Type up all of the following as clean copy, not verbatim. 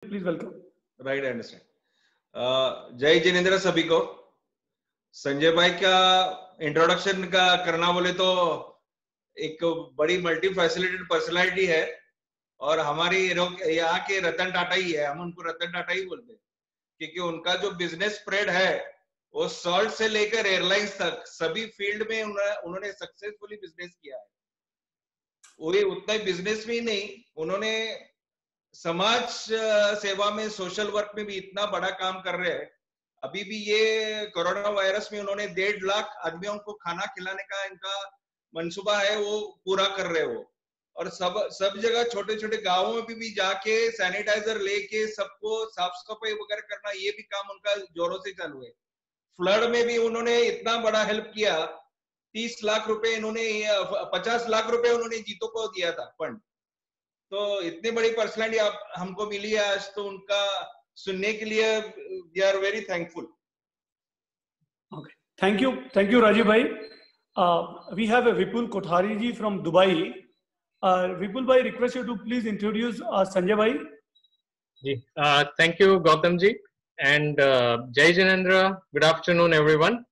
Please welcome. Right, I understand. जय जिनेंद्र सभी को। संजय भाई का इंट्रोडक्शन का करना बोले तो एक बड़ी मल्टी फैसिलिटेड पर्सनालिटी है और हमारी यहाँ के रतन टाटा ही है। हम उनको रतन टाटा ही बोलते हैं क्योंकि उनका जो बिजनेस स्प्रेड है वो सॉल्ट से लेकर एयरलाइंस तक सभी फील्ड में उन्होंने सक्सेसफुली बिजनेस किया है। वही उतना ही बिजनेस में ही नहीं, उन्होंने समाज सेवा में, सोशल वर्क में भी इतना बड़ा काम कर रहे हैं। अभी भी ये कोरोना वायरस में उन्होंने 1.5 लाख आदमियों को खाना खिलाने का इनका मंसूबा है, वो पूरा कर रहे हो। और सब जगह छोटे छोटे गांवों में भी जाके सैनिटाइजर लेके सबको साफ सफाई वगैरह करना, ये भी काम उनका जोरों से चालू है। फ्लड में भी उन्होंने इतना बड़ा हेल्प किया। 30 लाख रुपए इन्होंने 50 लाख रुपए उन्होंने जीतों को दिया था फंड। तो इतनी बड़ी पर्सनालिटी आप हमको मिली है आज, तो उनका सुनने के लिए we are very thankful. Okay, thank you Rajiv bhai. We have a Vipul Kothari ji from Dubai. Vipul bhai, request you to please introduce Sanjay bhai. Ji, thank you Gautam ji, and Jai Jinendra. Good afternoon everyone.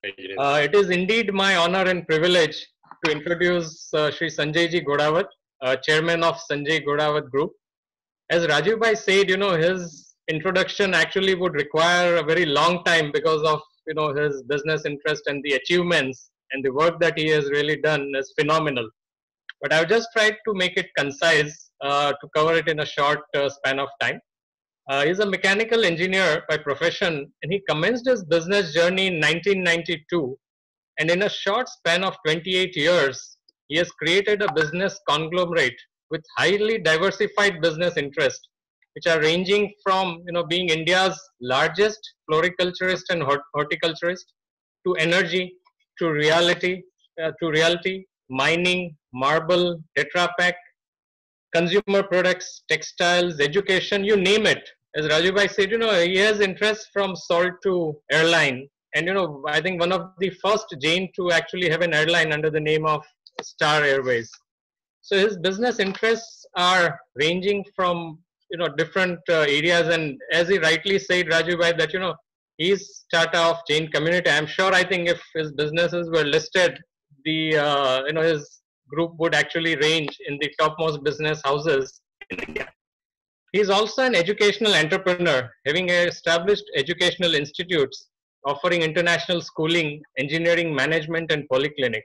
It is indeed my honor and privilege to introduce Shri Sanjay ji Godawat, chairman of Sanjay Godawat Group. As Rajiv bhai said, his introduction actually would require a very long time because of his business interest and the achievements and the work that he has really done is phenomenal. But I've just tried to make it concise to cover it in a short span of time. He's a mechanical engineer by profession, and he commenced his business journey in 1992. And in a short span of 28 years, he has created a business conglomerate with highly diversified business interests, which are ranging from being India's largest floriculturist and horticulturist, to energy, to realty, mining, marble, Tetra Pak, consumer products, textiles, education, you name it. As Rajiv bhai said, he has interest from salt to airline. And I think one of the first Jain to actually have an airline under the name of Star Airways. So his business interests are ranging from different areas, and as he rightly said, Rajiv bhai, that he's Tata of Jain community. I'm sure, I think if his businesses were listed, the his group would actually range in the topmost business houses in India. He's also an educational entrepreneur, having established educational institutes offering international schooling, engineering, management, and polyclinic.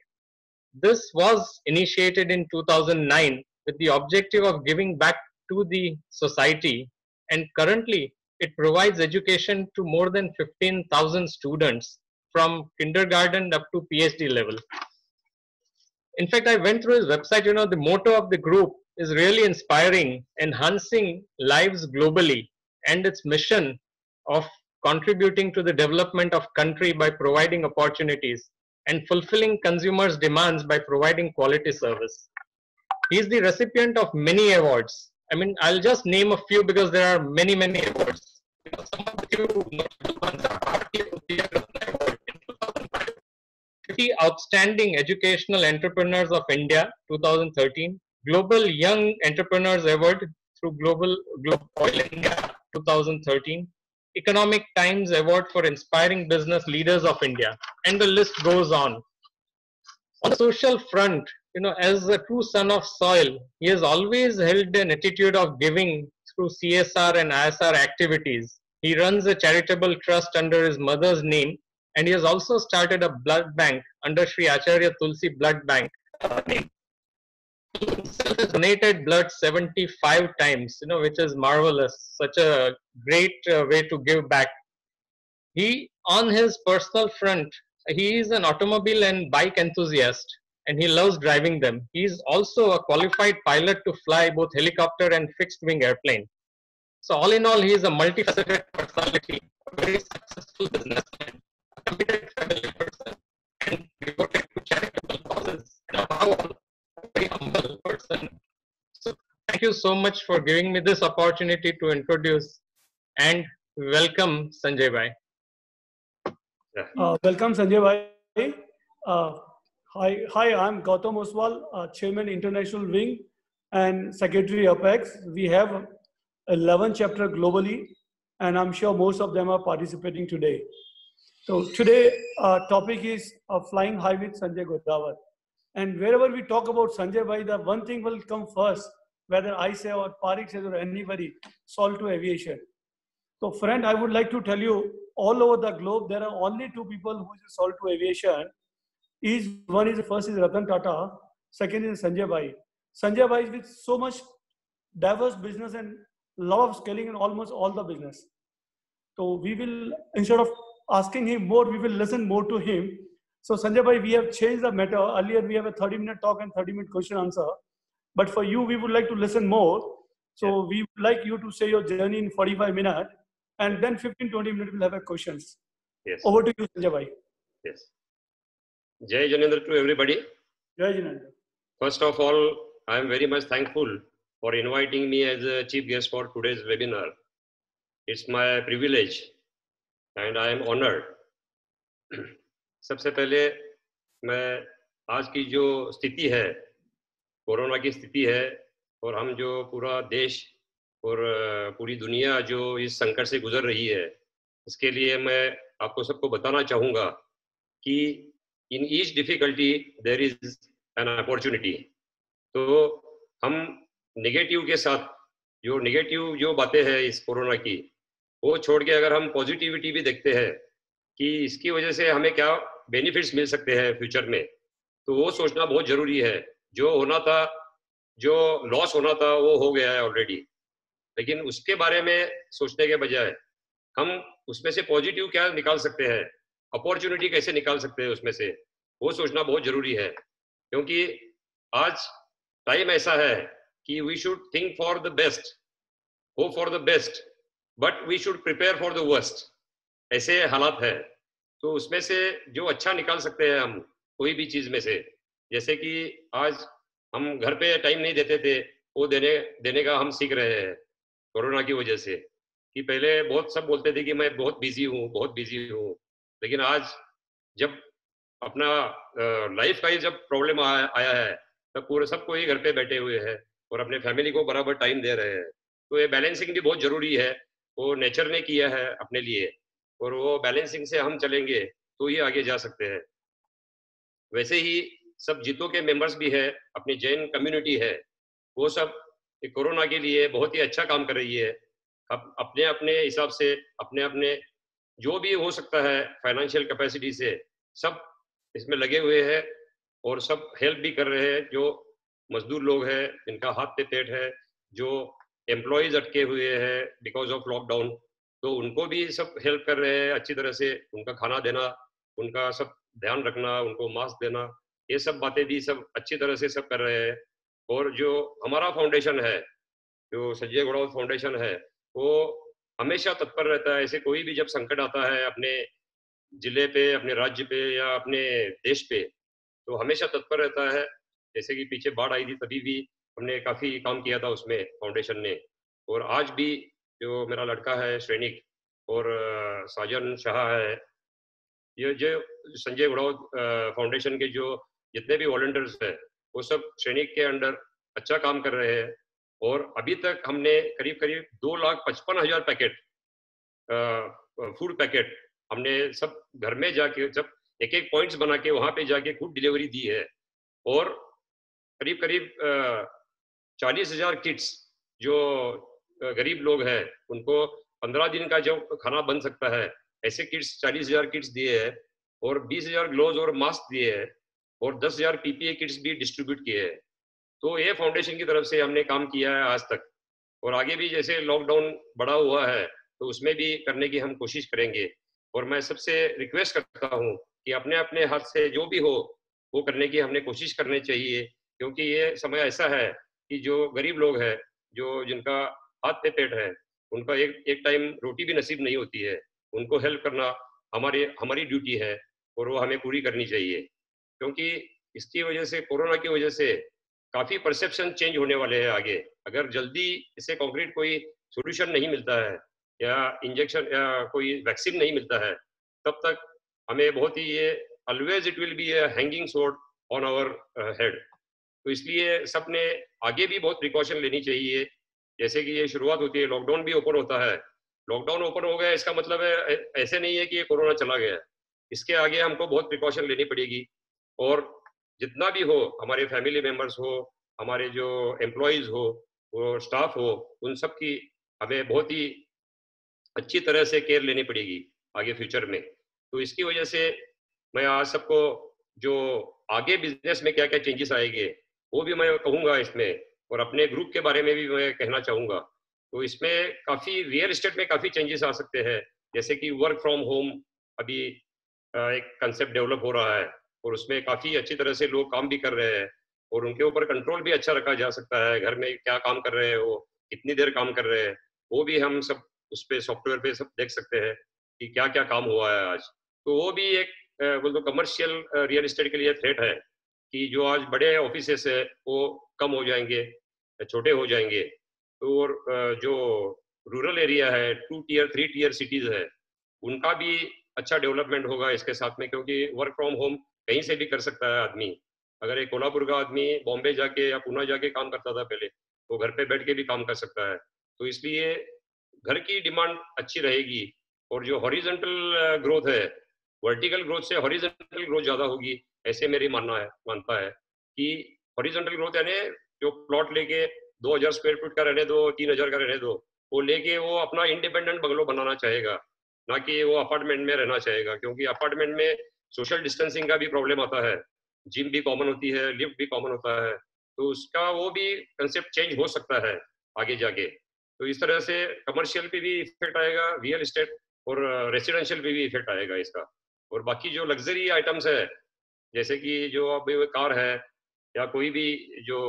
This was initiated in 2009 with the objective of giving back to the society, and currently it provides education to more than 15,000 students from kindergarten up to PhD level. In fact, I went through his website. The motto of the group is really inspiring, enhancing lives globally, and its mission of contributing to the development of country by providing opportunities and fulfilling consumers' demands by providing quality service. He is the recipient of many awards. I mean, I'll just name a few because there are many, many awards. Some of the few notable ones are Bharatiya Udyog Ratna Award in 2005, 50 Outstanding Educational Entrepreneurs of India 2013, Global Young Entrepreneurs Award through Global Oil India 2013, Economic Times Award for Inspiring Business Leaders of India, and the list goes on. On the social front, as a true son of soil, he has always held an attitude of giving through CSR and ISR activities. He runs a charitable trust under his mother's name, and he has also started a blood bank under Sri Acharya Tulsi Blood Bank name. He himself has donated blood 75 times, which is marvelous. Such a great way to give back. He, on his personal front, he is an automobile and bike enthusiast, and he loves driving them. He is also a qualified pilot to fly both helicopter and fixed-wing airplane. So all in all, he is a multifaceted personality, a very successful businessman, a committed family person, and devoted to charitable causes, and above all, a very humble person. So thank you so much for giving me this opportunity to introduce and welcome Sanjay bhai. Welcome Sanjay bhai. Hi, I'm Gautam Oswal, Chairman International Wing and Secretary Apex. We have 11 chapter globally, and I'm sure most of them are participating today. So today topic is Flying High with Sanjay Godawar. And wherever we talk about Sanjay Bhai, the one thing will come first, whether I say or Parik says or anybody, Salt to Aviation. So friend, I would like to tell you, all over the globe, there are only two people who is Salt to Aviation. First is Ratan Tata, second is Sanjay Bhai. Sanjay Bhai is with so much diverse business and lot of scaling in almost all the business. So we will, instead of asking him more, we will listen more to him. So Sanjay Bhai, we have changed the matter. Earlier we have a 30-minute talk and 30-minute question answer. But for you, we would like to listen more. So we would like you to say your journey in 45 minutes. And then 15-20 minutes we'll have a questions. Yes. Over to you, Sanjay Bhai. Yes. Jai Janendra to everybody. Jai Janendra. First of all, I am very much thankful for inviting me as a chief guest for today's webinar. It's my privilege and I am honored. सबसे पहले मैं आज की जो स्थिति है, corona की स्थिति है, और हम जो पूरा देश और पूरी दुनिया जो इस संकट से गुजर रही है, इसके लिए मैं आपको सबको बताना चाहूँगा कि in each difficulty there is an opportunity. तो हम नेगेटिव के साथ जो बातें हैं इस कोरोना की, वो छोड़ के अगर हम पॉजिटिविटी भी देखते हैं कि इसकी वजह से हमें क्या बेनिफिट्स मिल सकते हैं फ्यूचर में, तो वो सोचना बहुत जरूरी है. जो होना था, जो लॉस होना था, वो हो गया है ऑलरेडी. लेकिन उसके बारे में सोचने के बजाय हम उसमें से पॉजिटिव क्या निकाल सकते हैं, अपॉर्चुनिटी कैसे निकाल सकते हैं उसमें से, वो सोचना बहुत जरूरी है. क्योंकि आज टाइम ऐसा है कि we should think for the best, hope for the best, but we should prepare for the worst. ऐसे हालात है, तो उसमें से जो अच्छा निकाल सकते हैं हम कोई भी चीज में से, जैसे कि आज हम घर पे टाइम नहीं देते थे, वो देने का हम सीख रहे हैं कोरोना की वजह से. कि पहले बहुत सब बोलते थे कि मैं बहुत बिजी हूँ, लेकिन आज जब अपना लाइफ का ही जब प्रॉब्लम आया है, तब पूरे सब कोई घर पे बैठे हुए हैं और अपने फैमिली को बराबर टाइम दे रहे हैं. तो ये बैलेंसिंग भी बहुत जरूरी है, वो नेचर ने किया है अपने लिए, और वो बैलेंसिंग से हम चलेंगे तो ही आगे जा सकते हैं. वैसे ही सब जीतो के मेंबर्स भी है, अपनी जैन कम्युनिटी है, वो सब कोरोना के लिए बहुत ही अच्छा काम कर रही है. अब अपने अपने हिसाब से अपने जो भी हो सकता है फाइनेंशियल कैपेसिटी से सब इसमें लगे हुए हैं और सब हेल्प भी कर रहे हैं. जो मजदूर लोग हैं, जिनका हाथ पे पेट है, जो एम्प्लॉयज अटके हुए हैं बिकॉज ऑफ लॉकडाउन, तो उनको भी सब हेल्प कर रहे हैं अच्छी तरह से. उनका खाना देना, उनका सब ध्यान रखना, उनको मास्क देना, ये सब बातें भी सब अच्छी तरह से सब कर रहे हैं. और जो हमारा फाउंडेशन है, जो संजय गोड़ावत फाउंडेशन है, वो हमेशा तत्पर रहता है. ऐसे कोई भी जब संकट आता है अपने जिले पे, अपने राज्य पे या अपने देश पे, तो हमेशा तत्पर रहता है. जैसे कि पीछे बाढ़ आई थी, तभी भी हमने काफी काम किया था उसमें फाउंडेशन ने. और आज भी जो मेरा लड़का है श्रेणिक और साजन शाह है, ये जो संजय गोड़ावत फाउंडेशन के जो जितने भी वॉलंटियर्स हैं, वो सब श्रेणिक के अंडर अच्छा काम कर रहे हैं. और अभी तक हमने करीब 2,55,000 पैकेट फूड पैकेट हमने सब घर में जाके जब एक पॉइंट्स बना के वहां पे जाके खुद डिलीवरी दी है. और करीब 40,000 किट्स जो गरीब लोग हैं उनको 15 दिन का जो खाना बन सकता है, ऐसे किट्स 40,000 किट्स दिए हैं. और 20,000 ग्लोव्स और मास्क दिए हैं, और 10,000 पीपीए किट्स भी डिस्ट्रीब्यूट किए हैं. तो ये फाउंडेशन की तरफ से हमने काम किया है आज तक, और आगे भी जैसे लॉकडाउन बढ़ा हुआ है तो उसमें भी करने की हम कोशिश करेंगे. और मैं सबसे रिक्वेस्ट करता हूँ कि अपने अपने हाथ से जो भी हो वो करने की हमने कोशिश करनी चाहिए. क्योंकि ये समय ऐसा है कि जो गरीब लोग हैं, जो जिनका हाथ पे पेट है, उनका एक टाइम रोटी भी नसीब नहीं होती है, उनको हेल्प करना हमारी ड्यूटी है और वो हमें पूरी करनी चाहिए. क्योंकि इसकी वजह से, कोरोना की वजह से काफी परसेप्शन चेंज होने वाले हैं आगे. अगर जल्दी इसे कॉन्क्रीट कोई सोल्यूशन नहीं मिलता है या इंजेक्शन या कोई वैक्सीन नहीं मिलता है, तब तक हमें बहुत ही ये always it will be a hanging sword on our head. तो इसलिए सबने आगे भी बहुत प्रिकॉशन लेनी चाहिए जैसे कि ये शुरुआत होती है, लॉकडाउन भी ओपन होता है, लॉकडाउन ओपन हो गया इसका मतलब है ऐसे नहीं है कि ये कोरोना चला गया, इसके आगे हमको बहुत प्रिकॉशन लेनी पड़ेगी। और जितना भी हो, हमारे फैमिली मेंबर्स हो, हमारे जो एम्प्लॉयज हो, वो स्टाफ हो, उन सब की हमें बहुत ही अच्छी तरह से केयर लेनी पड़ेगी आगे फ्यूचर में। तो इसकी वजह से मैं आज सबको जो आगे बिजनेस में क्या क्या चेंजेस आएंगे वो भी मैं कहूँगा इसमें, और अपने ग्रुप के बारे में भी मैं कहना चाहूँगा। तो इसमें काफ़ी रियल एस्टेट में काफ़ी चेंजेस आ सकते हैं, जैसे कि वर्क फ्रॉम होम अभी एक कंसेप्ट डेवलप हो रहा है, और उसमें काफ़ी अच्छी तरह से लोग काम भी कर रहे हैं, और उनके ऊपर कंट्रोल भी अच्छा रखा जा सकता है, घर में क्या काम कर रहे हैं वो, कितनी देर काम कर रहे हैं, वो भी हम सब उस पे सॉफ्टवेयर पे सब देख सकते हैं कि क्या क्या काम हुआ है आज। तो वो भी एक बोल दो कमर्शियल रियल एस्टेट के लिए थ्रेट है कि जो आज बड़े ऑफिसेस है वो कम हो जाएंगे, छोटे हो जाएंगे। तो और जो रूरल एरिया है, 2 टियर 3 टियर सिटीज है, उनका भी अच्छा डेवलपमेंट होगा इसके साथ में, क्योंकि वर्क फ्रॉम होम कहीं से भी कर सकता है आदमी। अगर एक कोल्हापुर का आदमी बॉम्बे जाके या पुणे जाके काम करता था पहले, तो घर पे बैठ के भी काम कर सकता है। तो इसलिए घर की डिमांड अच्छी रहेगी, और जो हॉरिजॉन्टल ग्रोथ है, वर्टिकल ग्रोथ से हॉरिजॉन्टल ग्रोथ ज्यादा होगी, ऐसे मेरी मानता है कि हॉरिजॉन्टल ग्रोथ यानी जो प्लॉट लेके 2000 स्क्वायर फीट का रहने दो, 3000 का रहने दो, वो लेके वो अपना इंडिपेंडेंट बंगलो बनाना चाहेगा, ना कि वो अपार्टमेंट में रहना चाहेगा, क्योंकि अपार्टमेंट में सोशल डिस्टेंसिंग का भी प्रॉब्लम आता है, जिम भी कॉमन होती है, लिफ्ट भी कॉमन होता है, तो उसका वो भी कंसेप्ट चेंज हो सकता है आगे जाके। तो इस तरह से कमर्शियल पे भी इफेक्ट आएगा, रियल एस्टेट और रेसिडेंशियल पे भी इफेक्ट आएगा इसका। और बाकी जो लग्जरी आइटम्स है, जैसे कि जो अब कार है या कोई भी जो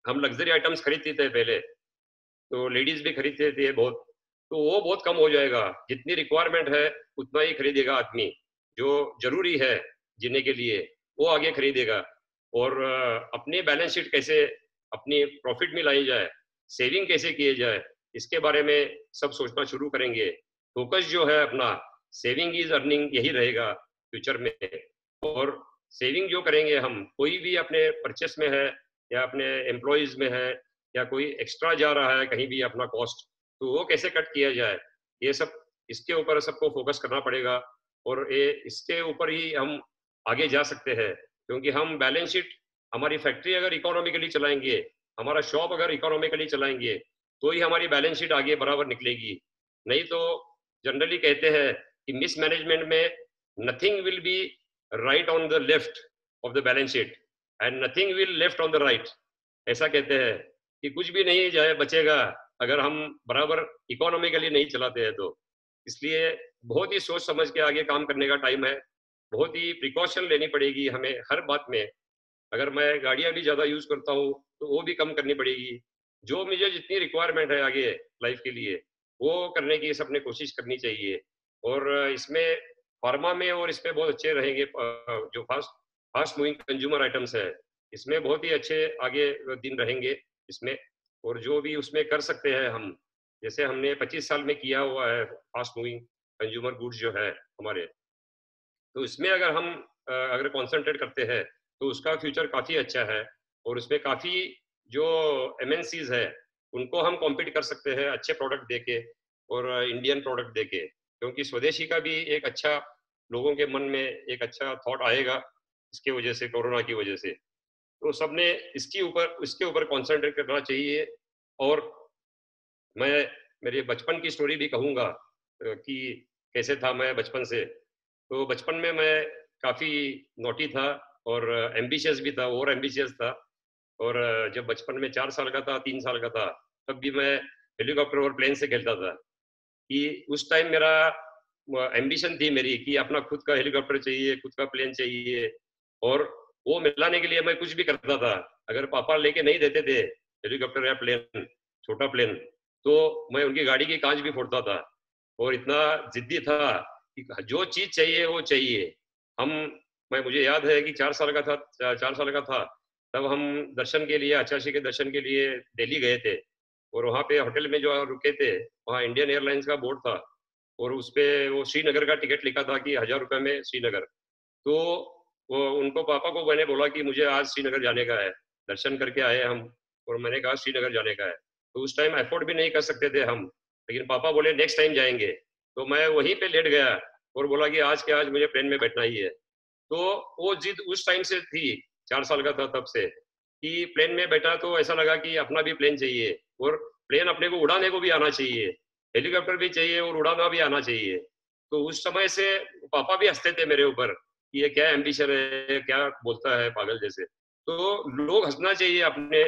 हम लग्जरी आइटम्स खरीदते थे पहले, तो लेडीज भी खरीदते थे बहुत, तो वो बहुत कम हो जाएगा। जितनी रिक्वायरमेंट है उतना ही खरीदेगा आदमी, जो जरूरी है जीने के लिए वो आगे खरीदेगा। और अपनी बैलेंस शीट कैसे अपनी प्रॉफिट में लाई जाए, सेविंग कैसे किए जाए, इसके बारे में सब सोचना शुरू करेंगे। फोकस जो है अपना सेविंग इज अर्निंग यही रहेगा फ्यूचर में। और सेविंग जो करेंगे हम, कोई भी अपने परचेस में है या अपने एम्प्लॉयज में है या कोई एक्स्ट्रा जा रहा है कहीं भी अपना कॉस्ट, तो वो कैसे कट किया जाए, ये सब इसके ऊपर सबको फोकस करना पड़ेगा। और ये इसके ऊपर ही हम आगे जा सकते हैं, क्योंकि हम बैलेंस शीट, हमारी फैक्ट्री अगर इकोनॉमिकली चलाएंगे, हमारा शॉप अगर इकोनॉमिकली चलाएंगे, तो ही हमारी बैलेंस शीट आगे बराबर निकलेगी। नहीं तो जनरली कहते हैं कि मिसमैनेजमेंट में nothing will be right on the left of the balance sheet and nothing will left on the right, ऐसा कहते हैं कि कुछ भी नहीं जाए बचेगा अगर हम बराबर इकोनॉमिकली नहीं चलाते हैं तो। इसलिए बहुत ही सोच समझ के आगे काम करने का टाइम है, बहुत ही प्रिकॉशन लेनी पड़ेगी हमें हर बात में। अगर मैं गाड़ियां भी ज़्यादा यूज़ करता हूँ तो वो भी कम करनी पड़ेगी। जो मुझे जितनी रिक्वायरमेंट है आगे लाइफ के लिए वो करने की सबने कोशिश करनी चाहिए। और इसमें फार्मा में और इसमें बहुत अच्छे रहेंगे, जो fast fast moving consumer items है इसमें बहुत ही अच्छे आगे दिन रहेंगे इसमें। और जो भी उसमें कर सकते हैं हम, जैसे हमने 25 साल में किया हुआ है फास्ट मूविंग कंज्यूमर गुड्स जो है हमारे, तो इसमें अगर हम अगर कॉन्सेंट्रेट करते हैं तो उसका फ्यूचर काफ़ी अच्छा है। और उसमें काफ़ी जो एमएनसीज है उनको हम कॉम्पीट कर सकते हैं अच्छे प्रोडक्ट देके और इंडियन प्रोडक्ट देके, क्योंकि स्वदेशी का भी एक अच्छा लोगों के मन में एक अच्छा थॉट आएगा इसके वजह से, कोरोना की वजह से। तो सबने इसके ऊपर कॉन्सेंट्रेट करना चाहिए। और मैं मेरे बचपन की स्टोरी भी कहूँगा कि कैसे था मैं बचपन से। तो बचपन में मैं काफ़ी नोटी था और एम्बिशियस भी था, और एम्बिशियस था। और जब बचपन में 4 साल का था, 3 साल का था, तब भी मैं हेलीकॉप्टर और प्लेन से खेलता था। कि उस टाइम मेरा एम्बिशन थी मेरी कि अपना खुद का हेलीकॉप्टर चाहिए, खुद का प्लेन चाहिए, और वो मिलाने के लिए मैं कुछ भी करता था। अगर पापा लेके नहीं देते थे हेलीकॉप्टर या प्लेन, छोटा प्लेन, तो मैं उनकी गाड़ी की कांच भी फोड़ता था। और इतना जिद्दी था कि जो चीज चाहिए वो चाहिए। मुझे याद है कि 4 साल का था, 4 साल का था, तब हम दर्शन के लिए, आचार्य के दर्शन के लिए दिल्ली गए थे। और वहाँ पे होटल में जो रुके थे, वहाँ इंडियन एयरलाइंस का बोर्ड था, और उस पे वो श्रीनगर का टिकट लिखा था कि 1000 रुपये में श्रीनगर। तो वो उनको, पापा को मैंने बोला कि मुझे आज श्रीनगर जाने का है, दर्शन करके आए हम, और मैंने कहा श्रीनगर जाने का है। तो उस टाइम अफोर्ड भी नहीं कर सकते थे हम, लेकिन पापा बोले नेक्स्ट टाइम जाएंगे, तो मैं वहीं पे लेट गया और बोला कि आज के आज मुझे प्लेन में बैठना ही है। तो वो जिद उस टाइम से थी, 4 साल का था तब से, कि प्लेन में बैठा तो ऐसा लगा कि अपना भी प्लेन चाहिए और प्लेन अपने को उड़ाने को भी आना चाहिए, हेलीकॉप्टर भी चाहिए और उड़ाना भी आना चाहिए। तो उस समय से पापा भी हंसते थे मेरे ऊपर कि ये क्या एम्बिशन है, क्या बोलता है पागल जैसे। तो लोग हंसना चाहिए अपने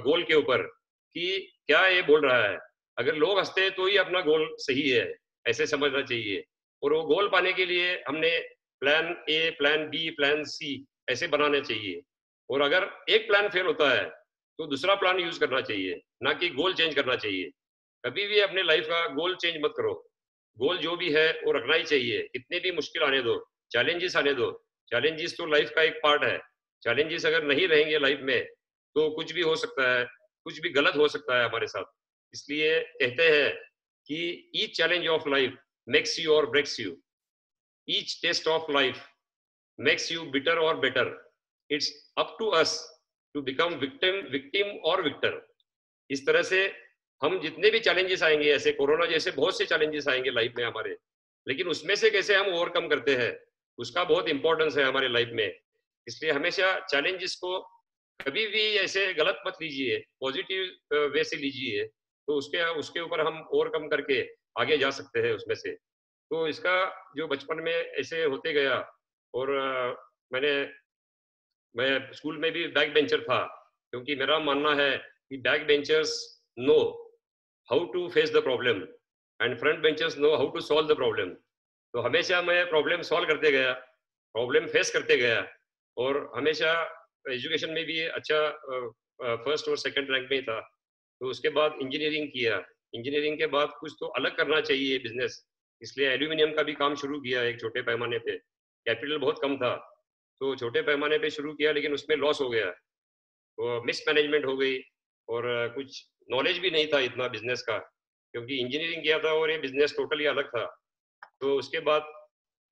गोल के ऊपर कि क्या ये बोल रहा है, अगर लोग हंसते हैं तो ही अपना गोल सही है, ऐसे समझना चाहिए। और वो गोल पाने के लिए हमने plan A, plan B, plan C ऐसे बनाने चाहिए। और अगर एक प्लान फेल होता है तो दूसरा प्लान यूज करना चाहिए, ना कि गोल चेंज करना चाहिए। कभी भी अपने लाइफ का गोल चेंज मत करो, गोल जो भी है वो रखना ही चाहिए, कितने भी मुश्किल आने दो, चैलेंजेस आने दो। चैलेंजेस तो लाइफ का एक पार्ट है, चैलेंजेस अगर नहीं रहेंगे लाइफ में तो कुछ भी हो सकता है, कुछ भी गलत हो सकता है हमारे साथ। इसलिए कहते हैं कि each challenge of life makes you or breaks you, each test of life makes you bitter or better. It's up to us to become victim or victor. इस तरह से हम जितने भी चैलेंजेस आएंगे, ऐसे कोरोना जैसे बहुत से चैलेंजेस आएंगे लाइफ में हमारे, लेकिन उसमें से कैसे हम ओवरकम करते हैं उसका बहुत इंपॉर्टेंस है हमारे लाइफ में। इसलिए हमेशा चैलेंजेस को कभी भी ऐसे गलत मत लीजिए, पॉजिटिव वे से लीजिए, तो उसके ऊपर हम ओवरकम करके आगे जा सकते हैं उसमें से। तो इसका जो बचपन में ऐसे होते गया, और मैं स्कूल में भी बैक बेंचर था, क्योंकि मेरा मानना है कि back benchers know how to face the problem and front benchers know how to solve the problem. तो हमेशा मैं प्रॉब्लम सॉल्व करते गया, प्रॉब्लम फेस करते गया, और हमेशा एजुकेशन में भी अच्छा फर्स्ट और सेकंड रैंक में था। तो उसके बाद इंजीनियरिंग किया, इंजीनियरिंग के बाद कुछ तो अलग करना चाहिए बिजनेस, इसलिए एल्यूमिनियम का भी काम शुरू किया एक छोटे पैमाने पे। कैपिटल बहुत कम था तो छोटे पैमाने पे शुरू किया, लेकिन उसमें लॉस हो गया, तो मिस मैनेजमेंट हो गई, और कुछ नॉलेज भी नहीं था इतना बिजनेस का, क्योंकि इंजीनियरिंग किया था और ये बिजनेस टोटली अलग था। तो उसके बाद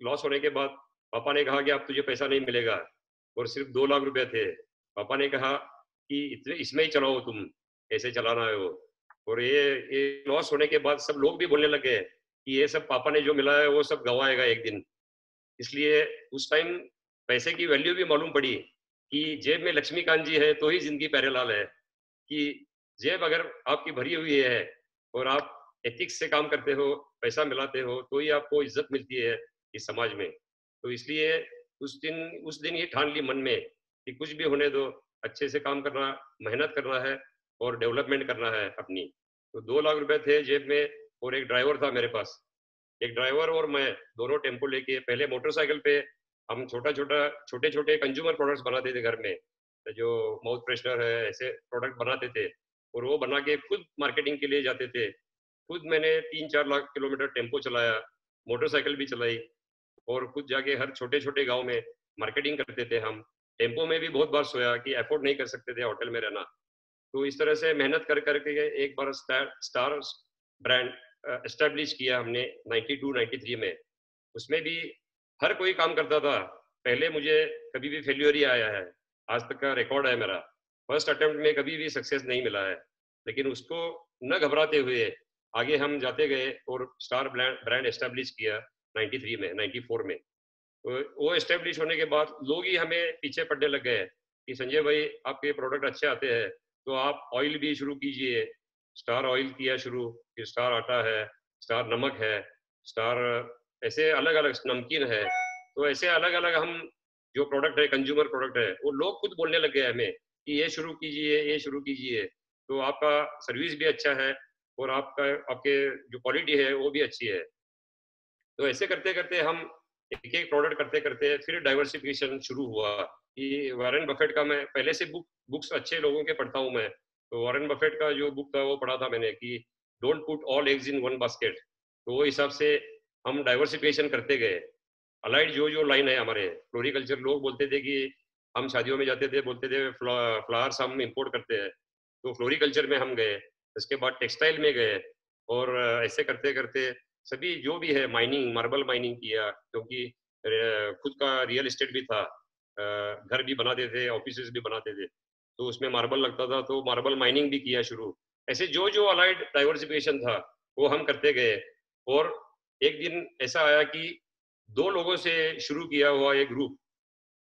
लॉस होने के बाद पापा ने कहा कि अब तुझे पैसा नहीं मिलेगा, और सिर्फ 2 लाख रुपए थे। पापा ने कहा कि इतने इसमें ही चलाओ, तुम ऐसे चलाना है वो। और ये लॉस होने के बाद सब लोग भी बोलने लगे कि ये सब पापा ने जो मिला है वो सब गंवाएगा एक दिन। इसलिए उस टाइम पैसे की वैल्यू भी मालूम पड़ी कि जेब में लक्ष्मीकांत जी है तो ही जिंदगी प्यारेलाल है, कि जेब अगर आपकी भरी हुई है और आप एथिक्स से काम करते हो, पैसा मिलाते हो, तो ही आपको इज्जत मिलती है इस समाज में। तो इसलिए उस दिन ये ठान ली मन में कि कुछ भी होने दो, अच्छे से काम करना, मेहनत करना है और डेवलपमेंट करना है अपनी। तो 2 लाख रुपए थे जेब में, और एक ड्राइवर था मेरे पास। एक ड्राइवर और मैं दोनों टेम्पो लेके, पहले मोटरसाइकिल पे हम छोटे छोटे कंज्यूमर प्रोडक्ट्स बनाते थे घर में, जो माउथ फ्रेशनर है, ऐसे प्रोडक्ट बनाते थे, और वो बना के खुद मार्केटिंग के लिए जाते थे। खुद मैंने 3-4 लाख किलोमीटर टेम्पो चलाया, मोटरसाइकिल भी चलाई, और खुद जाके हर छोटे छोटे गांव में मार्केटिंग करते थे हम। टेम्पो में भी बहुत बार सोया कि अफोर्ड नहीं कर सकते थे होटल में रहना। तो इस तरह से मेहनत कर करके एक बार स्टार ब्रांड एस्टेब्लिश किया हमने 92-93 में। उसमें भी हर कोई काम करता था, पहले मुझे कभी भी फेल्यूर ही आया है, आज तक का रिकॉर्ड है मेरा, फर्स्ट अटेम्प्ट में कभी भी सक्सेस नहीं मिला है। लेकिन उसको न घबराते हुए आगे हम जाते गए और स्टार ब्रांड एस्टेब्लिश किया 93 में, 94 में। तो वो एस्टेब्लिश होने के बाद लोग ही हमें पीछे पड़ने लग गए कि संजय भाई आपके प्रोडक्ट अच्छे आते हैं, तो आप ऑयल भी शुरू कीजिए। स्टार ऑयल किया शुरू, फिर स्टार आटा है, स्टार नमक है, स्टार ऐसे अलग अलग नमकीन है। तो ऐसे अलग अलग हम जो प्रोडक्ट है, कंज्यूमर प्रोडक्ट है, वो लोग खुद बोलने लग गए हमें कि ये शुरू कीजिए, ये शुरू कीजिए, तो आपका सर्विस भी अच्छा है और आपके जो क्वालिटी है वो भी अच्छी है। तो ऐसे करते करते हम एक एक प्रोडक्ट करते करते फिर डाइवर्सिफिकेशन शुरू हुआ कि वॉरेन बफेट का, मैं पहले से बुक्स अच्छे लोगों के पढ़ता हूँ मैं, तो वॉरेन बफेट का जो बुक था वो पढ़ा था मैंने कि don't put all eggs in one basket. तो वो हिसाब से हम डाइवर्सिफिकेशन करते गए। अलाइड जो लाइन है हमारे फ्लोरिकल्चर, लोग बोलते थे कि हम शादियों में जाते थे, बोलते थे फ्लावर्स हम इंपोर्ट करते हैं, तो फ्लोरिकल्चर में हम गए, उसके बाद टेक्सटाइल में गए, और ऐसे करते करते सभी जो भी है, माइनिंग, मार्बल माइनिंग किया, क्योंकि खुद का रियल एस्टेट भी था, घर भी बनाते थे, ऑफिसेज भी बनाते थे, तो उसमें मार्बल लगता था, तो मार्बल माइनिंग भी किया शुरू। ऐसे जो जो अलाइड डाइवर्सिफिकेशन था वो हम करते गए। और एक दिन ऐसा आया कि 2 लोगों से शुरू किया हुआ ये ग्रुप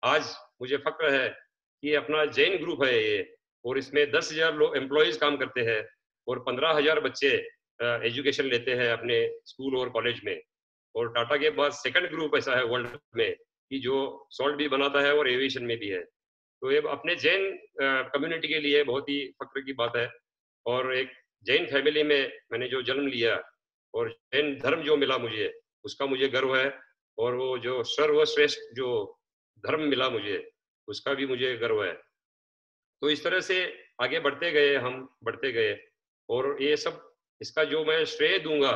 आज मुझे फक्र है कि अपना जैन ग्रुप है ये, और इसमें 10,000 लोग एम्प्लॉयज काम करते हैं और 15,000 बच्चे एजुकेशन लेते हैं अपने स्कूल और कॉलेज में। और टाटा के बाद सेकंड ग्रुप ऐसा है वर्ल्ड में कि जो सॉल्ट भी बनाता है और एविएशन में भी है। तो ये अपने जैन कम्युनिटी के लिए बहुत ही फक्र की बात है। और एक जैन फैमिली में मैंने जो जन्म लिया और जैन धर्म जो मिला मुझे, उसका मुझे गर्व है। और वो जो सर्वश्रेष्ठ जो धर्म मिला मुझे, उसका भी मुझे गर्व है। तो इस तरह से आगे बढ़ते गए, हम बढ़ते गए। और ये सब इसका जो मैं श्रेय दूंगा,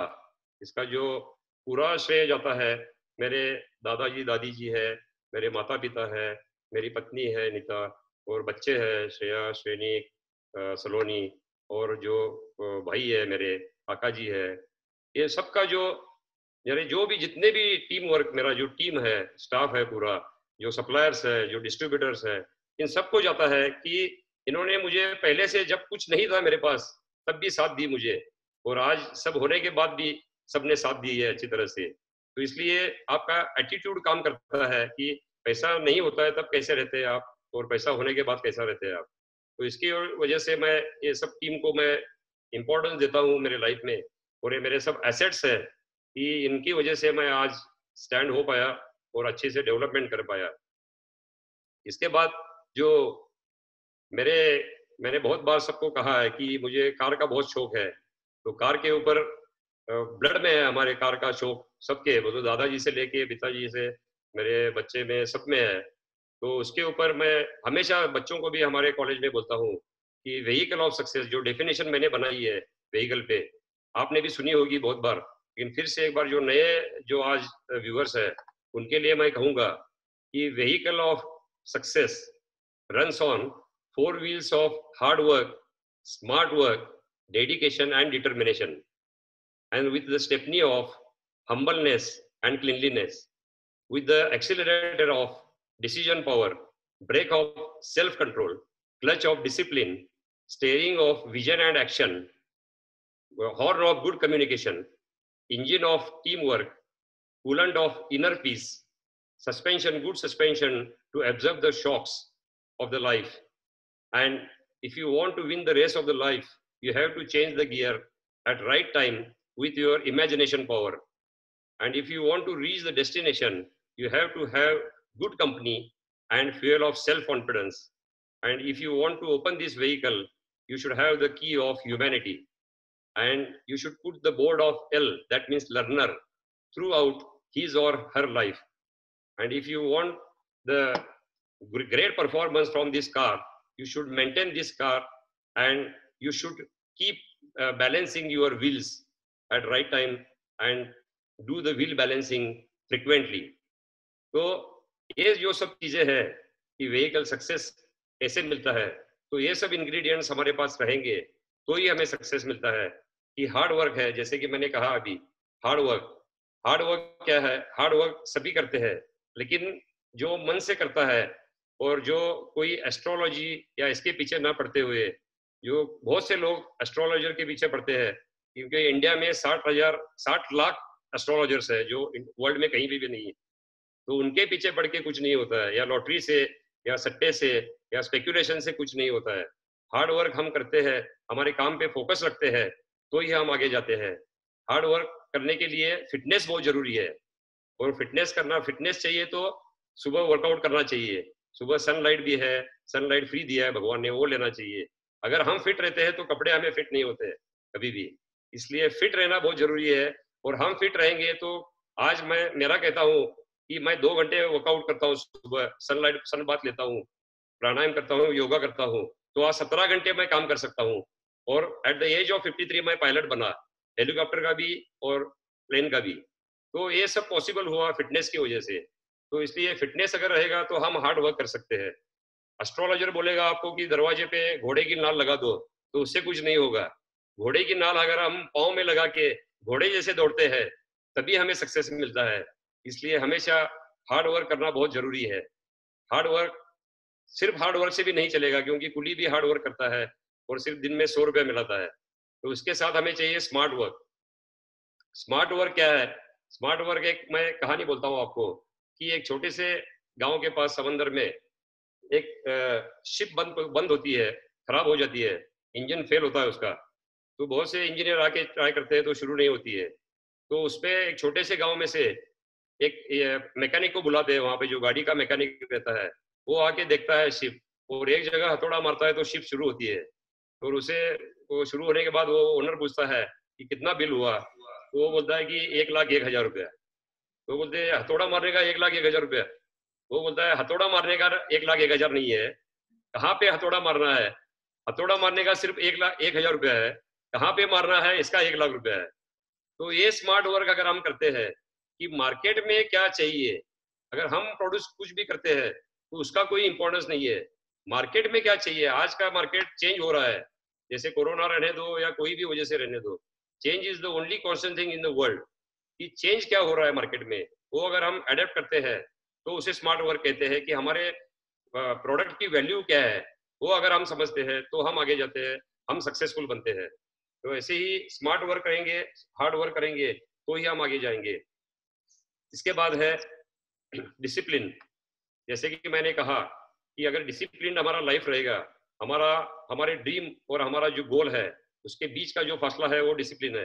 इसका जो पूरा श्रेय जाता है मेरे दादाजी दादी जी है, मेरे माता पिता है, मेरी पत्नी है नीता, और बच्चे हैं श्रेया, श्रेनिक, सलोनी, और जो भाई है मेरे काका जी है। ये सबका जो यानी जो भी जितने भी टीम वर्क, मेरा जो टीम है, स्टाफ है पूरा, जो सप्लायर्स है, जो डिस्ट्रीब्यूटर्स है, इन सबको जाता है कि इन्होंने मुझे पहले से जब कुछ नहीं था मेरे पास तब भी साथ दी मुझे, और आज सब होने के बाद भी सबने साथ दी है अच्छी तरह से। तो इसलिए आपका एटीट्यूड काम करता है कि पैसा नहीं होता है तब कैसे रहते हैं आप, और पैसा होने के बाद कैसा रहते हैं आप। तो इसकी वजह से मैं ये सब टीम को मैं इम्पोर्टेंस देता हूँ मेरे लाइफ में, और ये मेरे सब एसेट्स है कि इनकी वजह से मैं आज स्टैंड हो पाया और अच्छे से डेवलपमेंट कर पाया। इसके बाद जो मैंने बहुत बार सबको कहा है कि मुझे कार का बहुत शौक है। तो कार के ऊपर ब्लड में है हमारे कार का शौक सबके, वो तो दादाजी से लेके पिताजी से मेरे बच्चे में सब में है। तो उसके ऊपर मैं हमेशा बच्चों को भी हमारे कॉलेज में बोलता हूँ कि व्हीकल ऑफ सक्सेस जो डेफिनेशन मैंने बनाई है व्हीकल पे, आपने भी सुनी होगी बहुत बार, लेकिन फिर से एक बार जो नए जो आज व्यूअर्स है उनके लिए मैं कहूँगा कि vehicle of success runs on 4 wheels of hard work, smart work, dedication and determination, and with the stepney of humbleness and cleanliness, with the accelerator of decision power, brake of self-control, clutch of discipline, steering of vision and action, horn of good communication, engine of teamwork, coolant of inner peace, suspension, good suspension to absorb the shocks of the life. And if you want to win the race of the life, you have to change the gear at right time with your imagination power. And if you want to reach the destination, you have to have good company and fuel of self-confidence. And if you want to open this vehicle, you should have the key of humanity. And you should put the board of L, that means learner, throughout his or her life. And if you want the great performance from this car, you should maintain this car, and you should keep balancing your wheels at right time and do the wheel balancing frequently. तो ये जो सब चीजें हैं कि vehicle success कैसे मिलता है, तो ये सब इंग्रेडिएंट्स हमारे पास रहेंगे तो ही हमें सक्सेस मिलता है। कि हार्ड वर्क है, जैसे कि मैंने कहा अभी, हार्ड वर्क क्या है? हार्ड वर्क सभी करते हैं, लेकिन जो मन से करता है और जो कोई एस्ट्रोलॉजी या इसके पीछे ना पड़ते हुए, जो बहुत से लोग एस्ट्रोलॉजर के पीछे पड़ते हैं, क्योंकि इंडिया में 60 लाख एस्ट्रोलॉजर्स है जो वर्ल्ड में कहीं भी नहीं है। तो उनके पीछे पड़ के कुछ नहीं होता है, या लॉटरी से या सट्टे से या स्पेक्यूलेशन से कुछ नहीं होता है। हार्ड वर्क हम करते हैं, हमारे काम पे फोकस रखते हैं तो ही हम आगे जाते हैं। हार्ड वर्क करने के लिए फिटनेस बहुत जरूरी है, और फिटनेस चाहिए तो सुबह वर्कआउट करना चाहिए। सुबह सनलाइट भी है, सनलाइट फ्री दिया है भगवान ने, वो लेना चाहिए। अगर हम फिट रहते हैं तो कपड़े हमें फिट नहीं होते कभी भी, इसलिए फिट रहना बहुत जरूरी है। और हम फिट रहेंगे तो आज मेरा कहता हूँ कि मैं 2 घंटे वर्कआउट करता हूँ सुबह, सन बाथ लेता हूँ, प्राणायाम करता हूँ, योगा करता हूँ, तो आज 17 घंटे मैं काम कर सकता हूँ। और एट द एज ऑफ 53 मैं पायलट बना, हेलीकॉप्टर का भी और प्लेन का भी। तो ये सब पॉसिबल हुआ फिटनेस की वजह से। तो इसलिए फिटनेस अगर रहेगा तो हम हार्ड वर्क कर सकते हैं। एस्ट्रोलॉजर बोलेगा आपको कि दरवाजे पे घोड़े की नाल लगा दो, तो उससे कुछ नहीं होगा। घोड़े की नाल अगर हम पाँव में लगा के घोड़े जैसे दौड़ते हैं तभी हमें सक्सेस मिलता है। इसलिए हमेशा हार्ड वर्क करना बहुत जरूरी है। सिर्फ हार्ड वर्क से भी नहीं चलेगा, क्योंकि कुली भी हार्ड वर्क करता है और सिर्फ दिन में 100 रुपया मिलाता है। तो उसके साथ हमें चाहिए स्मार्ट वर्क। स्मार्ट वर्क क्या है? स्मार्ट वर्क एक मैं कहानी बोलता हूँ आपको कि एक छोटे से गांव के पास समंदर में एक शिप बंद होती है, खराब हो जाती है, इंजन फेल होता है उसका। तो बहुत से इंजीनियर आके ट्राई करते हैं तो शुरू नहीं होती है। तो उसपे एक छोटे से गांव में से एक मैकेनिक को बुलाते हैं, वहां पे जो गाड़ी का मैकेनिक रहता है वो आके देखता है शिप, और एक जगह हथौड़ा मारता है तो शिप शुरू होती है। और उसे वो शुरू होने के बाद वो ओनर पूछता है कि कितना बिल हुआ, तो वो बोलता है कि 1,01,000 रुपया। तो बोलते हैं हथौड़ा मारने का 1,01,000 रुपया। वो बोलता है हथौड़ा मारने का 1,01,000 नहीं है, कहाँ पे हथौड़ा मारना है? हथौड़ा मारने का सिर्फ 1,01,000 रुपया है, कहाँ पे मारना है इसका 1,00,000 रुपया है। तो ये स्मार्ट वर्क अगर हम करते हैं कि मार्केट में क्या चाहिए, अगर हम प्रोड्यूस कुछ भी करते हैं तो उसका कोई इंपॉर्टेंस नहीं है, मार्केट में क्या चाहिए। आज का मार्केट चेंज हो रहा है, जैसे कोरोना रहने दो या कोई भी वजह से रहने दो, change is the only constant thing in the world. कि चेंज क्या हो रहा है मार्केट में, वो अगर हम अडेप्ट करते हैं तो उसे स्मार्ट वर्क कहते हैं। कि हमारे प्रोडक्ट की वैल्यू क्या है वो अगर हम समझते हैं तो हम आगे जाते हैं, हम सक्सेसफुल बनते हैं। तो ऐसे ही स्मार्ट वर्क करेंगे, हार्ड वर्क करेंगे तो ही हम आगे जाएंगे। इसके बाद है डिसिप्लिन। जैसे कि मैंने कहा कि अगर डिसिप्लिन हमारा लाइफ रहेगा, हमारे ड्रीम और हमारा जो गोल है उसके बीच का जो फासला है वो डिसिप्लिन है।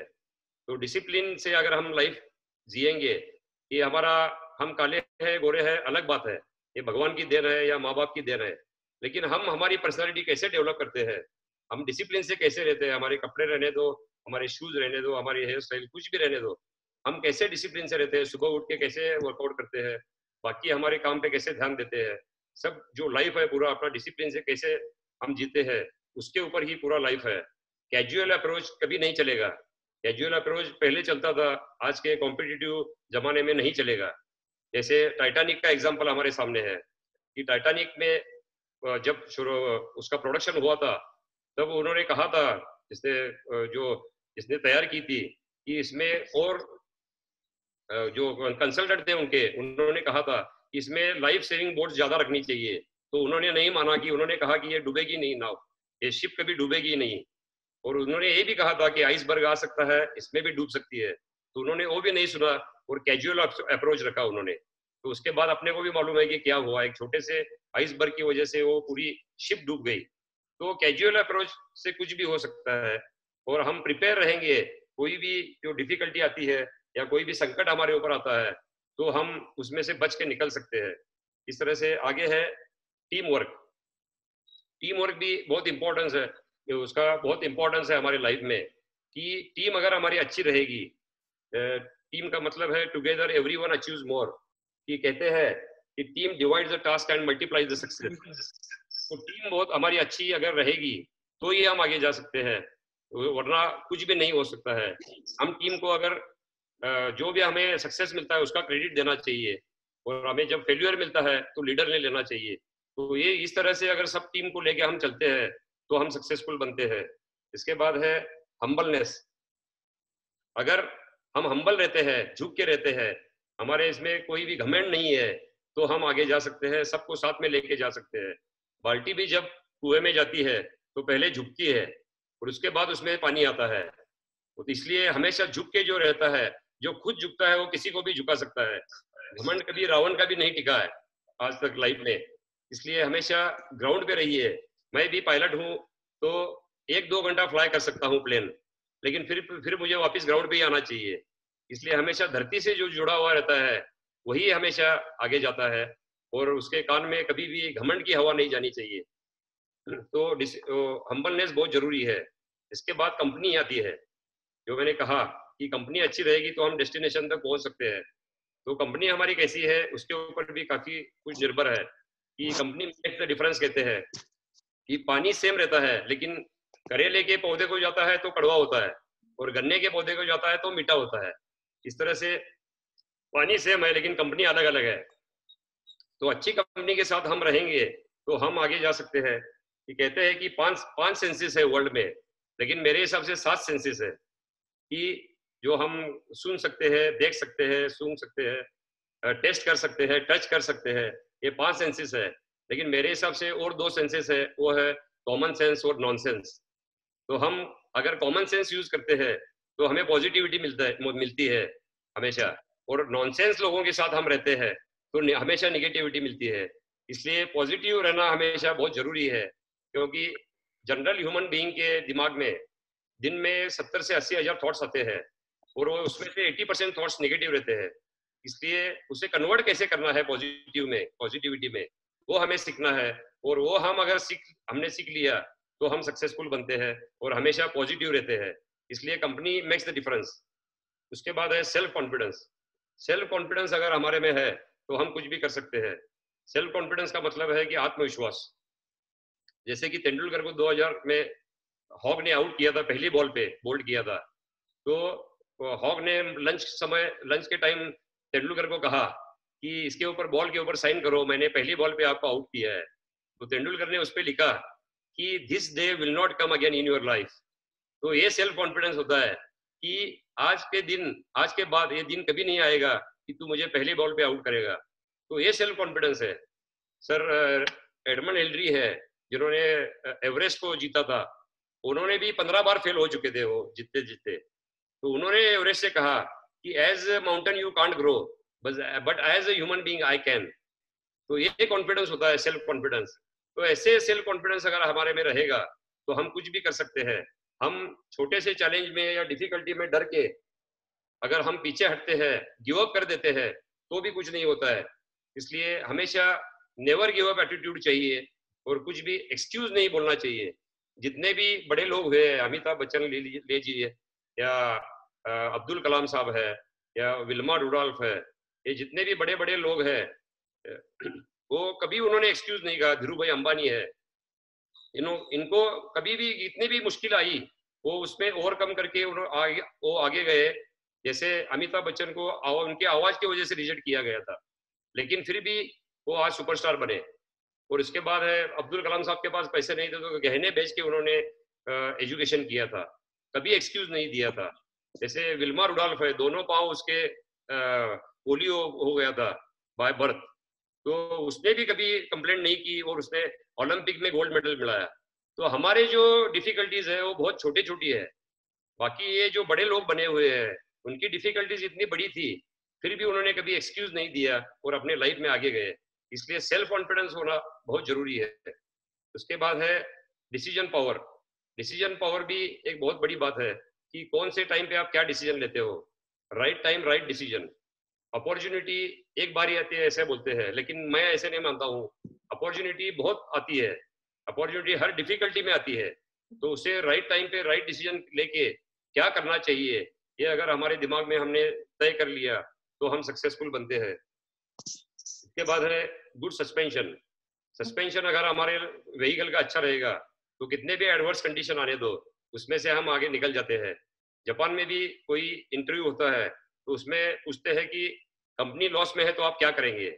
तो डिसिप्लिन से अगर हम लाइफ जिएंगे, ये हम काले हैं गोरे हैं अलग बात है, ये भगवान की देन है या माँ बाप की देन है, लेकिन हम हमारी पर्सनालिटी कैसे डेवलप करते हैं, हम डिसिप्लिन से कैसे रहते हैं, हमारे कपड़े रहने दो, हमारे शूज रहने दो, हमारी हेयर स्टाइल कुछ भी रहने दो, हम कैसे डिसिप्लिन से रहते हैं, सुबह उठ के कैसे वर्कआउट करते हैं, बाकी हमारे काम पे कैसे ध्यान देते हैं, सब जो लाइफ है पूरा अपना डिसिप्लिन से कैसे हम जीते हैं उसके ऊपर ही पूरा लाइफ है। कैजुअल अप्रोच कभी नहीं चलेगा। कैजुअल अप्रोच पहले चलता था, आज के कॉम्पिटिटिव जमाने में नहीं चलेगा। जैसे टाइटैनिक का एग्जांपल हमारे सामने है कि टाइटैनिक में जब उसका प्रोडक्शन हुआ था तब उन्होंने कहा था, जिसने तैयार की थी, कि इसमें और जो कंसल्टेंट थे उन्होंने कहा था कि इसमें लाइफ सेविंग बोट्स ज्यादा रखनी चाहिए। तो उन्होंने नहीं माना, कि उन्होंने कहा कि ये डूबेगी नहीं नाव, ये शिप कभी डूबेगी नहीं। और उन्होंने ये भी कहा था कि आइसबर्ग आ सकता है, इसमें भी डूब सकती है। तो उन्होंने वो भी नहीं सुना और कैजुअल अप्रोच रखा उन्होंने। तो उसके बाद अपने को भी मालूम है कि क्या हुआ, एक छोटे से आइसबर्ग की वजह से वो पूरी शिप डूब गई। तो कैजुअल अप्रोच से कुछ भी हो सकता है, और हम प्रिपेयर रहेंगे, कोई भी जो डिफिकल्टी आती है या कोई भी संकट हमारे ऊपर आता है तो हम उसमें से बच के निकल सकते हैं। इस तरह से आगे है टीम वर्क। टीम वर्क भी बहुत इंपॉर्टेंस है, उसका बहुत इंपॉर्टेंस है हमारी लाइफ में। कि टीम अगर हमारी अच्छी रहेगी, टीम का मतलब है टुगेदर एवरीवन अचीव्स मोर। कि कहते हैं कि team divides the task and multiplies the success. तो टीम बहुत हमारी अच्छी अगर रहेगी तो ही हम आगे जा सकते हैं, वरना कुछ भी नहीं हो सकता है। हम टीम को अगर जो भी हमें सक्सेस मिलता है उसका क्रेडिट देना चाहिए, और हमें जब फेल्यूर मिलता है तो लीडर ने लेना चाहिए। तो ये इस तरह से अगर सब टीम को लेके हम चलते हैं तो हम सक्सेसफुल बनते हैं। इसके बाद है हम्बलनेस। अगर हम हम्बल रहते हैं, झुक के रहते हैं, हमारे इसमें कोई भी घमंड नहीं है, तो हम आगे जा सकते हैं, सबको साथ में लेके जा सकते हैं। बाल्टी भी जब कुएं में जाती है तो पहले झुकती है और उसके बाद उसमें पानी आता है। तो इसलिए हमेशा झुक के जो रहता है, जो खुद झुकता है वो किसी को भी झुका सकता है। घमंड कभी रावण का भी नहीं टिका है आज तक लाइफ में। इसलिए हमेशा ग्राउंड पे रहिए। मैं भी पायलट हूँ तो 1-2 घंटा फ्लाई कर सकता हूँ प्लेन, लेकिन फिर मुझे वापस ग्राउंड पे ही आना चाहिए। इसलिए हमेशा धरती से जो जुड़ा हुआ रहता है वही हमेशा आगे जाता है, और उसके कान में कभी भी घमंड की हवा नहीं जानी चाहिए। तो हम्बलनेस बहुत जरूरी है। इसके बाद कंपनी आती है। जो मैंने कहा कि कंपनी अच्छी रहेगी तो हम डेस्टिनेशन तक पहुंच सकते हैं। तो कंपनी हमारी कैसी है उसके ऊपर भी काफी कुछ निर्भर है। कि कंपनी मेक द डिफरेंस कहते हैं कि पानी सेम रहता है, लेकिन करेले के पौधे को जाता है तो कड़वा होता है, और गन्ने के पौधे को जाता है तो मीठा होता है। इस तरह से पानी सेम है लेकिन कंपनी अलग अलग है। तो अच्छी कंपनी के साथ हम रहेंगे तो हम आगे जा सकते हैं। कि कहते हैं कि पांच सेंसेस है वर्ल्ड में, लेकिन मेरे हिसाब से 7 सेंसेस है। कि जो हम सुन सकते हैं, देख सकते हैं, सूंघ सकते हैं, टेस्ट कर सकते हैं, टच कर सकते हैं, ये 5 सेंसेस है। लेकिन मेरे हिसाब से और 2 सेंसेस है, वो है कॉमन सेंस और नॉन सेंस। तो हम अगर कॉमन सेंस यूज करते हैं तो हमें पॉजिटिविटी मिलती है हमेशा, और नॉनसेंस लोगों के साथ हम रहते हैं तो हमेशा निगेटिविटी मिलती है। इसलिए पॉजिटिव रहना हमेशा बहुत जरूरी है, क्योंकि जनरल ह्यूमन बीइंग के दिमाग में दिन में 70 से 80 हजार थॉट्स आते हैं और वो उसमें से 80% थॉट्स नेगेटिव रहते हैं। इसलिए उसे कन्वर्ट कैसे करना है पॉजिटिव में, पॉजिटिविटी में, वो हमें सीखना है। और वो हम अगर हमने सीख लिया तो हम सक्सेसफुल बनते हैं और हमेशा पॉजिटिव रहते हैं। इसलिए कंपनी मेक्स द डिफरेंस। उसके बाद है सेल्फ कॉन्फिडेंस। सेल्फ कॉन्फिडेंस अगर हमारे में है तो हम कुछ भी कर सकते हैं। सेल्फ कॉन्फिडेंस का मतलब है कि आत्मविश्वास। जैसे कि तेंदुलकर को 2000 में हॉग ने आउट किया था, पहली बॉल पे बोल्ड किया था, तो हॉग ने लंच के टाइम तेंदुलकर को कहा कि इसके ऊपर, बॉल के ऊपर साइन करो, मैंने पहली बॉल पे आपको आउट किया है। तो तेंदुलकर ने उस पर लिखा कि this day will not come again in your life. तो ये सेल्फ कॉन्फिडेंस होता है कि आज के बाद ये दिन कभी नहीं आएगा कि तू मुझे पहली बॉल पे आउट करेगा। तो ये सेल्फ कॉन्फिडेंस है। सर एडमंड हिलरी है जिन्होंने एवरेस्ट को जीता था, उन्होंने भी 15 बार फेल हो चुके थे वो जीतते। तो उन्होंने एवरेस्ट से कहा कि as a mountain you can't grow but as a human being I can. तो ये कॉन्फिडेंस होता है, सेल्फ कॉन्फिडेंस। तो ऐसे सेल्फ कॉन्फिडेंस अगर हमारे में रहेगा तो हम कुछ भी कर सकते हैं। हम छोटे से चैलेंज में या डिफिकल्टी में डर के अगर हम पीछे हटते हैं, गिव अप कर देते हैं, तो भी कुछ नहीं होता है। इसलिए हमेशा नेवर गिव अप एटीट्यूड चाहिए और कुछ भी एक्सक्यूज नहीं बोलना चाहिए। जितने भी बड़े लोग हुए, अमिताभ बच्चन ले लीजिए, या अब्दुल कलाम साहब है, या विल्मा रुडोल्फ है, ये जितने भी बड़े बड़े लोग हैं, वो कभी उन्होंने एक्सक्यूज नहीं कहा। धीरू भाई अंबानी है, इनको कभी भी इतनी भी मुश्किल आई वो उसमें ओवरकम करके वो आगे गए। जैसे अमिताभ बच्चन को उनके आवाज की वजह से रिजेक्ट किया गया था, लेकिन फिर भी वो आज सुपरस्टार बने। और इसके बाद है अब्दुल कलाम साहब के पास पैसे नहीं थे तो गहने बेच के उन्होंने एजुकेशन किया था, कभी एक्सक्यूज नहीं दिया था। जैसे विल्मा रुडोल्फ है, दोनों पाँव उसके पोलियो हो गया था बाय बर्थ, तो उसने भी कभी कंप्लेंट नहीं की और उसने ओलंपिक में गोल्ड मेडल मिलाया। तो हमारे जो डिफिकल्टीज है वो बहुत छोटी छोटी है। बाकी ये जो बड़े लोग बने हुए हैं उनकी डिफिकल्टीज इतनी बड़ी थी, फिर भी उन्होंने कभी एक्सक्यूज नहीं दिया और अपने लाइफ में आगे गए। इसलिए सेल्फ कॉन्फिडेंस होना बहुत जरूरी है। उसके बाद है डिसीजन पावर। डिसीजन पावर भी एक बहुत बड़ी बात है कि कौन से टाइम पे आप क्या डिसीजन लेते हो। Right time right decision. Opportunity एक बार ही आती है ऐसे बोलते हैं, लेकिन मैं ऐसे नहीं मानता हूँ। अपॉर्चुनिटी बहुत आती है, अपॉर्चुनिटी हर डिफिकल्टी में आती है। तो उसे राइट टाइम पे राइट डिसीजन लेके क्या करना चाहिए, ये अगर हमारे दिमाग में हमने तय कर लिया तो हम सक्सेसफुल बनते हैं। इसके बाद है गुड सस्पेंशन। सस्पेंशन अगर हमारे व्हीकल का अच्छा रहेगा तो कितने भी एडवर्स कंडीशन आने दो, उसमें से हम आगे निकल जाते हैं। जापान में भी कोई इंटरव्यू होता है तो उसमें पूछते हैं कि कंपनी लॉस में है तो आप क्या करेंगे,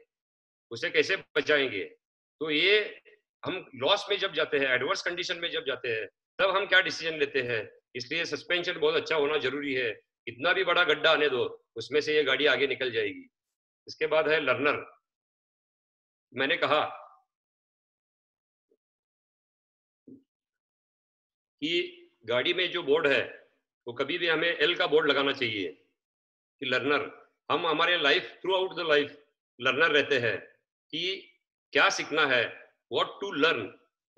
उसे कैसे बचाएंगे। तो ये हम लॉस में जब जाते हैं, एडवर्स कंडीशन में जब जाते हैं, तब हम क्या डिसीजन लेते हैं। इसलिए सस्पेंशन बहुत अच्छा होना जरूरी है। कितना भी बड़ा गड्ढा आने दो, उसमें से ये गाड़ी आगे निकल जाएगी। इसके बाद है लर्नर। मैंने कहा कि गाड़ी में जो बोर्ड है वो कभी भी हमें एल का बोर्ड लगाना चाहिए कि लर्नर। हम हमारे life throughout the life learner रहते हैं कि क्या सीखना है, what to learn,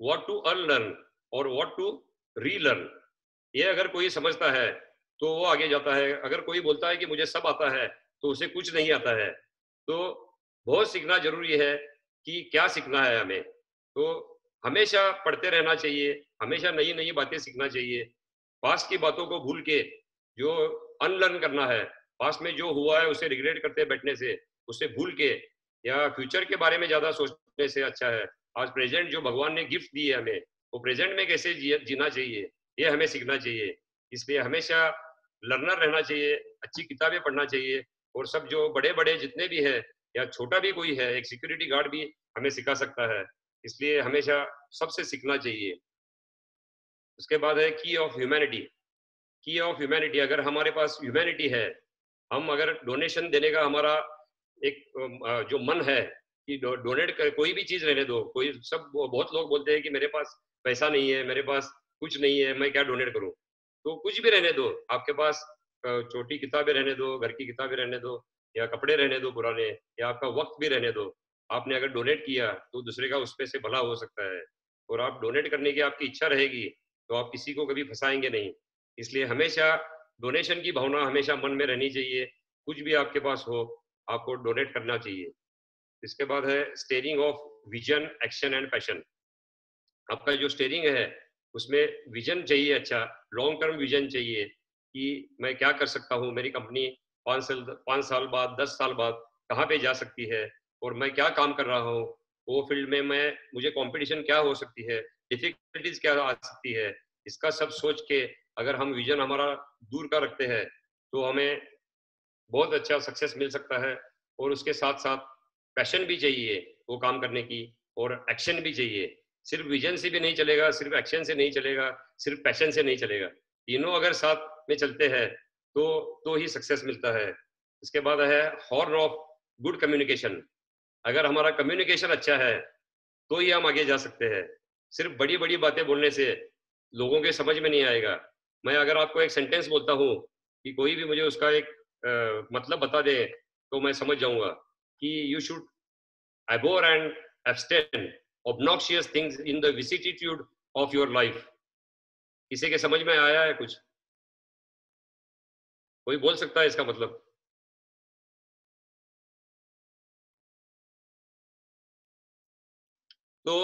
what to unlearn और व्हाट टू रीलर्न। ये अगर कोई समझता है तो वो आगे जाता है। अगर कोई बोलता है कि मुझे सब आता है तो उसे कुछ नहीं आता है। तो बहुत सीखना जरूरी है कि क्या सीखना है हमें। तो हमेशा पढ़ते रहना चाहिए, हमेशा नई नई बातें सीखना चाहिए। पास्ट की बातों को भूल के जो अनलर्न करना है, पास्ट में जो हुआ है उसे रिग्रेट करते बैठने से, उसे भूल के या फ्यूचर के बारे में ज्यादा सोचने से अच्छा है आज प्रेजेंट जो भगवान ने गिफ्ट दी है हमें, वो प्रेजेंट में कैसे जीना चाहिए, ये हमें सीखना चाहिए। इसलिए हमेशा लर्नर रहना चाहिए, अच्छी किताबें पढ़ना चाहिए। और सब जो बड़े बड़े जितने भी है या छोटा भी कोई है, एक सिक्योरिटी गार्ड भी हमें सिखा सकता है। इसलिए हमेशा सबसे सीखना चाहिए। उसके बाद है की ऑफ ह्यूमैनिटी। की ऑफ ह्यूमैनिटी, अगर हमारे पास ह्यूमैनिटी है, हम अगर डोनेशन देने का हमारा एक जो मन है कि डोनेट कर, कोई भी चीज रहने दो, कोई सब बहुत लोग बोलते हैं कि मेरे पास पैसा नहीं है, मेरे पास कुछ नहीं है, मैं क्या डोनेट करूं? तो कुछ भी रहने दो, आपके पास छोटी किताबें रहने दो, घर की किताबें रहने दो, या कपड़े रहने दो पुराने, या आपका वक्त भी रहने दो। आपने अगर डोनेट किया तो दूसरे का उस पे से भला हो सकता है, और आप डोनेट करने की आपकी इच्छा रहेगी तो आप किसी को कभी फंसाएंगे नहीं। इसलिए हमेशा डोनेशन की भावना हमेशा मन में रहनी चाहिए। कुछ भी आपके पास हो, आपको डोनेट करना चाहिए। इसके बाद है steering of vision, action and passion. आपका जो स्टेयरिंग है उसमें विजन चाहिए, अच्छा लॉन्ग टर्म विजन चाहिए कि मैं क्या कर सकता हूँ, मेरी कंपनी 5 साल बाद, 10 साल बाद कहाँ पे जा सकती है, और मैं क्या काम कर रहा हूँ, वो फील्ड में मुझे कंपटीशन क्या हो सकती है, डिफिकल्टीज क्या आ सकती है। इसका सब सोच के अगर हम विजन हमारा दूर का रखते हैं तो हमें बहुत अच्छा सक्सेस मिल सकता है। और उसके साथ साथ पैशन भी चाहिए वो काम करने की, और एक्शन भी चाहिए। सिर्फ विजन से भी नहीं चलेगा, सिर्फ एक्शन से नहीं चलेगा, सिर्फ पैशन से नहीं चलेगा। तीनों अगर साथ में चलते हैं तो ही सक्सेस मिलता है। इसके बाद है हॉर्न ऑफ गुड कम्युनिकेशन। अगर हमारा कम्युनिकेशन अच्छा है तो ही हम आगे जा सकते हैं। सिर्फ बड़ी बड़ी बातें बोलने से लोगों के समझ में नहीं आएगा। मैं अगर आपको एक सेंटेंस बोलता हूँ कि कोई भी मुझे उसका एक मतलब बता दे तो मैं समझ जाऊंगा कि you should abhor and abstain obnoxious things in the vicissitude of your life। किसी के समझ में आया है कुछ? कोई बोल सकता है इसका मतलब? तो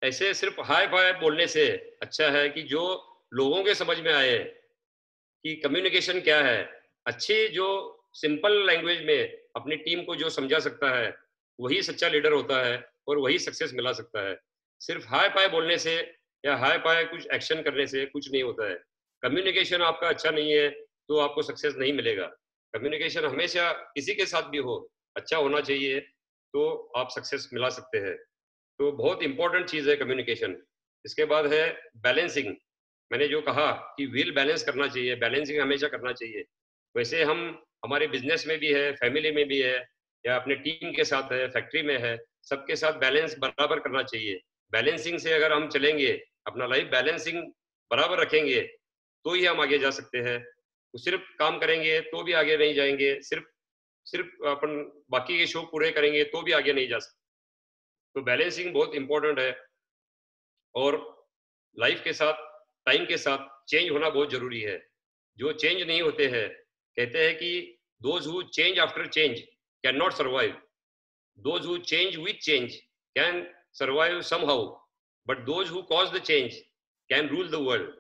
ऐसे सिर्फ हाय फाय बोलने से अच्छा है कि जो लोगों के समझ में आए कि कम्युनिकेशन क्या है। अच्छी जो सिंपल लैंग्वेज में अपनी टीम को जो समझा सकता है वही सच्चा लीडर होता है, और वही सक्सेस मिला सकता है। सिर्फ हाय पाय बोलने से या हाय पाय कुछ एक्शन करने से कुछ नहीं होता है। कम्युनिकेशन आपका अच्छा नहीं है तो आपको सक्सेस नहीं मिलेगा। कम्युनिकेशन हमेशा किसी के साथ भी हो अच्छा होना चाहिए, तो आप सक्सेस मिला सकते हैं। तो बहुत इंपॉर्टेंट चीज है कम्युनिकेशन। इसके बाद है बैलेंसिंग। मैंने जो कहा कि व्हील बैलेंस करना चाहिए, बैलेंसिंग हमेशा करना चाहिए। वैसे हम हमारे बिजनेस में भी है, फैमिली में भी है, या अपने टीम के साथ है, फैक्ट्री में है, सबके साथ बैलेंस बराबर करना चाहिए। बैलेंसिंग से अगर हम चलेंगे, अपना लाइफ बैलेंसिंग बराबर रखेंगे तो ही हम आगे जा सकते हैं। तो सिर्फ काम करेंगे तो भी आगे नहीं जाएंगे, सिर्फ सिर्फ अपन बाकी के शो पूरे करेंगे तो भी आगे नहीं जा सकते। तो बैलेंसिंग बहुत इंपॉर्टेंट है। और लाइफ के साथ, टाइम के साथ चेंज होना बहुत जरूरी है। जो चेंज नहीं होते हैं, कहते हैं कि those who change after change can not survive, those who change with change can survive somehow, but those who cause the change can rule the world.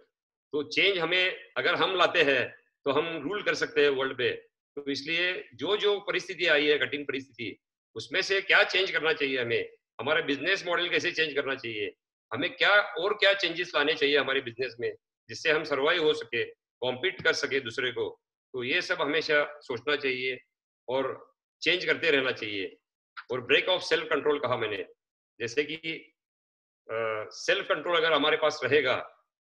तो चेंज हमें अगर हम लाते हैं तो हम रूल कर सकते हैं वर्ल्ड पे। तो इसलिए जो जो परिस्थिति आई है, कठिन परिस्थिति, उसमें से क्या चेंज करना चाहिए हमें, हमारा बिजनेस मॉडल कैसे चेंज करना चाहिए, हमें क्या और क्या चेंजेस लाने चाहिए हमारे बिजनेस में जिससे हम सर्वाइव हो सके, कॉम्पीट कर सके दूसरे को। तो ये सब हमेशा सोचना चाहिए और चेंज करते रहना चाहिए। और ब्रेक ऑफ सेल्फ कंट्रोल कहा मैंने, जैसे कि सेल्फ कंट्रोल अगर हमारे पास रहेगा,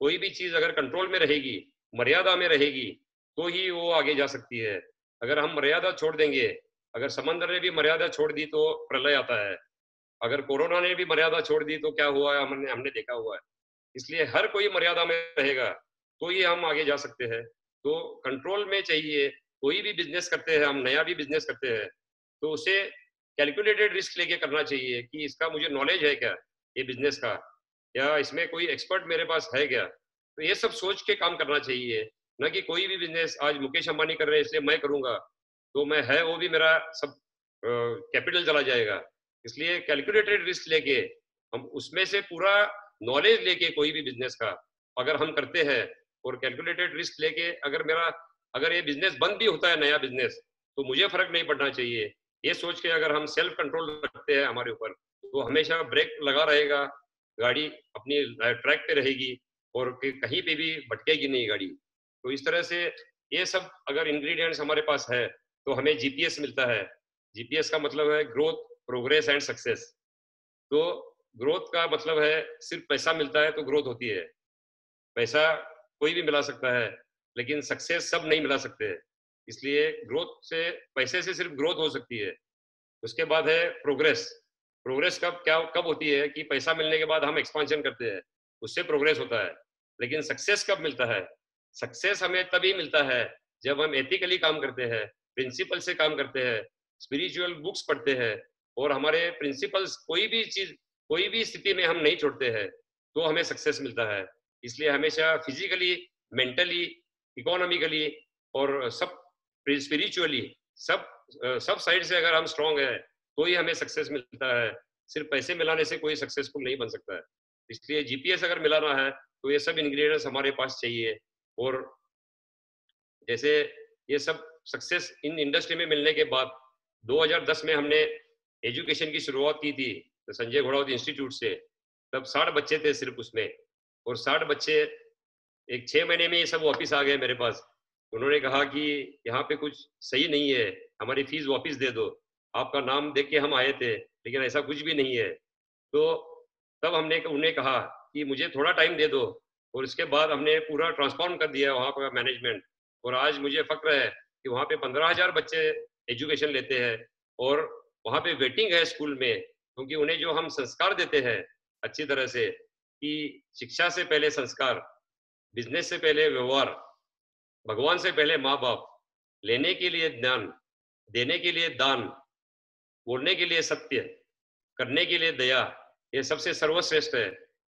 कोई भी चीज अगर कंट्रोल में रहेगी, मर्यादा में रहेगी, तो ही वो आगे जा सकती है। अगर हम मर्यादा छोड़ देंगे, अगर समंदर ने भी मर्यादा छोड़ दी तो प्रलय आता है, अगर कोरोना ने भी मर्यादा छोड़ दी तो क्या हुआ है हमने देखा हुआ है। इसलिए हर कोई मर्यादा में रहेगा तो ही हम आगे जा सकते हैं। तो कंट्रोल में चाहिए। कोई भी बिजनेस करते हैं हम, नया भी बिजनेस करते हैं, तो उसे कैलकुलेटेड रिस्क लेके करना चाहिए कि इसका मुझे नॉलेज है क्या ये बिजनेस का, या इसमें कोई एक्सपर्ट मेरे पास है क्या। तो ये सब सोच के काम करना चाहिए, ना कि कोई भी बिजनेस आज मुकेश अंबानी कर रहे हैं इसलिए मैं करूंगा, तो मैं है वो भी मेरा सब कैपिटल चला जाएगा। इसलिए कैलकुलेटेड रिस्क लेके हम उसमें से पूरा नॉलेज लेके कोई भी बिजनेस का अगर हम करते हैं, और कैलकुलेटेड रिस्क लेके अगर ये बिजनेस बंद भी होता है नया बिजनेस, तो मुझे फर्क नहीं पड़ना चाहिए। ये सोच के अगर हम सेल्फ कंट्रोल रखते हैं हमारे ऊपर, तो हमेशा ब्रेक लगा रहेगा, गाड़ी अपनी ट्रैक पे रहेगी और कहीं पे भी भटकेगी नहीं गाड़ी। तो इस तरह से ये सब अगर इंग्रेडिएंट्स हमारे पास है तो हमें जीपीएस मिलता है। जीपीएस का मतलब है ग्रोथ, प्रोग्रेस एंड सक्सेस। तो ग्रोथ का मतलब है सिर्फ पैसा मिलता है तो ग्रोथ होती है, पैसा कोई भी मिला सकता है लेकिन सक्सेस सब नहीं मिला सकते हैं। इसलिए ग्रोथ से, पैसे से सिर्फ ग्रोथ हो सकती है। उसके बाद है प्रोग्रेस। प्रोग्रेस कब होती है कि पैसा मिलने के बाद हम एक्सपांशन करते हैं, उससे प्रोग्रेस होता है। लेकिन सक्सेस कब मिलता है? सक्सेस हमें तभी मिलता है जब हम एथिकली काम करते हैं, प्रिंसिपल से काम करते हैं, स्पिरिचुअल बुक्स पढ़ते हैं और हमारे प्रिंसिपल्स कोई भी चीज, कोई भी स्थिति में हम नहीं छोड़ते हैं, तो हमें सक्सेस मिलता है। इसलिए हमेशा फिजिकली, मेंटली, इकोनॉमिकली और सब स्पिरिचुअली, सब साइड से अगर हम स्ट्रांग है तो ही हमें सक्सेस मिलता है। सिर्फ पैसे मिलाने से कोई सक्सेसफुल नहीं बन सकता है। इसलिए जीपीएस अगर मिलाना है तो ये सब इंग्रेडिएंट्स हमारे पास चाहिए। और जैसे ये सब सक्सेस इन इंडस्ट्री में मिलने के बाद 2010 में हमने एजुकेशन की शुरुआत की थी तो संजय घोड़ावत इंस्टीट्यूट से। तब 60 बच्चे थे सिर्फ उसमें, और 60 बच्चे एक 6 महीने में ये सब वापस आ गए मेरे पास। उन्होंने कहा कि यहाँ पे कुछ सही नहीं है, हमारी फीस वापस दे दो, आपका नाम देख के हम आए थे लेकिन ऐसा कुछ भी नहीं है। तो तब हमने उन्हें कहा कि मुझे थोड़ा टाइम दे दो, और इसके बाद हमने पूरा ट्रांसफॉर्म कर दिया वहाँ का मैनेजमेंट। और आज मुझे फक्र है कि वहाँ पे 15,000 बच्चे एजुकेशन लेते हैं, और वहाँ पे वेटिंग है स्कूल में, क्योंकि उन्हें जो हम संस्कार देते हैं अच्छी तरह से, कि शिक्षा से पहले संस्कार, बिजनेस से पहले व्यवहार, भगवान से पहले माँ बाप, लेने के लिए ज्ञान, देने के लिए दान, बोलने के लिए सत्य, करने के लिए दया, ये सबसे सर्वश्रेष्ठ है।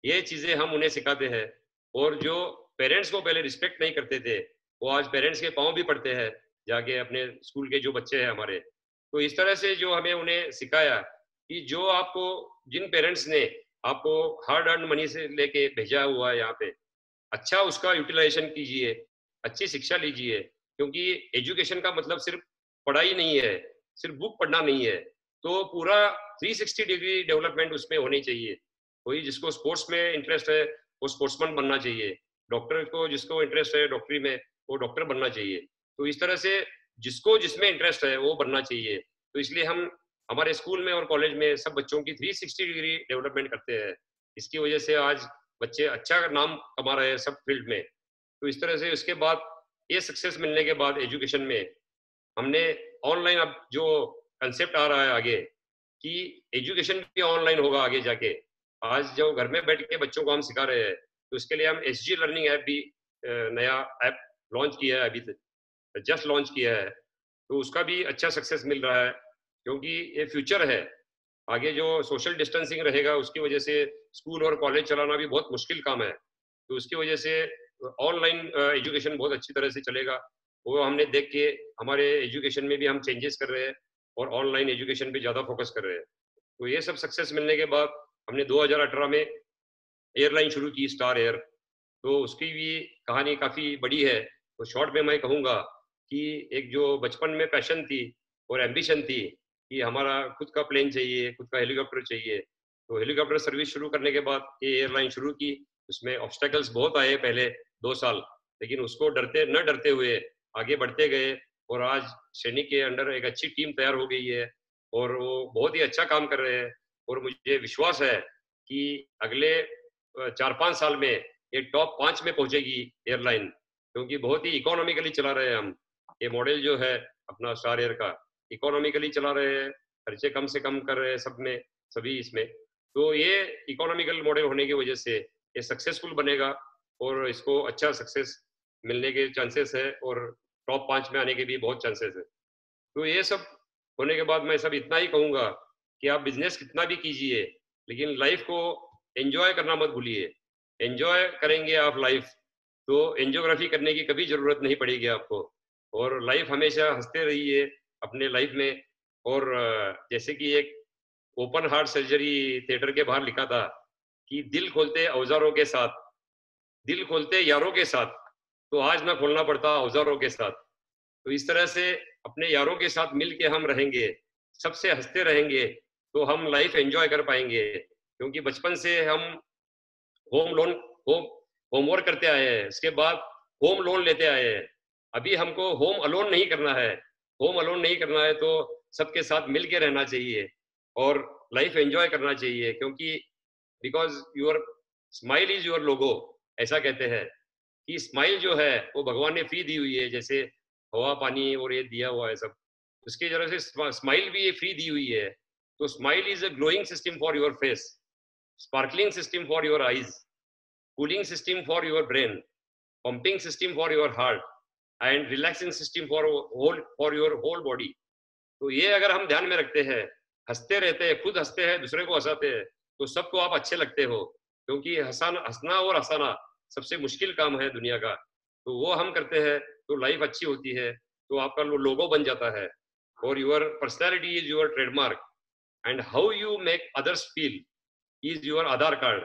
ये चीजें हम उन्हें सिखाते हैं। और जो पेरेंट्स को पहले रिस्पेक्ट नहीं करते थे वो आज पेरेंट्स के पांव भी पड़ते हैं जाके, अपने स्कूल के जो बच्चे हैं हमारे। तो इस तरह से जो हमें उन्हें सिखाया कि जो आपको, जिन पेरेंट्स ने आपको हार्ड अर्न मनी से लेके भेजा हुआ है यहाँ पे, अच्छा उसका यूटिलाइजेशन कीजिए, अच्छी शिक्षा लीजिए। क्योंकि एजुकेशन का मतलब सिर्फ पढ़ाई नहीं है, सिर्फ बुक पढ़ना नहीं है, तो पूरा 360 डिग्री डेवलपमेंट उसमें होनी चाहिए। कोई जिसको स्पोर्ट्स में इंटरेस्ट है वो स्पोर्ट्समैन बनना चाहिए, डॉक्टर को जिसको इंटरेस्ट है डॉक्टरी में वो डॉक्टर बनना चाहिए। तो इस तरह से जिसको जिसमें इंटरेस्ट है वो बनना चाहिए। तो इसलिए हम हमारे स्कूल में और कॉलेज में सब बच्चों की 360 डिग्री डेवलपमेंट करते हैं। इसकी वजह से आज बच्चे अच्छा नाम कमा रहे हैं सब फील्ड में। तो इस तरह से उसके बाद ये सक्सेस मिलने के बाद एजुकेशन में हमने ऑनलाइन, अब जो कंसेप्ट आ रहा है आगे कि एजुकेशन भी ऑनलाइन होगा आगे जाके। आज जो घर में बैठ के बच्चों को हम सिखा रहे हैं, तो इसके लिए हम एसजी लर्निंग ऐप भी नया ऐप लॉन्च किया है, अभी जस्ट लॉन्च किया है। तो उसका भी अच्छा सक्सेस मिल रहा है, क्योंकि ये फ्यूचर है। आगे जो सोशल डिस्टेंसिंग रहेगा उसकी वजह से स्कूल और कॉलेज चलाना भी बहुत मुश्किल काम है। तो उसकी वजह से ऑनलाइन एजुकेशन बहुत अच्छी तरह से चलेगा। वो हमने देख के हमारे एजुकेशन में भी हम चेंजेस कर रहे हैं और ऑनलाइन एजुकेशन पे ज़्यादा फोकस कर रहे हैं। तो ये सब सक्सेस मिलने के बाद हमने 2018 में एयरलाइन शुरू की, स्टार एयर। तो उसकी भी कहानी काफ़ी बड़ी है। तो शॉर्ट में मैं कहूँगा कि एक जो बचपन में पैशन थी और एम्बिशन थी कि हमारा खुद का प्लेन चाहिए, खुद का हेलीकॉप्टर चाहिए, तो हेलीकॉप्टर सर्विस शुरू करने के बाद ये एयरलाइन शुरू की। उसमें ऑब्स्टेकल्स बहुत आए पहले 2 साल, लेकिन उसको न डरते हुए आगे बढ़ते गए। और आज सैनिक के अंडर एक अच्छी टीम तैयार हो गई है और वो बहुत ही अच्छा काम कर रहे हैं। और मुझे विश्वास है कि अगले 4-5 साल में ये टॉप 5 में पहुंचेगी एयरलाइन, क्योंकि बहुत ही इकोनॉमिकली चला रहे हैं हम। ये मॉडल जो है अपना स्टार एयर का, इकोनॉमिकली चला रहे हैं, खर्चे कम से कम कर रहे हैं सब में, सभी इसमें। तो ये इकोनॉमिकल मॉडल होने की वजह से ये सक्सेसफुल बनेगा और इसको अच्छा सक्सेस मिलने के चांसेस है और टॉप 5 में आने के भी बहुत चांसेस है। तो ये सब होने के बाद मैं सब इतना ही कहूँगा कि आप बिजनेस कितना भी कीजिए, लेकिन लाइफ को एंजॉय करना मत भूलिए। एंजॉय करेंगे आप लाइफ, तो एंजियोग्राफी करने की कभी जरूरत नहीं पड़ेगी आपको। और लाइफ हमेशा हंसते रहिए अपने लाइफ में। और जैसे कि एक ओपन हार्ट सर्जरी थिएटर के बाहर लिखा था कि दिल खोलते औजारों के साथ, दिल खोलते यारों के साथ, तो आज ना खोलना पड़ता औजारों के साथ। तो इस तरह से अपने यारों के साथ मिल के हम रहेंगे, सबसे हंसते रहेंगे, तो हम लाइफ एंजॉय कर पाएंगे। क्योंकि बचपन से हम होमवर्क करते आए हैं, इसके बाद होम लोन लेते आए हैं। अभी हमको होम अलोन नहीं करना है। होम अलोन नहीं करना है तो सबके साथ मिल के रहना चाहिए और लाइफ एंजॉय करना चाहिए। क्योंकि because your smile is your logo, ऐसा कहते हैं कि स्माइल जो है वो भगवान ने फ्री दी हुई है, जैसे हवा पानी और ये दिया हुआ है सब, उसकी तरह से स्माइल भी ये फ्री दी हुई है। तो smile is a glowing system for your face, sparkling system for your eyes, cooling system for your brain, pumping system for your heart, and relaxing system for your whole body. तो ये अगर हम ध्यान में रखते हैं, हंसते रहते हैं, खुद हंसते हैं, दूसरे को हंसाते हैं, तो सबको आप अच्छे लगते हो, क्योंकि हंसना और हंसाना सबसे मुश्किल काम है दुनिया का। तो वो हम करते हैं तो लाइफ अच्छी होती है, तो आपका लोगो बन जाता है, और your personality is your trademark, and how you make others feel is your Aadhaar card.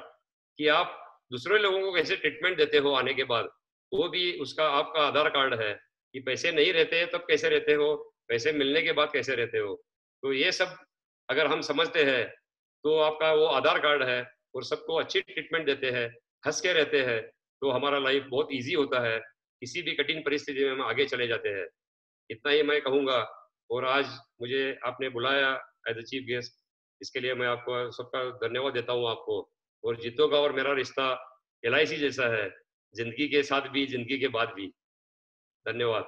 कि आप दूसरे लोगों को कैसे ट्रीटमेंट देते हो आने के बाद, वो भी उसका आपका आधार कार्ड है। कि पैसे नहीं रहते तब कैसे रहते हो, पैसे मिलने के बाद कैसे रहते हो। तो ये सब अगर हम समझते हैं तो आपका वो आधार कार्ड है, और सबको अच्छी ट्रीटमेंट देते हैं, हंस के रहते हैं, तो हमारा लाइफ बहुत इजी होता है, किसी भी कठिन परिस्थिति में हम आगे चले जाते हैं। इतना ही मैं कहूँगा। और आज मुझे आपने बुलाया एज ए चीफ गेस्ट, इसके लिए मैं आपको सबका धन्यवाद देता हूँ आपको। और जीतो का और मेरा रिश्ता LIC जैसा है, जिंदगी के साथ भी जिंदगी के बाद भी। धन्यवाद।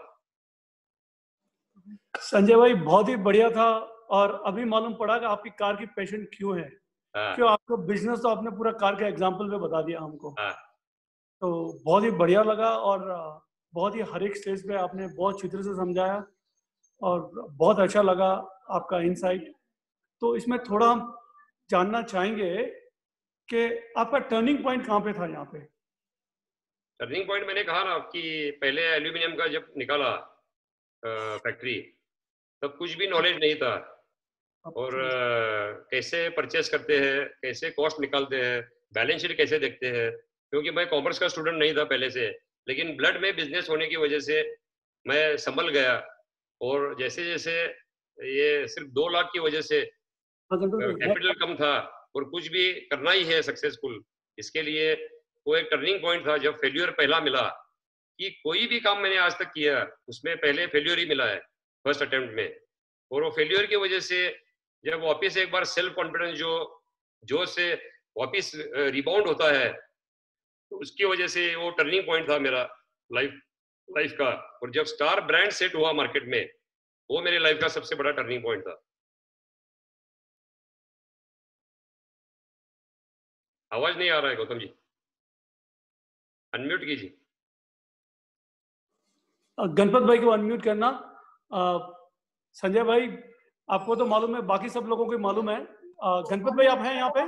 संजय भाई बहुत ही बढ़िया था, और अभी मालूम पड़ा कि आपकी कार की पैशन क्यों है। क्यों आपको बिजनेस तो आपने पूरा कार के एग्जांपल पे बता दिया हमको। तो बहुत ही बढ़िया लगा, और बहुत ही हर एक स्टेज पे आपने बहुत चित्र से समझाया, और बहुत अच्छा लगा आपका इनसाइट। तो इसमें थोड़ा हम जानना चाहेंगे कि आपका टर्निंग पॉइंट कहाँ पे था यहाँ पे। टर्निंग पॉइंट मैंने कहा ना कि पहले एल्यूमिनियम का जब निकाला फैक्ट्री, तब कुछ भी नॉलेज नहीं था, और कैसे परचेस करते हैं, कैसे कॉस्ट निकालते हैं, बैलेंस शीट कैसे देखते हैं, क्योंकि मैं कॉमर्स का स्टूडेंट नहीं था पहले से, लेकिन ब्लड में बिजनेस होने की वजह से मैं संभल गया। और जैसे जैसे ये सिर्फ 2 लाख की वजह से कैपिटल कम था, और कुछ भी करना ही है सक्सेसफुल, इसके लिए वो एक टर्निंग पॉइंट था जब फेल्यूर पहला मिला। कि कोई भी काम मैंने आज तक किया उसमें पहले फेल्यूर ही मिला है फर्स्ट अटेम्प्ट में, और वो फेल्यूर की वजह से जब वापस एक बार सेल्फ कॉन्फिडेंस जो से वापस रिबाउंड होता है, तो उसकी वजह से वो टर्निंग पॉइंट था मेरा लाइफ का। और जब स्टार ब्रांड सेट हुआ मार्केट में, वो मेरे लाइफ का सबसे बड़ा टर्निंग पॉइंट था। आवाज नहीं आ रहा है गौतम जी, अनम्यूट कीजिए। गणपत भाई को अनम्यूट करना। संजय भाई आपको तो मालूम है, बाकी सब लोगों को मालूम है। गणपत भाई आप हैं यहाँ पे?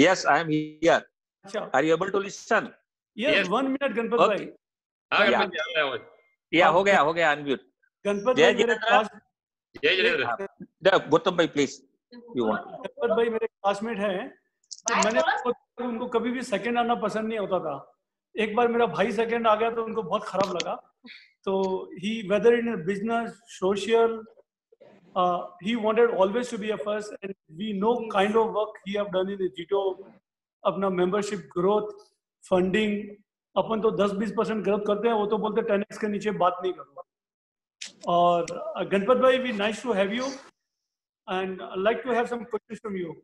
Yes, I am here. अच्छा, Are you able to listen? yes, 1 minute Ganpat Okay. भाई। हाँ गणपत जी, आ रहा है आवाज। Yeah, हो गया अनम्यूट। गणपत जय भाई मेरे क्लास, जय जिनेंद्र। गौतम भाई प्लीज, यू वांट। गणपत भाई मेरे क्लासमेट हैं, तो मैंने उनको कभी भी सेकंड आना पसंद नहीं होता था। एक बार मेरा भाई सेकंड आ गया तो उनको बहुत खराब लगा। तो he whether in a business, social, he wanted always to be a first, and we know kind of work he have done in the Jito, अपना membership growth, funding, अपन तो 10-20% ग्रोथ करते हैं, वो तो बोलते 10x के नीचे बात नहीं करूँगा। और गणपत भाई, we nice to have you, and I'd like to have some questions from you.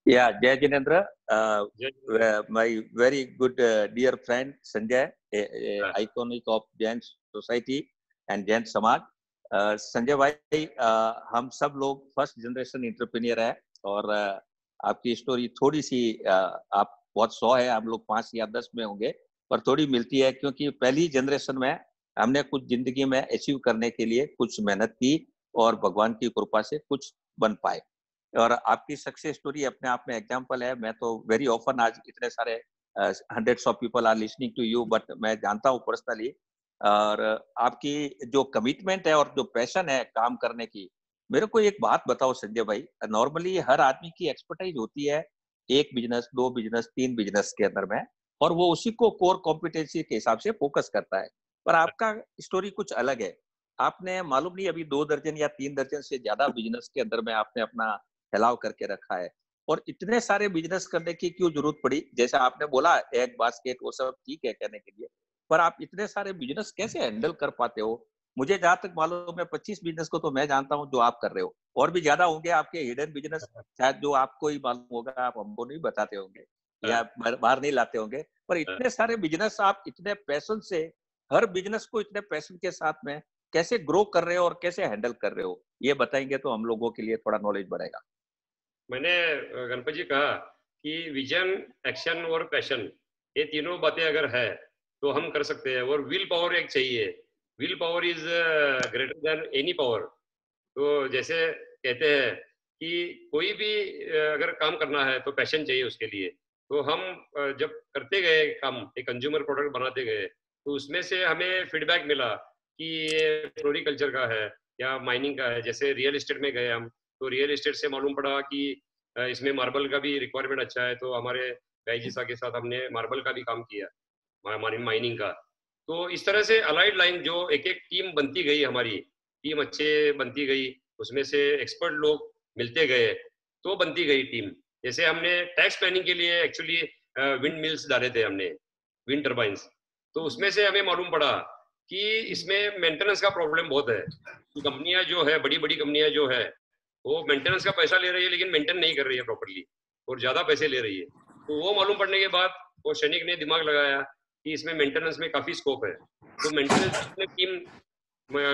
Yeah, Jai Jinendra, my very good dear friend Sanjay, iconic of Jain Society and Jain Samaj. Sanjay भाई, हम सब लोग फर्स्ट जनरेशन एंटरप्रेन्योर है, और आपकी story थोड़ी सी आप बहुत 100 है, हम लोग 5 या 10 में होंगे, पर थोड़ी मिलती है, क्योंकि पहली जनरेशन में हमने कुछ जिंदगी में अचीव करने के लिए कुछ मेहनत की, और भगवान की कृपा से कुछ बन पाए। और आपकी सक्सेस स्टोरी अपने आप में एग्जांपल है। मैं तो वेरी ऑफन, आज इतने सारे hundreds of people are listening to you, but मैं जानता हूँ पर्सनली, और आपकी जो कमिटमेंट है और जो पैशन है काम करने की। मेरे को एक बात बताओ संजय भाई, नॉर्मली हर आदमी की एक्सपर्टाइज होती है 1 बिजनेस, 2 बिजनेस, 3 बिजनेस के अंदर में, और वो उसी को कोर कॉम्पिटेंसी के हिसाब से फोकस करता है, पर आपका स्टोरी कुछ अलग है। आपने मालूम नहीं अभी 2 दर्जन या 3 दर्जन से ज्यादा बिजनेस के अंदर में आपने अपना फैलाव करके रखा है, और इतने सारे बिजनेस करने की क्यों जरूरत पड़ी? जैसे आपने बोला एक बास्केट, वो सब ठीक है कहने के लिए, पर आप इतने सारे बिजनेस कैसे हैंडल कर पाते हो? मुझे जहां तक मालूम है 25 बिजनेस को तो मैं जानता हूं जो आप कर रहे हो, और भी ज्यादा होंगे आपके हिडन बिजनेस, शायद जो आपको ही मालूम होगा, आप हमको नहीं बताते होंगे या बाहर नहीं लाते होंगे, पर इतने सारे बिजनेस आप इतने पैशन से, हर बिजनेस को इतने पैशन के साथ में कैसे ग्रो कर रहे हो और कैसे हैंडल कर रहे हो, ये बताएंगे तो हम लोगों के लिए थोड़ा नॉलेज बढ़ेगा। मैंने गणपत जी कहा कि विजन, एक्शन और पैशन, ये तीनों बातें अगर है तो हम कर सकते हैं। और विल पावर एक चाहिए, will power is greater than any power. तो जैसे कहते हैं कि कोई भी अगर काम करना है तो पैशन चाहिए उसके लिए। तो हम जब करते गए काम, एक कंज्यूमर प्रोडक्ट बनाते गए, तो उसमें से हमें फीडबैक मिला कि ये फ्लोरिकल्चर का है या माइनिंग का है। जैसे रियल एस्टेट में गए हम, तो रियल एस्टेट से मालूम पड़ा कि इसमें मार्बल का भी रिक्वायरमेंट अच्छा है, तो हमारे भाईजीसा के साथ हमने मार्बल का भी काम किया, हमारी माइनिंग का। तो इस तरह से अलाइड लाइन जो एक एक टीम बनती गई, हमारी टीम अच्छे बनती गई, उसमें से एक्सपर्ट लोग मिलते गए, तो बनती गई टीम। जैसे हमने टैक्स प्लानिंग के लिए एक्चुअली विंड मिल्स डाले थे हमने, विंड टर्बाइंस। तो उसमें से हमें मालूम पड़ा कि इसमें मेंटेनेंस का प्रॉब्लम बहुत है। कंपनियां जो है, बड़ी बड़ी कंपनियां जो है, वो मेंटेनेंस का पैसा ले रही है लेकिन मेंटेन नहीं कर रही है प्रॉपरली, और ज्यादा पैसे ले रही है। तो वो मालूम पड़ने के बाद वो सैनिक ने दिमाग लगाया कि इसमें मेंटेनेंस में काफी स्कोप है। तो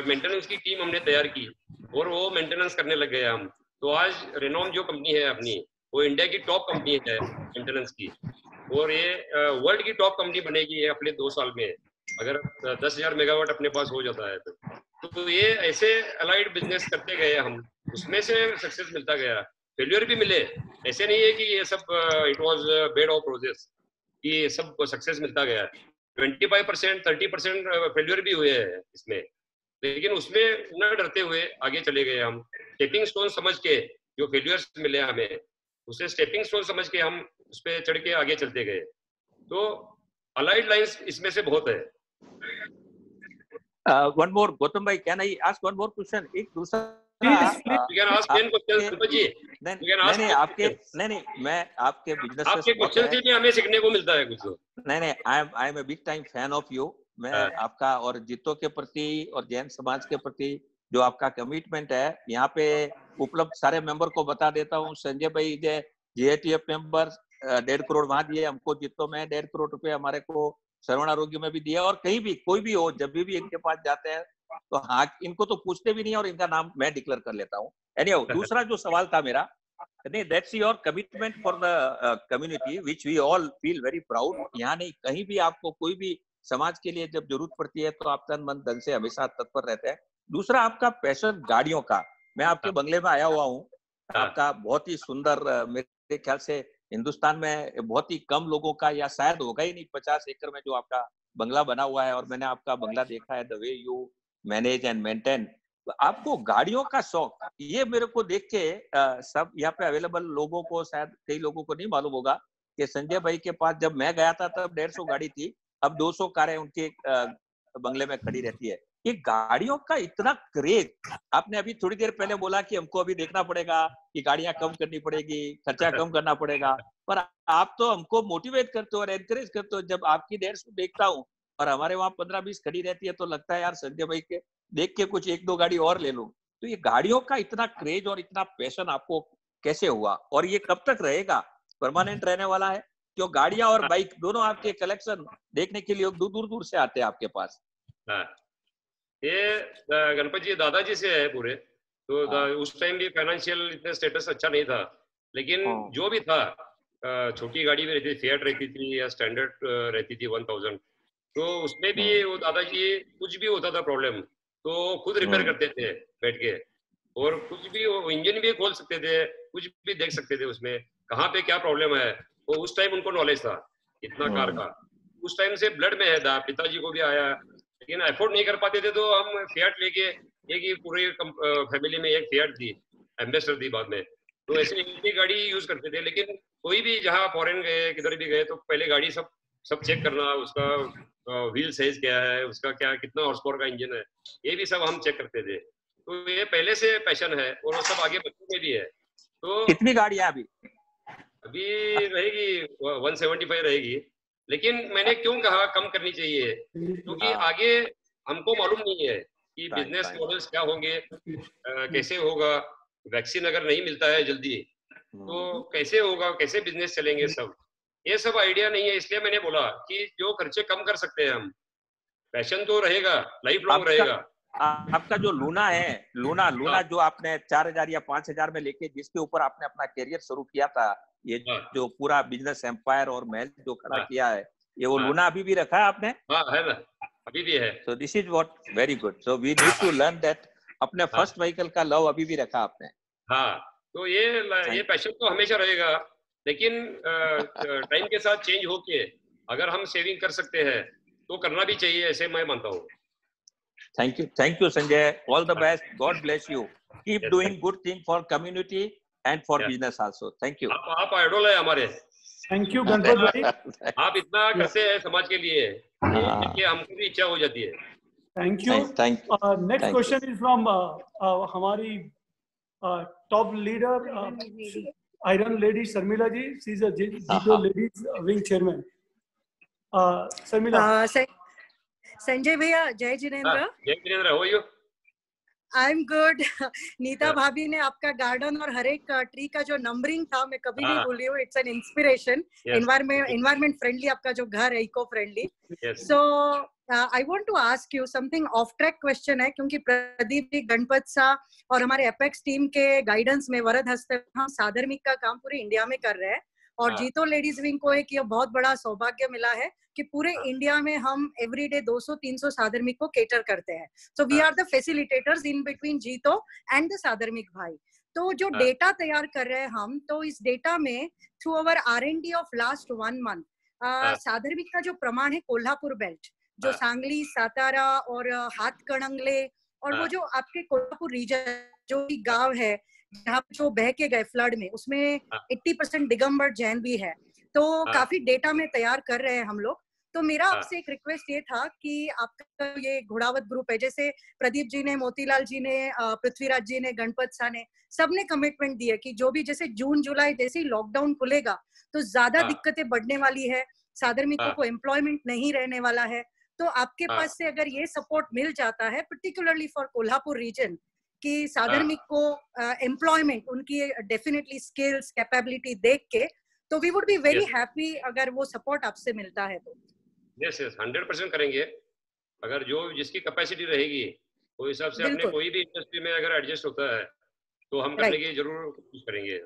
मेंटेनेंस की टीम हमने तैयार की और वो मेंटेनेंस करने लग गए हम। तो आज रेनॉन जो कंपनी है अपनी, वो इंडिया की टॉप कंपनी है मेंटेनेंस की, और ये वर्ल्ड की टॉप कंपनी बनेगी अगले 2 साल में, अगर 10,000 मेगावाट अपने पास हो जाता है तो ये ऐसे अलाइड बिजनेस करते गए हम, उसमें से सक्सेस मिलता गया। फेल्यूर भी मिले, ऐसे नहीं है कि ये सब it was bed of roses, कि ये सब सक्सेस मिलता गया। 25% 30% फेल्यूर भी हुए हैं इसमें, लेकिन उसमें न डरते हुए आगे चले गए हम। स्टेपिंग स्टोन समझ के, जो फेल्यूर्स मिले हमें, उसे स्टेपिंग स्टोन समझ के हम उस पर चढ़ के आगे चलते गए। तो अलाइड लाइंस इसमें से बहुत है। One more, Gautam bhai, can I ask one more question? एक दूसरा You can ask 10 questions, Gautam जी। नहीं आपके मैं आपके बिजनेस आपके क्वेश्चन से भी हमें सीखने को मिलता है कुछ। नहीं I am a big time fan of you. मैं आपका और जीतो के प्रति और जैन समाज के प्रति जो आपका कमिटमेंट है, यहाँ पे उपलब्ध सारे मेंबर को बता देता हूँ। संजय भाई GATF मेंबर 1.5 करोड़ वहां दिए हमको, जीतो में 1.5 करोड़ रुपए हमारे को श्रवण आरोग्य में भी दिया। और कहीं भी कोई भी हो, जब भी इनके पास जाते हैं तो हाँ, इनको तो पूछते भी नहीं और इनका नाम मैं डिक्लेयर कर लेता हूँ। एनीहाउ, दूसरा जो सवाल था मेरा, that's your commitment for the community which we all feel very proud. यहाँ नहीं, कहीं भी आपको कोई भी समाज के लिए जब जरूरत पड़ती है तो आप तन मन धन से हमेशा तत्पर रहते हैं। दूसरा आपका पैशन गाड़ियों का। मैं आपके बंगले में आया हुआ हूँ, आपका बहुत ही सुंदर, मेरे ख्याल से हिंदुस्तान में बहुत ही कम लोगों का, या शायद होगा ही नहीं, 50 एकड़ में जो आपका बंगला बना हुआ है। और मैंने आपका बंगला देखा है, the way you manage and maintain. आपको गाड़ियों का शौक, ये मेरे को देख के सब यहाँ पे अवेलेबल लोगों को, शायद कई लोगों को नहीं मालूम होगा कि संजय भाई के पास जब मैं गया था तब 150 गाड़ी थी, अब 200 कारें उनके बंगले में खड़ी रहती है। ये गाड़ियों का इतना क्रेज, आपने अभी थोड़ी देर पहले बोला कि हमको अभी देखना पड़ेगा कि गाड़ियां कम करनी पड़ेगी, खर्चा कम करना पड़ेगा, पर आप तो हमको मोटिवेट करते हो और एनकरेज करते हो। जब आपकी 150 देखता हूँ और हमारे वहां 15-20 खड़ी रहती है तो लगता है यार संजय भाई के देख के कुछ 1-2 गाड़ी और ले लूं। तो ये गाड़ियों का इतना क्रेज और इतना पैशन आपको कैसे हुआ, और ये कब तक रहेगा, परमानेंट रहने वाला है? क्यों गाड़ियां और बाइक दोनों आपके कलेक्शन देखने के लिए दूर दूर से आते हैं आपके पास। ये गणपत जी दादाजी से है पूरे, तो उस टाइम भी फाइनेंशियल इतना स्टेटस अच्छा नहीं था, लेकिन जो भी था, छोटी गाड़ी भी रहती थी, फिएट रहती थी या स्टैंडर्ड रहती थी 1000, तो उसमें भी वो दादाजी कुछ भी होता था प्रॉब्लम तो खुद रिपेयर करते थे बैठ के, और कुछ भी इंजन भी खोल सकते थे, कुछ भी देख सकते थे उसमें कहाँ पे क्या प्रॉब्लम है। वो उस टाइम उनको नॉलेज था इतना कार का, उस टाइम से ब्लड में है था, पिताजी को भी आया, लेकिन अफोर्ड नहीं कर पाते थे तो हम फिएट लेके, एक ही पूरे फैमिली में एक फिएट थी, एम्बेसडर थी बाद में, तो ऐसे एक गाड़ी यूज करते थे। लेकिन कोई भी जहाँ फॉरेन गए, किधर भी गए, तो पहले गाड़ी सब चेक करना, उसका व्हील साइज क्या है, उसका क्या कितना हॉर्स पावर का इंजन है, ये भी सब हम चेक करते थे। तो ये पहले से पैशन है और वो सब आगे बच्चों में भी है। तो कितनी गाड़ियां अभी रहेगी 175 रहेगी, लेकिन मैंने क्यों कहा कम करनी चाहिए, क्योंकि आगे हमको मालूम नहीं है कि बिजनेस मॉडल्स क्या होंगे, कैसे होगा, वैक्सीन अगर नहीं मिलता है जल्दी तो कैसे होगा, कैसे बिजनेस चलेंगे, सब ये सब आइडिया नहीं है। इसलिए मैंने बोला कि जो खर्चे कम कर सकते हैं हम, पैशन तो रहेगा, लाइफ लॉन्ग रहेगा। आपका जो लूना है, लूना जो आपने 4000 या 5000 में लेके जिसके ऊपर आपने अपना करियर शुरू किया था, ये जो पूरा बिजनेस एम्पायर और महल जो खड़ा किया है, ये वो लूना अभी भी रखा है आपने? हाँ है ना, अभी भी है। So this is what very good. So we need to learn that अपने फर्स्ट व्हीकल का लव अभी भी रखा आपने। हाँ, तो ये पैशन तो हमेशा रहेगा, लेकिन टाइम के साथ चेंज होके अगर हम सेविंग कर सकते हैं तो करना भी चाहिए, ऐसे मैं मानता हूँ। Thank you Sanjay. All the best. God bless you. Keep doing good thing for community and for business also. Thank you. आप आइडल है हमारे। थैंक यू गणपत भाई, आप इतना करते हैं समाज के लिए कि हमको भी इच्छा हो जाती है। Thank you. Next question is from हमारी top leader iron lady Sharmila ji, she is a JITO ladies wing chairman. Sharmila. Sanjay भैया, जय जिनेंद्र। जय Jinendra, how are you? I am good. Nita भाभी ने आपका गार्डन और हर एक ट्री का जो नंबरिंग था, मैं कभी नहीं भूली हूँ। It's an inspiration. Environment friendly आपका जो घर है, eco friendly. So I want to ask you something off track question है, क्योंकि प्रदीप जी, गणपत सा और हमारे एपेक्स टीम के गाइडेंस में वरद हस्ते हम साधर्मिक का काम पूरे इंडिया में कर रहे हैं, और जीतो लेडीज विंग को एक ये बहुत बड़ा सौभाग्य मिला है कि पूरे इंडिया में हम एवरीडे 200-300 साधर्मिक को केटर करते हैं। So we are the facilitators in between JITO and the साधर्मिक भाई। तो जो डेटा तैयार कर रहे हैं हम, तो इस डेटा में through our R&D of last 1 month साधर्मिक का जो प्रमाण है कोल्हापुर बेल्ट, जो सांगली, सातारा और हाथकणंगले और वो जो आपके कोल्हापुर रीजन जो भी गांव है जहाँ जो बह के गए फ्लड में, उसमें 80% दिगंबर जैन भी है। तो काफी डेटा में तैयार कर रहे हैं हम लोग। तो मेरा आपसे एक रिक्वेस्ट ये था कि आपका ये घोड़ावत ग्रुप है, जैसे प्रदीप जी ने, मोतीलाल जी ने, पृथ्वीराज जी ने, गणपत सा ने, सबने कमिटमेंट दिया कि जो भी जैसे जून जुलाई जैसे ही लॉकडाउन खुलेगा तो ज्यादा दिक्कतें बढ़ने वाली है, साधर्मिकों को एम्प्लॉयमेंट नहीं रहने वाला है। तो आपके पास से अगर ये सपोर्ट मिल जाता है, पर्टिकुलरली फॉर कोल्हापुर रीजन, कि साधर्मिक को एम्प्लॉयमेंट, उनकी डेफिनेटली स्किल्स, कैपेबिलिटी देख के, तो we would be very happy अगर वो सपोर्ट आपसे मिलता है तो। यस 100% करेंगे। अगर जो जिसकी कैपेसिटी रहेगी वो हिसाब से अपने कोई भी इंडस्ट्री में अगर एडजस्ट होता है तो हम करने की जरूर कोशिश करेंगे।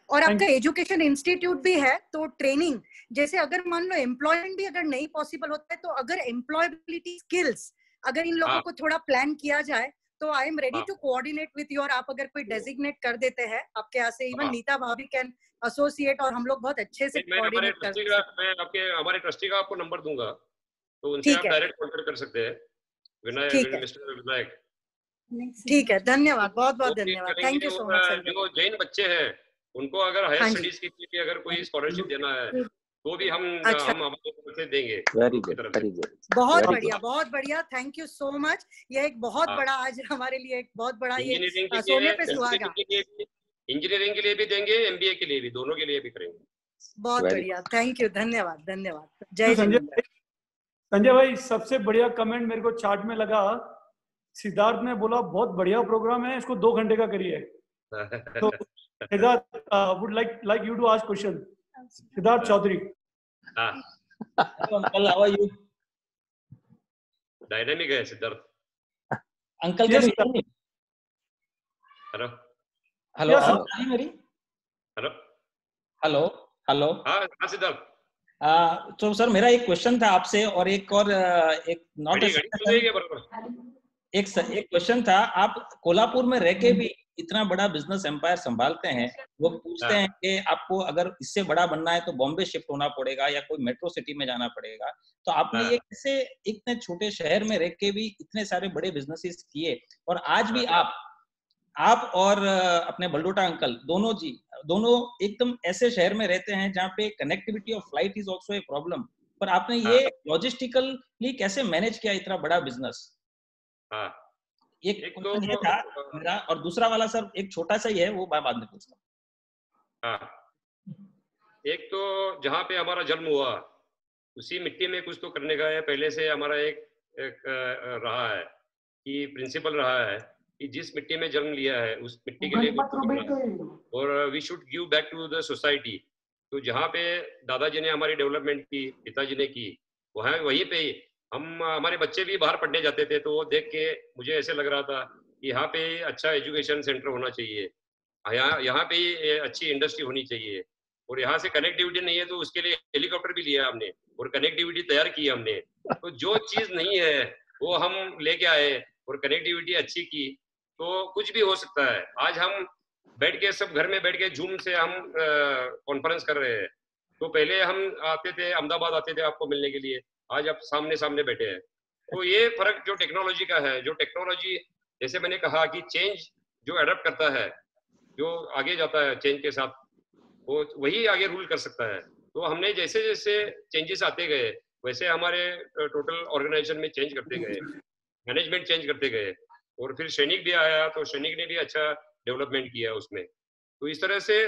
और आपका एजुकेशन इंस्टीट्यूट भी है, तो ट्रेनिंग, जैसे अगर मान लो एम्प्लॉयमेंट भी अगर नहीं पॉसिबल होता है, तो अगर एम्प्लॉयबिलिटी स्किल्स अगर इन लोगों को थोड़ा प्लान किया जाए, तो I am ready to coordinate with you. और आप अगर कोई डेजिग्नेट कर देते हैं आपके यहाँ से, इवन नीता भाभी कैन एसोसिएट, और हम लोग बहुत अच्छे से कोऑर्डिनेट कर सकते हैं। मैं आपके हमारे ट्रस्टी का आपको नंबर दूंगा, तो उनसे आप डायरेक्ट कांटेक्ट कर सकते हैं। मिस्टर विनायक। ठीक है, धन्यवाद, बहुत बहुत धन्यवाद, थैंक यू सो मच। जो जैन बच्चे हैं उनको अगर हायर स्टडीज के लिए अगर कोई स्कॉलरशिप देना है तो भी हम हमारे देंगे। वेरी गुड, वेरी गुड, बहुत बढ़िया, बहुत बढ़िया, थैंक यू सो मच। ये एक बहुत बड़ा आज हमारे लिए एक बहुत बड़ा ये सोने पे सुहागा। इंजीनियरिंग के लिए भी देंगे, MBA के लिए भी, दोनों के लिए भी करेंगे। बहुत बढ़िया, थैंक यू, धन्यवाद, धन्यवाद। जय संजय भाई, सबसे बढ़िया कमेंट मेरे को चार्ट में लगा, सिद्धार्थ ने बोला बहुत बढ़िया प्रोग्राम है, इसको 2 घंटे का करिए। तो Siddharth would like you to ask question. Siddharth Chaudhary. Uncle, how are you? Dynamic है Siddharth. Uncle yes, hello hello, आवाज मेरी? Hello hello hello. हाँ सिद्धार्थ। तो सर मेरा एक क्वेश्चन था आपसे, और एक नॉट एक क्वेश्चन था। आप कोल्हापुर में रह के भी इतना बड़ा बिजनेस एम्पायर संभालते हैं, वो पूछते हैं कि आपको अगर इससे बड़ा बनना है तो बॉम्बे शिफ्ट होना पड़ेगा या कोई मेट्रो सिटी में जाना पड़ेगा, तो आपने ये कैसे इतने छोटे शहर में रह के भी इतने सारे बड़े बिजनेसेस किए, और आज भी आप और अपने बलडोटा अंकल दोनों एकदम ऐसे शहर में रहते हैं जहाँ पे connectivity of flight is also a problem, पर आपने ये लॉजिस्टिकली कैसे मैनेज किया इतना बड़ा बिजनेस? एक तो ये था मेरा, और दूसरा वाला सर एक छोटा सा ही है, वो बाद में पूछता हूँ। एक तो जहाँ पे हमारा जन्म हुआ उसी मिट्टी में कुछ तो करने का है, पहले से हमारा एक रहा है कि प्रिंसिपल रहा है कि जिस मिट्टी में जन्म लिया है उस मिट्टी के लिए और we should give back to the society. तो जहाँ पे दादाजी ने हमारी डेवलपमेंट की, पिताजी ने की, वहीं पे हम, हमारे बच्चे भी बाहर पढ़ने जाते थे, तो वो देख के मुझे ऐसे लग रहा था कि यहाँ पे अच्छा एजुकेशन सेंटर होना चाहिए, यहाँ पे अच्छी इंडस्ट्री होनी चाहिए। और यहाँ से कनेक्टिविटी नहीं है तो उसके लिए हेलीकॉप्टर भी लिया हमने और कनेक्टिविटी तैयार की हमने। तो जो चीज नहीं है वो हम लेके आए और कनेक्टिविटी अच्छी की तो कुछ भी हो सकता है। आज हम बैठ के सब घर में बैठ के जूम से हम कॉन्फ्रेंस कर रहे हैं। तो पहले हम आते थे, अहमदाबाद आते थे आपको मिलने के लिए, आज आप सामने सामने बैठे हैं। तो ये फर्क जो टेक्नोलॉजी का है, जो टेक्नोलॉजी जैसे मैंने कहा कि चेंज जो अडॉप्ट करता है, जो आगे जाता है चेंज के साथ, वो वही आगे रूल कर सकता है। तो हमने जैसे जैसे चेंजेस आते गए वैसे हमारे टोटल ऑर्गेनाइजेशन में चेंज करते गए, मैनेजमेंट चेंज करते गए, और फिर सैनिक भी आया तो सैनिक ने भी अच्छा डेवलपमेंट किया उसमें। तो इस तरह से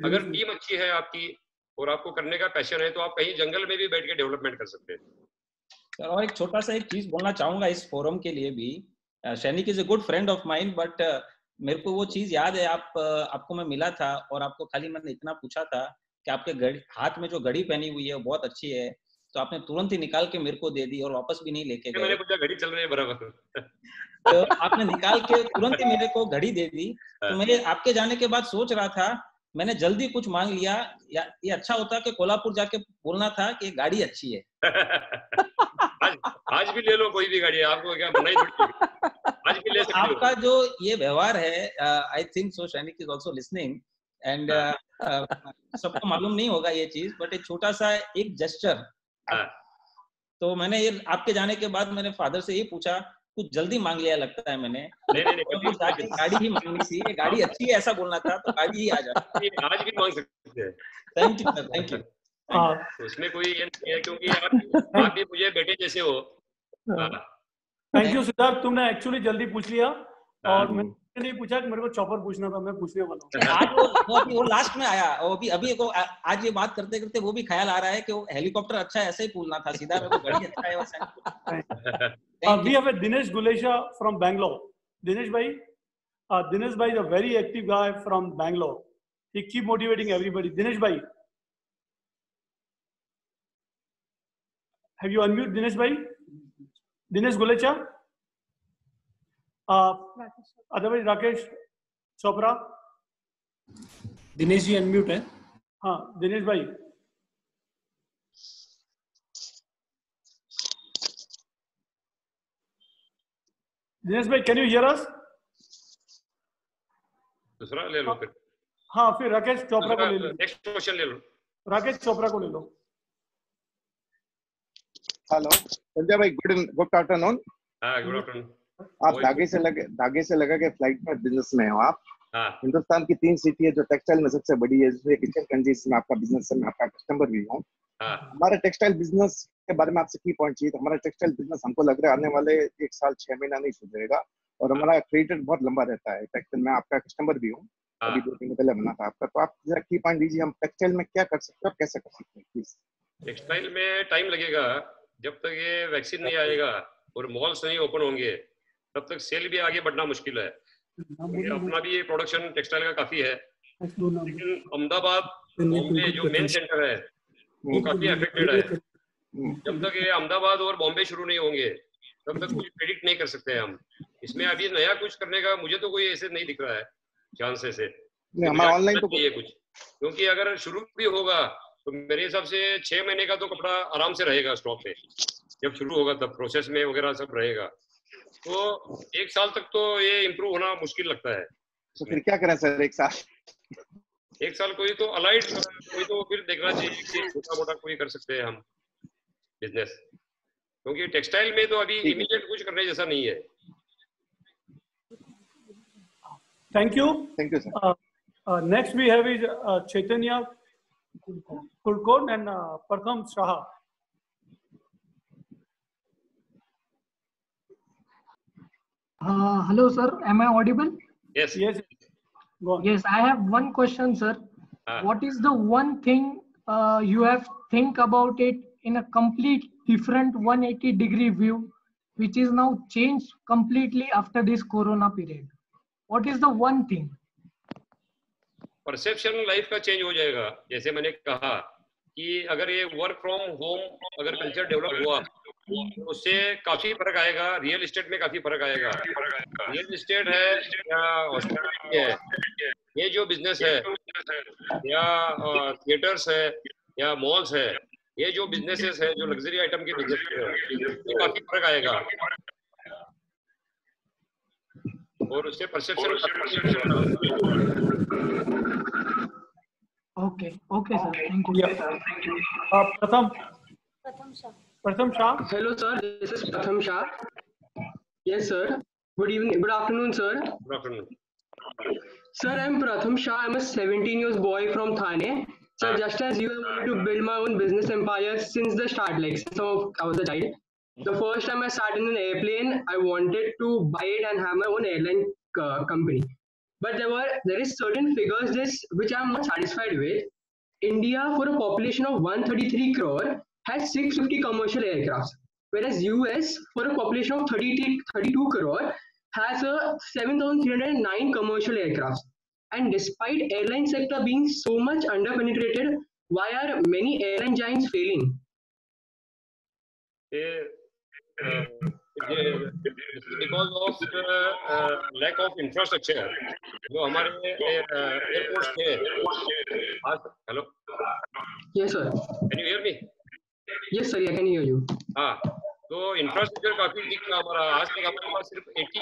अगर टीम अच्छी है आपकी और आपको करने का पैशन है तो आप कहीं जंगल में भी बैठ के डेवलपमेंट कर सकते हैं। और एक छोटा सा एक चीज बोलना चाहूंगा इस फोरम के लिए भी। सैनिक is a good friend of mine, but मेरे को वो चीज याद है, आपको मैं मिला था और आपको खाली मैंने इतना पूछा था कि आपके हाथ में जो घड़ी पहनी हुई है वो बहुत अच्छी है, तो आपने तुरंत ही निकाल के मेरे को दे दी और वापस भी नहीं लेके गए। मैंने पूछा घड़ी चल रही है बराबर, तो आपने निकाल के तुरंत ही मेरे को घड़ी दे दी। तो मैं आपके जाने के बाद सोच रहा था, मैंने जल्दी कुछ मांग लिया, या ये अच्छा होता कि कोल्हापुर जाके बोलना था कि गाड़ी अच्छी है। आज भी ले लो कोई भी गाड़ी, आपको क्या बनाई आज भी ले सकते हो। आपका जो ये व्यवहार है, आई थिंक सो सैनिक इज आल्सो लिसनिंग, एंड सबको मालूम नहीं होगा ये चीज, बट एक छोटा सा एक जेस्चर। तो मैंने ये आपके जाने के बाद मैंने फादर से ये पूछा, कुछ जल्दी मांग लिया लगता है मैंने। नहीं, गाड़ी ही मांगनी थी, गाड़ी अच्छी है ऐसा बोलना था, तो गाड़ी ही आ जाती है। आज भी मांग सकते हैं। Thank you sir, thank you. उसमें कोई ये नहीं है, क्योंकि आप भी मुझे बेटे जैसे हो। थैंक यू सिद्धार्थ, तुमने एक्चुअली जल्दी पूछ लिया और मैंने नहीं पूछा कि मेरे को चॉपर पूछना था, मैं पूछने वाला हूँ। आज वो लास्ट में आया, वो भी अभी को आज ये बात करते करते वो भी ख्याल आ रहा है कि वो हेलीकॉप्टर अच्छा है, ऐसे ही पूछना था सीधा, मेरे को गाड़ी अच्छा है वैसे। We have a Dinesh Gulesha from Bangalore. Dinesh bhai is a very active guy from Bangalore. He keep motivating everybody. Dinesh bhai, have you unmute Dinesh bhai? Dinesh Gulesha? Otherwise Rakesh Chopra? Dinesh ji unmute है। हाँ दिनेश भाई। दिनेश भाई, can you here अस? दूसरा ले लो फिर। हाँ फिर राकेश चोपड़ा को ले लो। नेक्स्ट क्वेश्चन ले लो, राकेश चोपड़ा को ले लो। हेलो संजय भाई, गुड आफ्टरनून। हाँ गुड आफ्टरनून। आप धागे से लगा के फ्लाइट में बिजनेस में हो आप। हाँ। हिंदुस्तान की 3 सिटी है जो टेक्सटाइल में सबसे बड़ी है, जिसमें किचन कंट्रीज में आपका बिजनेस है, मैं आपका कस्टमर भी हूँ। हाँ। हमारा टेक्सटाइल बिजनेस के बारे में आपसे की पॉइंट चाहिए। हमारा टेक्सटाइल बिजनेस हमको लग रहा है आने वाले 1 साल 6 महीना नहीं सुधरेगा, और हमारा क्रेडिट बहुत लंबा रहता है। टेक्सटाइल में आपका कस्टमर भी हूँ, अभी 2 दिन पहले बना था आपका। तो आप जरा की पॉइंट दीजिए, हम टेक्सटाइल में क्या कर सकते हैं और कैसे कर सकते हैं प्लीज। टेक्सटाइल में टाइम लगेगा, जब तक ये वैक्सीन नहीं आएगा और मॉल्स नहीं ओपन होंगे तब तक सेल भी आगे बढ़ना मुश्किल है। अपना भी प्रोडक्शन टेक्सटाइल का काफी है, लेकिन अहमदाबाद बॉम्बे जो मेन सेंटर है वो काफी अफेक्टेड है। जब तक ये अहमदाबाद और बॉम्बे शुरू नहीं होंगे तब तक कुछ प्रेडिक्ट नहीं कर सकते हम। इसमें अभी नया कुछ करने का मुझे तो कोई ऐसे नहीं दिख रहा है चांसेस है ऑनलाइन तो ये कुछ, क्योंकि अगर शुरू भी होगा तो मेरे हिसाब से 6 महीने का तो कपड़ा आराम से रहेगा स्टॉक में, जब शुरू होगा तब प्रोसेस में वगैरह सब रहेगा। तो 1 साल तक तो ये इम्प्रूव होना मुश्किल लगता है। तो फिर क्या करें सर 1 साल? 1 साल कोई तो अलाइड कोई तो फिर देखना चाहिए कि छोटा मोटा कोई कर सकते हैं हम बिजनेस, क्योंकि टेक्सटाइल में तो अभी इमीडिएट कुछ करने जैसा नहीं है। Thank you sir. Next we have is Chaitanya Kulkarni and Pratham Shah. Hello, sir. Am I audible? Yes. Yes. Go on. Yes, I have one question, sir. What is the one thing you have think about it in a complete different 180-degree view, which is now changed completely after this Corona period? What is the one thing? Perception life का change हो जाएगा। जैसे मैंने कहा कि अगर ये work from home अगर कल्चर डेवलप हुआ तो उससे काफी फर्क आएगा। रियल एस्टेट में काफी फर्क आएगा। रियल एस्टेट है या हॉस्पिटैलिटी है, ये जो बिजनेस है या थिएटर्स है या मॉल्स है, ये जो बिजनेसेस है, जो लग्जरी आइटम के बिजनेस है, इसमें काफी फर्क आएगा और उससे perception. Okay okay sir, thank you. Pratham Shah. Hello sir, this is Pratham Shah. Yes sir. Good evening. Good afternoon sir. Good afternoon. Sir, I'm Pratham Shah. I'm a 17 years boy from Thane. Sir, just as you, I wanted to build my own business empire since the start, like since I was a child. The first time I sat in an airplane, I wanted to buy it and have my own airline company. But there is certain figures which I'm not satisfied with. India, for a population of 133 crore, has 650 commercial aircrafts, whereas US, for a population of 32 crore, has a 7,309 commercial aircrafts. And despite airline sector being so much underpenetrated, why are many airline giants failing? Because of lack of infrastructure. जो हमारे airports थे, hello, Yes sir. Can you hear me? Yes sir, I can hear you. हाँ, तो infrastructure काफी week था हमारा। आज तक हमारे पास सिर्फ 80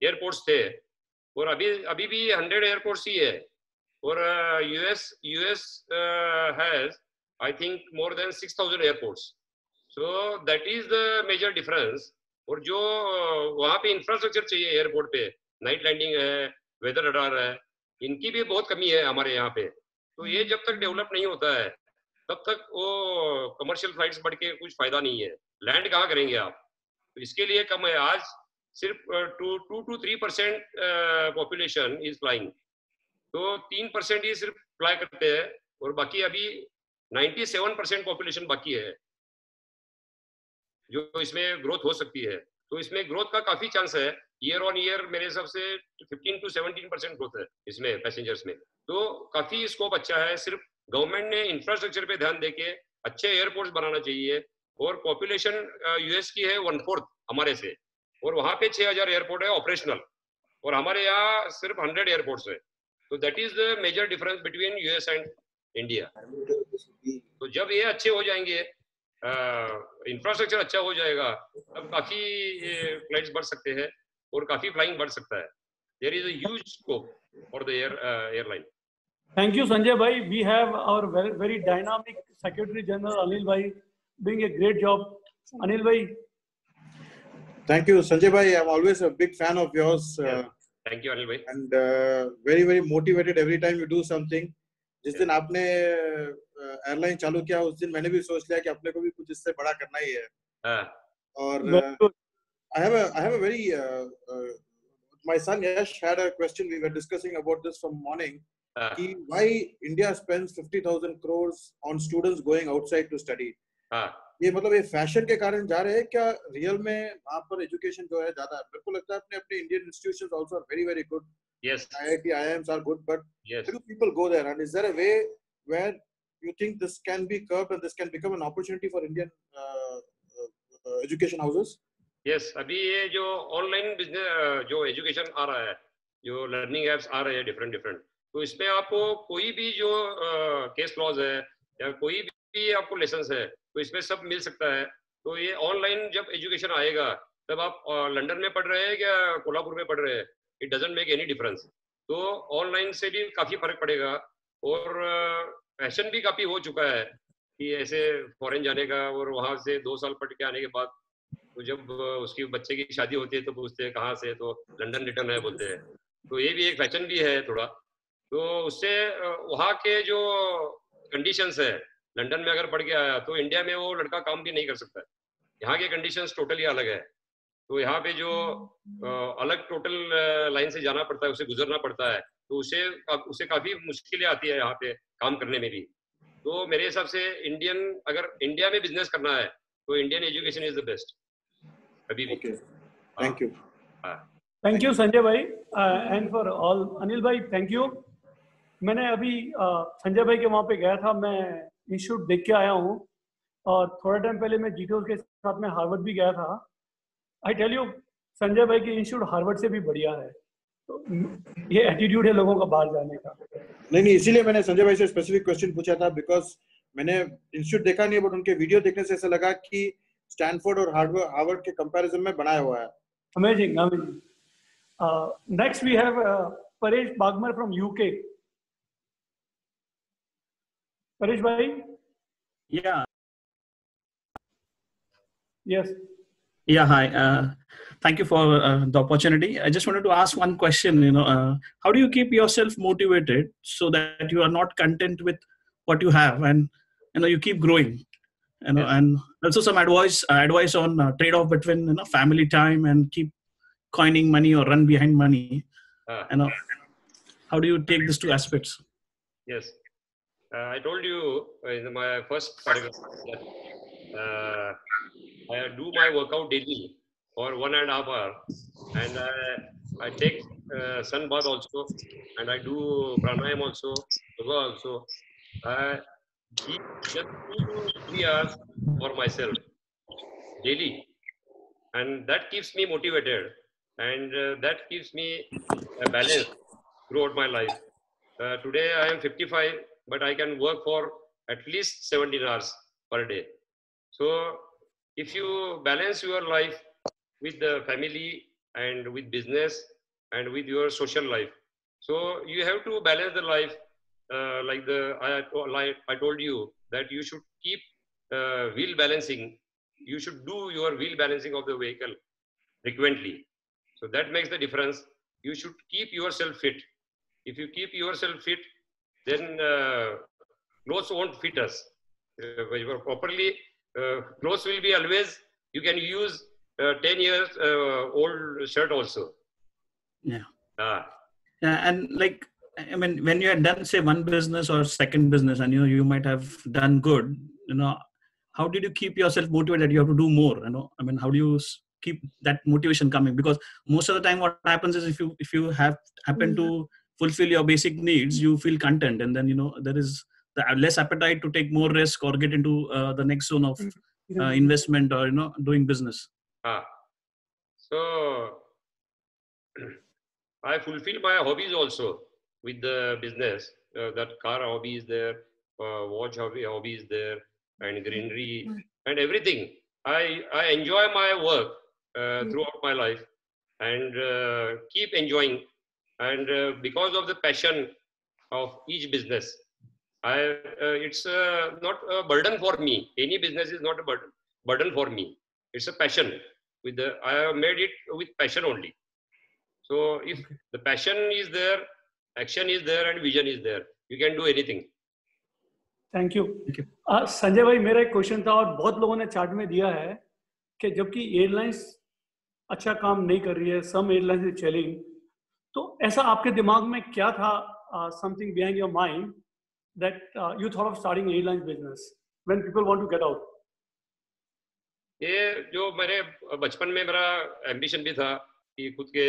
एयरपोर्ट्स थे और अभी भी 100 एयरपोर्ट्स ही है। और US has I think more than 6,000 airports, so that is the major difference. और जो वहाँ पे इंफ्रास्ट्रक्चर चाहिए एयरपोर्ट पे, नाइट लैंडिंग है, वेदर रडार है, इनकी भी बहुत कमी है हमारे यहाँ पे। तो ये जब तक डेवलप नहीं होता है तब तक वो कमर्शियल फ्लाइट्स बढ़ के कुछ फायदा नहीं है। लैंड कहाँ करेंगे आप? तो इसके लिए कम है। आज सिर्फ 2 to 3% पॉपुलेशन इज फ्लाइंग, तो 3% ही सिर्फ फ्लाई करते हैं और बाकी अभी 97% पॉपुलेशन बाकी है जो इसमें ग्रोथ हो सकती है। तो इसमें ग्रोथ का काफी चांस है। ईयर ऑन ईयर मेरे हिसाब से 15 to 17% ग्रोथ है इसमें पैसेंजर्स में, तो काफी स्कोप अच्छा है। सिर्फ गवर्नमेंट ने इंफ्रास्ट्रक्चर पे ध्यान देके अच्छे एयरपोर्ट्स बनाना चाहिए। और पॉपुलेशन यूएस की है 1/4 हमारे से, और वहां पे 6,000 एयरपोर्ट है ऑपरेशनल, और हमारे यहाँ सिर्फ 100 एयरपोर्ट्स है। तो that is the major difference between US and India. तो जब ये अच्छे हो जाएंगे, इंफ्रास्ट्रक्चर अच्छा हो जाएगा, तब काफी फ्लाइट्स बढ़ सकते हैं और काफी फ्लाइंग बढ़ सकता है। There is a huge scope for the airline. Thank you, Sanjay bhai. We have our very dynamic Secretary General Anil bhai doing a great job. Anil bhai. Thank you, Sanjay bhai. I'm always a big fan of yours. Thank you, Anil bhai. And very motivated every time you do something. जिस दिन आपने airline चालू किया उस दिन मैंने भी सोच लिया कि अपने को भी कुछ इससे बड़ा करना ही है। और I have a very my son Yash had a question. We were discussing about this from morning. Why India spends 50,000 crores on students going outside to study? ये मतलब ये फैशन के कारण जा रहे हैं क्या? रियल में वहाँ पर एजुकेशन जो है ज्यादा है? मेरे को लगता है अपने Indian institutions also are very good. Yes. IIT, IIMs are good, but yes, do people go there? And is there a way where you think this can be curbed and this can become an opportunity for Indian education houses? Yes, अभी ये जो online business जो education आ रहा है, जो learning apps आ रहे हैं different, तो इसमें आपको कोई भी जो केस लॉज है या कोई भी आपको लेसन्स है, तो इसमें सब मिल सकता है। तो ये ऑनलाइन जब एजुकेशन आएगा, तब आप लंदन में पढ़ रहे हैं या कोल्हापुर में पढ़ रहे हैं, it doesn't make any difference. तो ऑनलाइन से भी काफी फर्क पड़ेगा। और फैशन भी काफी हो चुका है कि ऐसे फॉरेन जाने का, और वहां से 2 साल पढ़ के आने के बाद तो जब उसकी बच्चे की शादी होती है तो पूछते हैं कहाँ से, तो लंदन रिटर्न है बोलते हैं। तो ये भी एक फैशन भी है थोड़ा। तो उससे वहाँ के जो कंडीशंस है, लंदन में अगर पढ़ के आया तो इंडिया में वो लड़का काम भी नहीं कर सकता। यहाँ के कंडीशंस टोटली अलग है। तो यहाँ पे जो अलग टोटल लाइन से जाना पड़ता है, उसे गुजरना पड़ता है, तो उसे काफी मुश्किलें आती है यहाँ पे काम करने में भी। तो मेरे हिसाब से अगर इंडिया में बिजनेस करना है तो Indian education is the best अभी भी। Thank you. Thank you Sanjay भाई एंड फॉर ऑल। अनिल भाई थैंक यू। मैंने अभी संजय भाई के वहाँ पे गया था, मैं इंस्टीट्यूट देख के आया हूँ, और थोड़ा टाइम पहले मैं जीटोस के साथ में हार्वर्ड भी गया था। आई टेल यू, संजय भाई की इंस्टीट्यूट हार्वर्ड से भी बढ़िया है। तो ये एटीट्यूड है लोगों का बाहर जाने का। नहीं, इसीलिए मैंने संजय भाई से स्पेसिफिक क्वेश्चन पूछा था, बिकॉज मैंने इंस्टीट्यूट देखा नहीं है, बट उनके वीडियो देखने से ऐसा लगा कि स्टैनफोर्ड और हार्वर्ड के कंपैरिजन में बनाया हुआ है. Amazing, amazing. Next we have Paresh Bagmar from UK. Paresh bhai? Yeah. Yes. Yeah, hi. Thank you for the opportunity. I just wanted to ask one question. How do you keep yourself motivated so that you are not content with what you have, and you keep growing? And also some advice on trade-off between family time and keep coining money or run behind money. How do you take these two aspects? Yes, I told you in my first paragraph that I do my workout daily for 1.5 hours, and I take sun bath also, and I do pranayam also, yoga also. I keep just 2 to 3 hours for myself daily, and that keeps me motivated, and that keeps me a balance throughout my life. Today I am 55, but I can work for at least 17 hours per day. So if you balance your life with the family and with business and with your social life, so you have to balance the life I told you that you should keep wheel balancing. You should do your wheel balancing of the vehicle frequently. So that makes the difference. You should keep yourself fit. If you keep yourself fit, then clothes won't fit us. Properly, clothes will be always, you can use 10 years old shirt also. Yeah. Yeah, and when you had done say one business or second business, and you might have done good, how did you keep yourself motivated? You have to do more. How do you keep that motivation coming? Because most of the time, what happens is if you happen to fulfill your basic needs, you feel content, and then there is the less appetite to take more risk or get into the next zone of investment or doing business. So I fulfill my hobbies also with the business. That car hobby is there, watch hobby is there, and greenery and everything. I enjoy my work throughout my life, and keep enjoying. And because of the passion of each business, it's not a burden for me. Any business is not a burden for me. It's a passion. I have made it with passion only. So if the passion is there, action is there, and vision is there, you can do anything. Thank you. Sanjay भाई, मेरा एक question था और बहुत लोगों ने chart में दिया है कि जबकि एयरलाइंस अच्छा काम नहीं कर रही है, सम एयरलाइंस इज चेलिंग, तो ऐसा आपके दिमाग में क्या था, something behind your mind that you thought of starting airlines business when people want to get out? ये जो मेरे बचपन में मेरा एम्बिशन भी था कि खुद के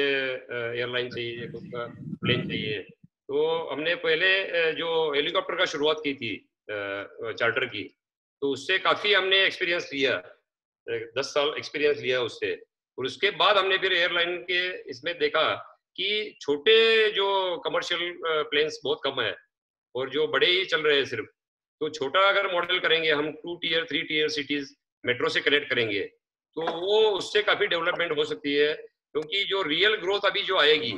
एयरलाइन चाहिए, खुद का प्लेन चाहिए, तो हमने पहले जो हेलीकॉप्टर का शुरुआत की थी चार्टर की, तो उससे काफ़ी हमने एक्सपीरियंस लिया, 10 साल एक्सपीरियंस लिया उससे। और उसके बाद हमने फिर एयरलाइन के इसमें देखा कि छोटे जो कमर्शियल प्लेन्स बहुत कम है और जो बड़े ही चल रहे हैं सिर्फ, तो छोटा अगर मॉडल करेंगे हम 2 टियर 3 टियर सिटीज मेट्रो से कनेक्ट करेंगे, तो वो उससे काफ़ी डेवलपमेंट हो सकती है, क्योंकि जो रियल ग्रोथ अभी जो आएगी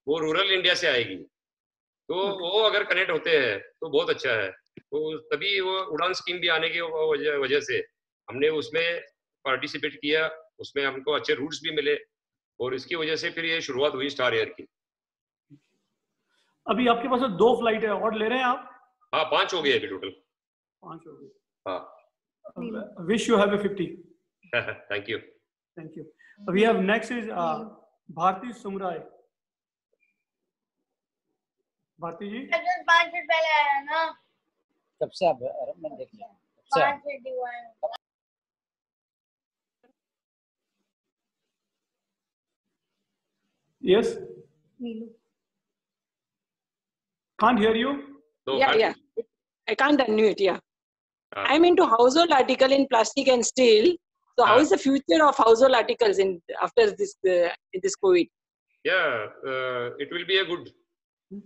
वो रूरल इंडिया से आएगी, तो वो अगर कनेक्ट होते हैं तो बहुत अच्छा है। तो तभी वो उड़ान स्कीम भी आने की वजह से हमने उसमें पार्टिसिपेट किया, उसमें हमको अच्छे रूट्स भी मिले, और इसकी वजह से फिर ये शुरुआत हुई स्टार एयर की। अभी आपके पास 2 फ्लाइट है, और ले रहे हैं आप? हाँ, 5 हो गए अभी टोटल। 5 हो गए। हाँ। Wish you have a 50. Thank you. Thank you. We have next is Bharti Sumrai. Bharti ji, 5 minute पहले आया ना, कब से आप मैंने देख लिया, 5:51। Yes. Can't hear you. No, yeah. I can't unmute. Yeah. I'm into household article in plastic and steel. So how is the future of household articles after this in this COVID? Yeah, it will be a good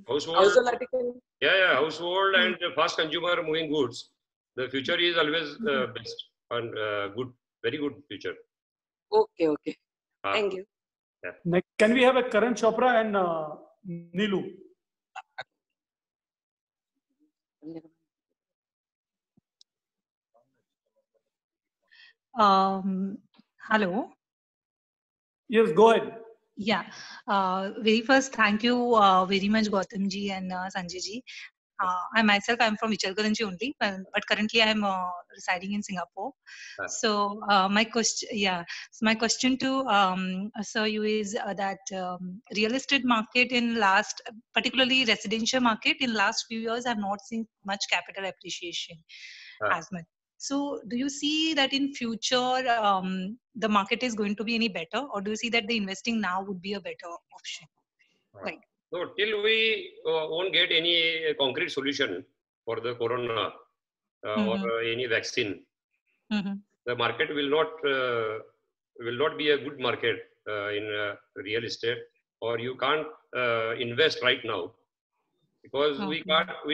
household article. Yeah, household and fast consumer moving goods. The future is always best and good, very good future. Okay. Thank you. Yeah. Next, can we have a Karan Chopra and Nilu? Hello. Yes, go ahead. Yeah. Very first, thank you very much, Gautam ji and Sanjay ji. I myself, I'm from Ichalkaranji only, but currently I'm residing in Singapore. So my question to Sir you is that real estate market in last, particularly residential market in last few years, have not seen much capital appreciation as much. So do you see that in future the market is going to be any better, or do you see that the investing now would be a better option? Like. So till we won't get any concrete solution for the corona or any vaccine, the market will not be a good market in real estate, or you can't invest right now because we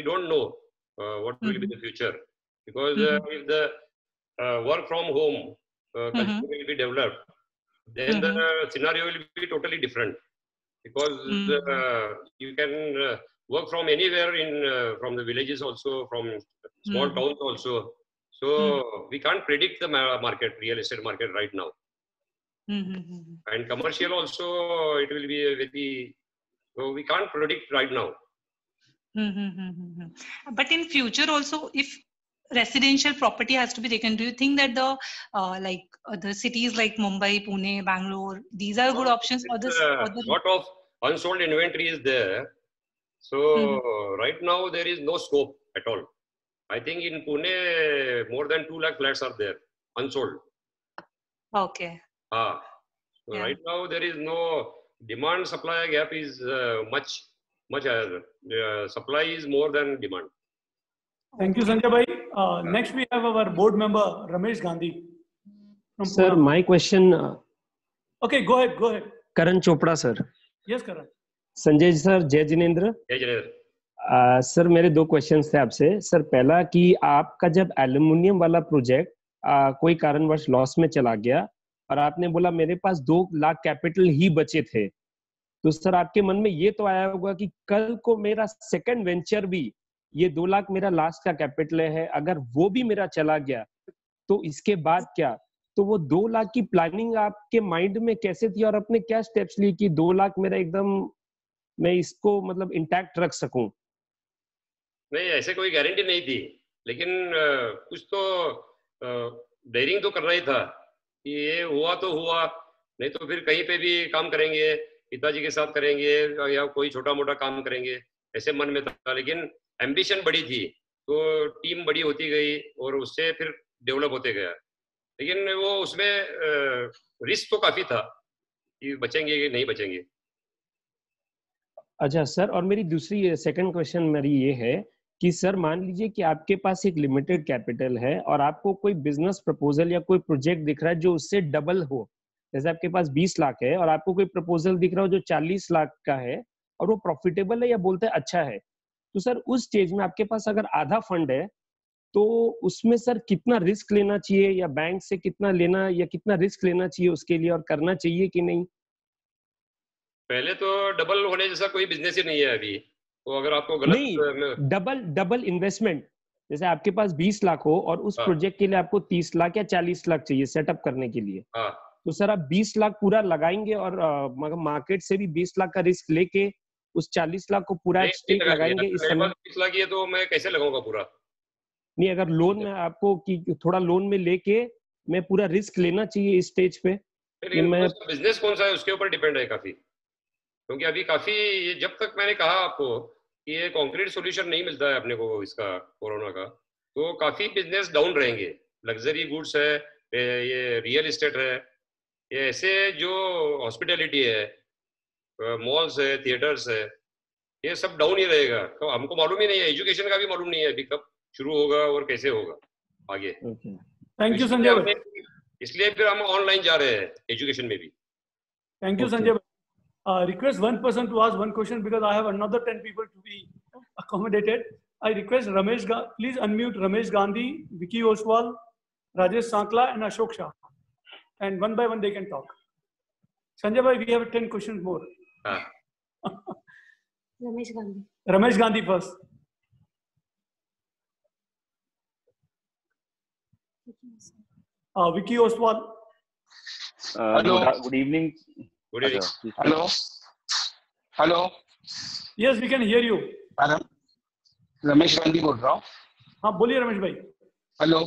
don't know what will be the future. Because if the work from home culture will be developed, then the scenario will be totally different. Because you can work from anywhere from the villages also, from small towns also. So we can't predict the real estate market right now. And commercial also, it will be so we can't predict right now. But in future also, if residential property has to be taken, do you think that the cities like Mumbai, Pune, Bangalore, these are good options for this? Lot of unsold inventory is there. So right now there is no scope at all. I think in Pune more than 2 lakh flats are there, unsold. Okay. So right now there is no demand supply gap is much higher. Supply is more than demand. Thank you, Sanjay bhai. Next we have our board member Ramesh Gandhi. Sir, my question. Okay, go ahead. Karan Chopra, sir. Yes, Karan. Sanjay sir, जय Jinendra. Sir मेरे 2 questions थे आपसे। Sir पहला कि आपका जब aluminium वाला project कोई कारणवश लॉस में चला गया और आपने बोला मेरे पास 2 लाख कैपिटल ही बचे थे, तो सर आपके मन में ये तो आया होगा कि कल को मेरा सेकंड वेंचर भी, ये 2 लाख मेरा लास्ट का कैपिटल है, अगर वो भी मेरा चला गया तो इसके बाद क्या? तो वो 2 लाख की प्लानिंग आपके माइंड में कैसे थी और आपने क्या स्टेप्स लिए कि 2 लाख मेरा एकदम मैं इसको मतलब इंटैक्ट रख सकूं? नहीं, ऐसे कोई गारंटी नहीं थी, लेकिन कुछ तो डेयरिंग तो करना ही था कि ये हुआ तो हुआ, नहीं तो फिर कहीं पे भी काम करेंगे, पिताजी के साथ करेंगे या कोई छोटा मोटा काम करेंगे, ऐसे मन में था। लेकिन एम्बिशन बड़ी थी तो टीम बड़ी होती गई और उससे फिर डेवलप होते गया। लेकिन वो उसमें रिस्क तो काफी था कि बचेंगे कि नहीं बचेंगे। अच्छा सर, और मेरी दूसरी सेकंड क्वेश्चन मेरी ये है कि सर मान लीजिए कि आपके पास एक लिमिटेड कैपिटल है और आपको कोई बिजनेस प्रपोजल या कोई प्रोजेक्ट दिख रहा है जो उससे डबल हो, जैसे आपके पास 20 लाख है और आपको कोई प्रपोजल दिख रहा हो जो 40 लाख का है और वो प्रॉफिटेबल है या बोलते हैं अच्छा है, तो सर उस स्टेज में आपके पास अगर आधा फंड है तो उसमें सर कितना रिस्क लेना चाहिए या बैंक से कितना लेना या कितना रिस्क लेना चाहिए उसके लिए और करना चाहिए कि नहीं? पहले तो डबल होने जैसा कोई बिजनेस ही नहीं है अभी, तो अगर आपको गलत नहीं, डबल इन्वेस्टमेंट, जैसे आपके पास 20 लाख हो और उस प्रोजेक्ट के लिए आपको 30 लाख या 40 लाख चाहिए सेटअप करने के लिए, तो सर आप 20 लाख पूरा लगाएंगे और मार्केट से भी 20 लाख का रिस्क लेके उस 40 लाख को पूरा स्टेक लगाएंगे इस समय? 20 लाख ये तो मैं कैसे लगाऊंगा पूरा? नहीं, अगर लोन में आपको कि थोड़ा लोन में लेके मैं पूरा रिस्क लेना चाहिए इस स्टेज पे? मैं बिजनेस कौन सा है उसके ऊपर डिपेंड है काफी, क्योंकि अभी काफी जब तक मैंने कहा आपको कि ये कॉन्क्रीट सॉल्यूशन नहीं मिलता है अपने को इसका कोरोना का, तो काफी बिजनेस डाउन रहेंगे। लग्जरी गुड्स है, ये रियल एस्टेट है, ये ऐसे जो हॉस्पिटैलिटी है, मॉल्स है, थिएटर्स है, ये सब डाउन ही रहेगा। तो हमको मालूम ही नहीं है, एजुकेशन का भी मालूम नहीं है अभी कब शुरू होगा और कैसे होगा आगे। थैंक यू संजय, इसलिए फिर हम ऑनलाइन जा रहे हैं एजुकेशन में भी। Thank you Sanjay. Request one person to ask one question because I have another 10 people to be accommodated. I request please unmute Ramesh Gandhi, Vicky Oswal, Rajesh Sankla, and Ashok Shah. And one by one they can talk. Sanjay bhai, we have 10 questions more. Ramesh Gandhi. Ramesh Gandhi first. Vicky Oswal. Hello. Good evening. Good evening. Hello. Hello. Yes, we can hear you. Ramesh Gandhi बोल रहा हूँ. हाँ बोलिए रमेश भाई. Hello.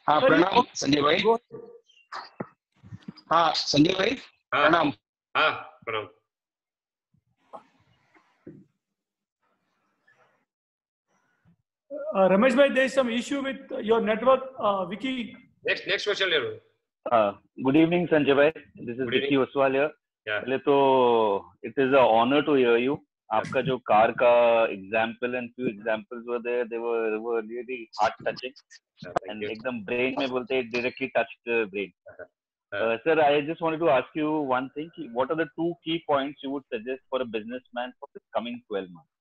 हाँ प्रणाम संजय भाई. हाँ संजय भाई प्रणाम. हाँ प्रणाम. Ramesh bhai, there is some issue with your network. Vicky. Next question, Leru. Good evening, Sanjay bhai. This is Vicky Oswal here. पहले तो it is an honor to hear you. आपका जो कार का example and few examples were there, they were really heart touching. And एकदम brain में बोलते directly touched brain. Sir, I just wanted to ask you one thing. What are the 2 key points you would suggest for a businessman for the coming 12 months?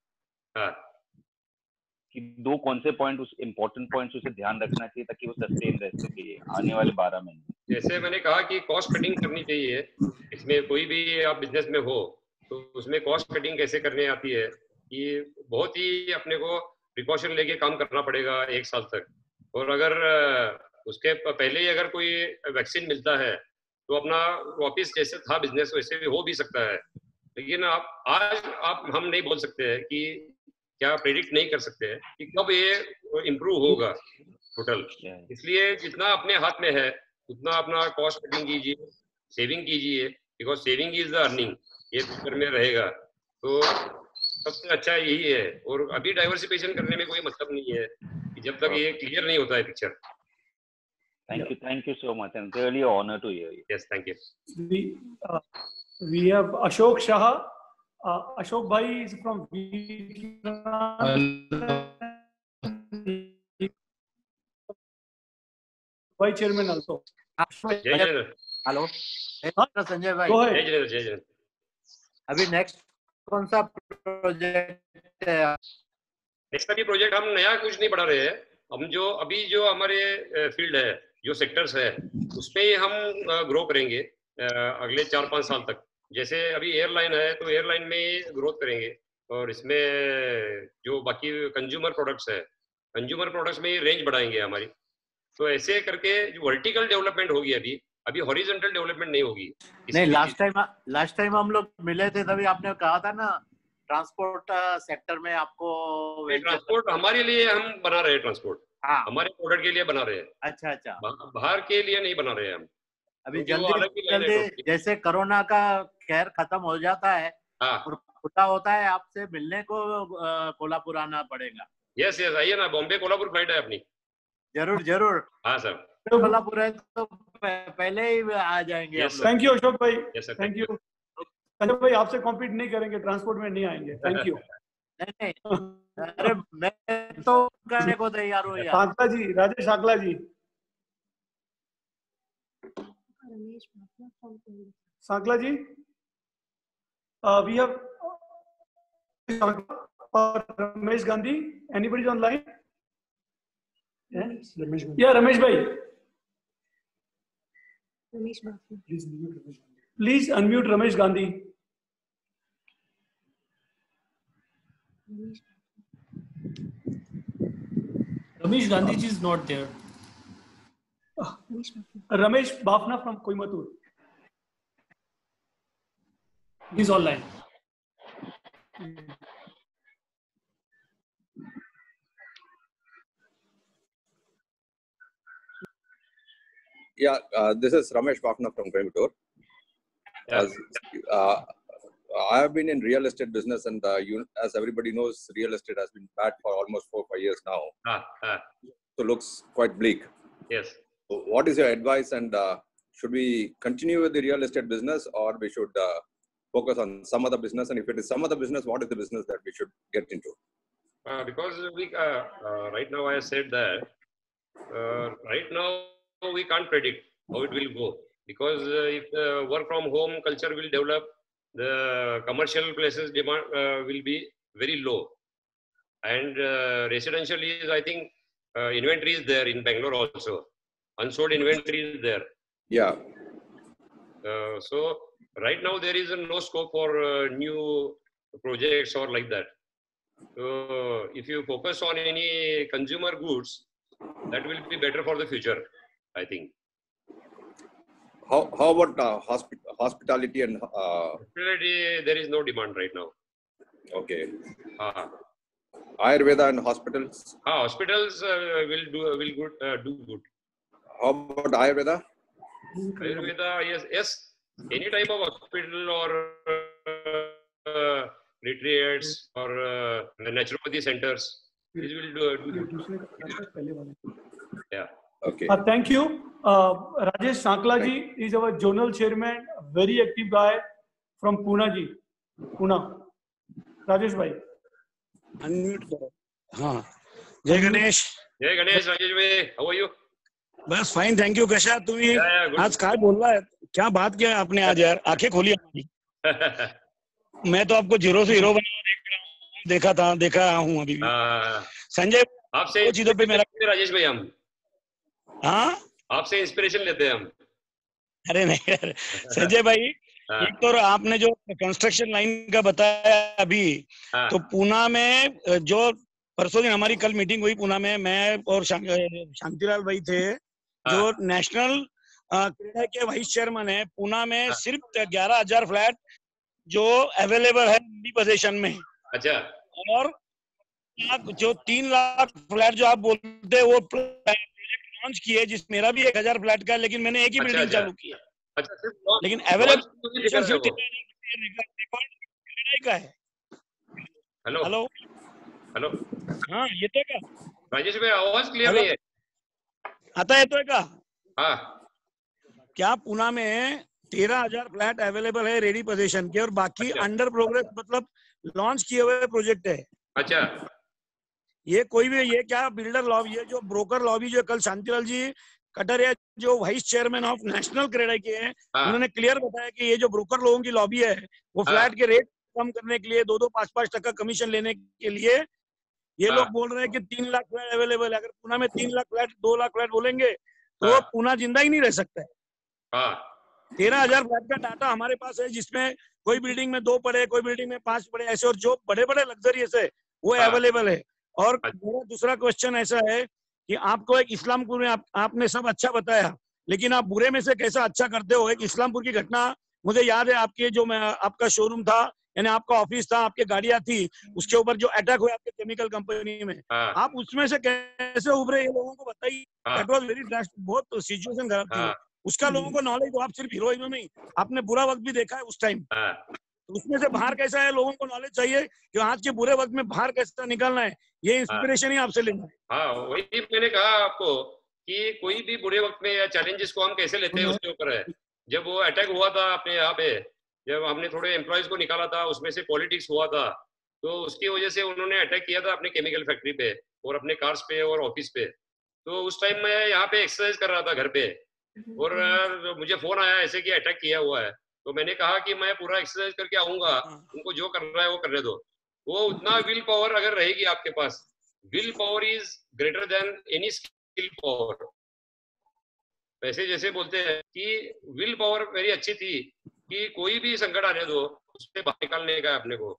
कि 2 कौन से point उस important points उसे ध्यान रखना चाहिए ताकि वो सस्टेन रह सके आने वाले 12 महीने. जैसे मैंने कहा कि कॉस्ट कटिंग करनी चाहिए. इसमें कोई भी आप बिजनेस में हो तो उसमें कॉस्ट कटिंग कैसे करने आती है कि बहुत ही अपने को प्रिकॉशन लेके काम करना पड़ेगा 1 साल तक. और अगर उसके पहले ही अगर कोई वैक्सीन मिलता है तो अपना वापिस जैसे था बिजनेस वैसे भी हो भी सकता है. लेकिन आज हम नहीं बोल सकते हैं कि क्या प्रेडिक्ट नहीं कर सकते हैं कि कब ये इम्प्रूव होगा टोटल. इसलिए जितना अपने हाथ में है उतना अपना कॉस्ट कटिंग कीजिए, सेविंग कीजिए, because saving is the earning. ये फ्यूचर में रहेगा तो सबसे अच्छा यही है. और अभी डाइवर्सिफिकेशन करने में कोई मतलब नहीं है कि जब तक ये क्लियर नहीं होता है picture. Thank you so much, and really an honor to hear you. Yes, thank you. We have Ashok Shah. Ashok bhai is from Vice Chairman also. Hello Sanjay भाई. जय. अभी नेक्स्ट कौन सा प्रोजेक्ट है? नेक्स्ट अभी प्रोजेक्ट हम नया कुछ नहीं बढ़ा रहे हैं. हम जो हमारे फील्ड है, जो सेक्टर्स है, उसमें ही हम ग्रो करेंगे अगले 4-5 साल तक. जैसे अभी एयरलाइन है तो एयरलाइन में ग्रोथ करेंगे. और इसमें जो बाकी कंज्यूमर प्रोडक्ट्स है, कंज्यूमर प्रोडक्ट्स में रेंज बढ़ाएंगे हमारी. तो ऐसे करके जो वर्टिकल डेवलपमेंट होगी अभी हॉरिजॉन्टल डेवलपमेंट नहीं होगी. नहीं, लास्ट टाइम हम लोग मिले थे तभी आपने कहा था ना ट्रांसपोर्ट सेक्टर में आपको. ट्रांसपोर्ट हमारे लिए हम बना रहे हैं. ट्रांसपोर्ट हमारे प्रोडक्ट के लिए बना रहे हैं. अच्छा. बाहर के लिए नहीं बना रहे हैं हम. अभी जल्दी जैसे कोरोना का खैर खत्म हो जाता है और खुला होता है आपसे मिलने को कोल्हापुर आना पड़ेगा. यस आइए ना. बॉम्बे कोल्हापुर फ्लाइट है अपनी. जरूर. हाँ सर. कोल्हापुर है तो पहले ही आ जाएंगे. थैंक यू अशोक भाई. थैंक यू संजय भाई. आपसे कॉम्पीट नहीं करेंगे, ट्रांसपोर्ट में नहीं आएंगे. Thank you. नहीं अरे मैं तो करने को तैयार हूँ यार. साकला जी, राजेश साकला जी. Sakla ji, we have Ramesh Gandhi. Anybody is online? Yeah, Ramesh bhai. Please unmute Ramesh Gandhi. Ramesh Gandhi ji is not there. Ramesh Bafna from Coimbatore. He's online. Yeah, this is Ramesh Bafna from Coimbatore. I have been in real estate business, and as everybody knows, real estate has been bad for almost 4 or 5 years now. So looks quite bleak. Yes. So what is your advice, and should we continue with the real estate business, or we should focus on some other business? And if it is some other business, what is the business that we should get into? Because we right now I said that right now we can't predict how it will go, because if the work from home culture will develop, the commercial places demand will be very low. and residential is, I think, inventory is there in Bangalore also. Unsold inventory is there. Yeah. So right now there is no scope for new projects or like that. So if you focus on any consumer goods, that will be better for the future, I think. How about hospitality and hospitality? There is no demand right now. Okay. Ayurveda and hospitals. Hospitals will do good. How about Ayurveda? Ayurveda, yes. Any type of hospital or retreats or naturopathy centers, these will do. Yeah. Okay. Thank you. Rajesh Sankla is our zonal chairman, very active guy from Pune. Pune. Rajesh bhai. Unmute करो. हाँ. जय गणेश. जय गणेश राजेश भाई. How are you? बस fine, thank you. कशा तुम्ही आज काय बोलला है? क्या बात किया आपने आज यार, आंखें खोली हमारी. मैं तो आपको जीरो से हीरो बना देखा हूँ अभी भी. संजय आपसे चीजों पे मेरा राजेश भाई हम आपसे इंस्पिरेशन लेते हैं हम. अरे नहीं यार संजय भाई, एक तो आपने जो कंस्ट्रक्शन लाइन का बताया अभी, तो पूना में जो परसों दिन हमारी कल मीटिंग हुई पूना में, मैं और शांतिलाल भाई थे जो नेशनल क्रेडाई के वाइस चेयरमैन है. पूना में सिर्फ 11,000 फ्लैट जो अवेलेबल है पोजीशन में. अच्छा. और जो 3 लाख फ्लैट जो आप बोलते हैं वो प्रोजेक्ट लॉन्च किए, जिस मेरा भी 1,000 फ्लैट का है, लेकिन मैंने एक ही बिल्डिंग चालू की है. अच्छा, लेकिन अवेलेबल का है. हेलो. हाँ ये तो क्या राजेश भाई आवाज क्लियर नहीं है. आता है तो क्या? हाँ. क्या पुणे में 13,000 फ्लैट अवेलेबल है रेडी पोजीशन के, और बाकी अंडर प्रोग्रेस मतलब लॉन्च किए हुए प्रोजेक्ट है. अच्छा. ये कोई भी, ये क्या बिल्डर लॉबी है, जो ब्रोकर लॉबी जो कल शांतिलाल जी कटरिया जो vice chairman of national CREDAI के हैं, उन्होंने क्लियर बताया कि ये जो ब्रोकर लोगों की लॉबी है वो फ्लैट के रेट कम करने के लिए 2-5% कमीशन लेने के लिए ये लोग बोल रहे हैं कि 3 लाख फ्लैट अवेलेबल है. अगर पुणे में 3 लाख फ्लैट 2 लाख फ्लैट बोलेंगे तो पुणे जिंदा ही नहीं रह सकता है. 13,000 फ्लैट का डाटा हमारे पास है, जिसमें कोई बिल्डिंग में 2 पड़े, कोई बिल्डिंग में 5 पड़े ऐसे, और जो बड़े बड़े लग्जरियस है वो अवेलेबल है. और मेरा दूसरा क्वेश्चन ऐसा है कि आपको एक इस्लामपुर में आपने सब अच्छा बताया, लेकिन आप बुरे में से कैसा अच्छा करते हो. एक इस्लामपुर की घटना मुझे याद है, आपके जो आपका शोरूम था, यानी आपका ऑफिस था, आपकी गाड़ियां थी, उसके ऊपर जो अटैक हुआ आपके केमिकल कंपनी में, आप उसमें से कैसे उभरे ये लोगों को बताइए. दैट वाज वेरी ड्रास्टिक, बहुत सिचुएशन खराब थी. उसका लोगों को नॉलेज हो. आप सिर्फ हीरोइन में नहीं, आपने बुरा वक्त भी देखा है उस टाइम, उसमें से बाहर कैसा है लोगों को नॉलेज चाहिए कि आज के बुरे वक्त में बाहर कैसा निकलना है. ये इंस्पिरेशन ही आपसे लेना है. हाँ, वही मैंने कहा आपको कि कोई भी बुरे वक्त में या चैलेंजेस को हम कैसे लेते हैं उसके ऊपर है. जब वो अटैक हुआ था अपने यहाँ पे, जब हमने थोड़े एम्प्लॉयज को निकाला था, उसमें से पॉलिटिक्स हुआ था, तो उसकी वजह से उन्होंने अटैक किया था अपने केमिकल फैक्ट्री पे और अपने कार्स पे और ऑफिस पे. तो उस टाइम मैं यहाँ पे एक्सरसाइज कर रहा था घर पे, और मुझे फोन आया ऐसे कि अटैक किया हुआ है. तो मैंने कहा कि मैं पूरा एक्सरसाइज करके आऊंगा, उनको जो करना है वो करने दो. वो उतना विल पावर अगर रहेगी आपके पास, will power is greater than any skill power. वैसे जैसे बोलते हैं कि विल पावर मेरी अच्छी थी कि कोई भी संकट आने दो, उससे बाहर निकालने का अपने को,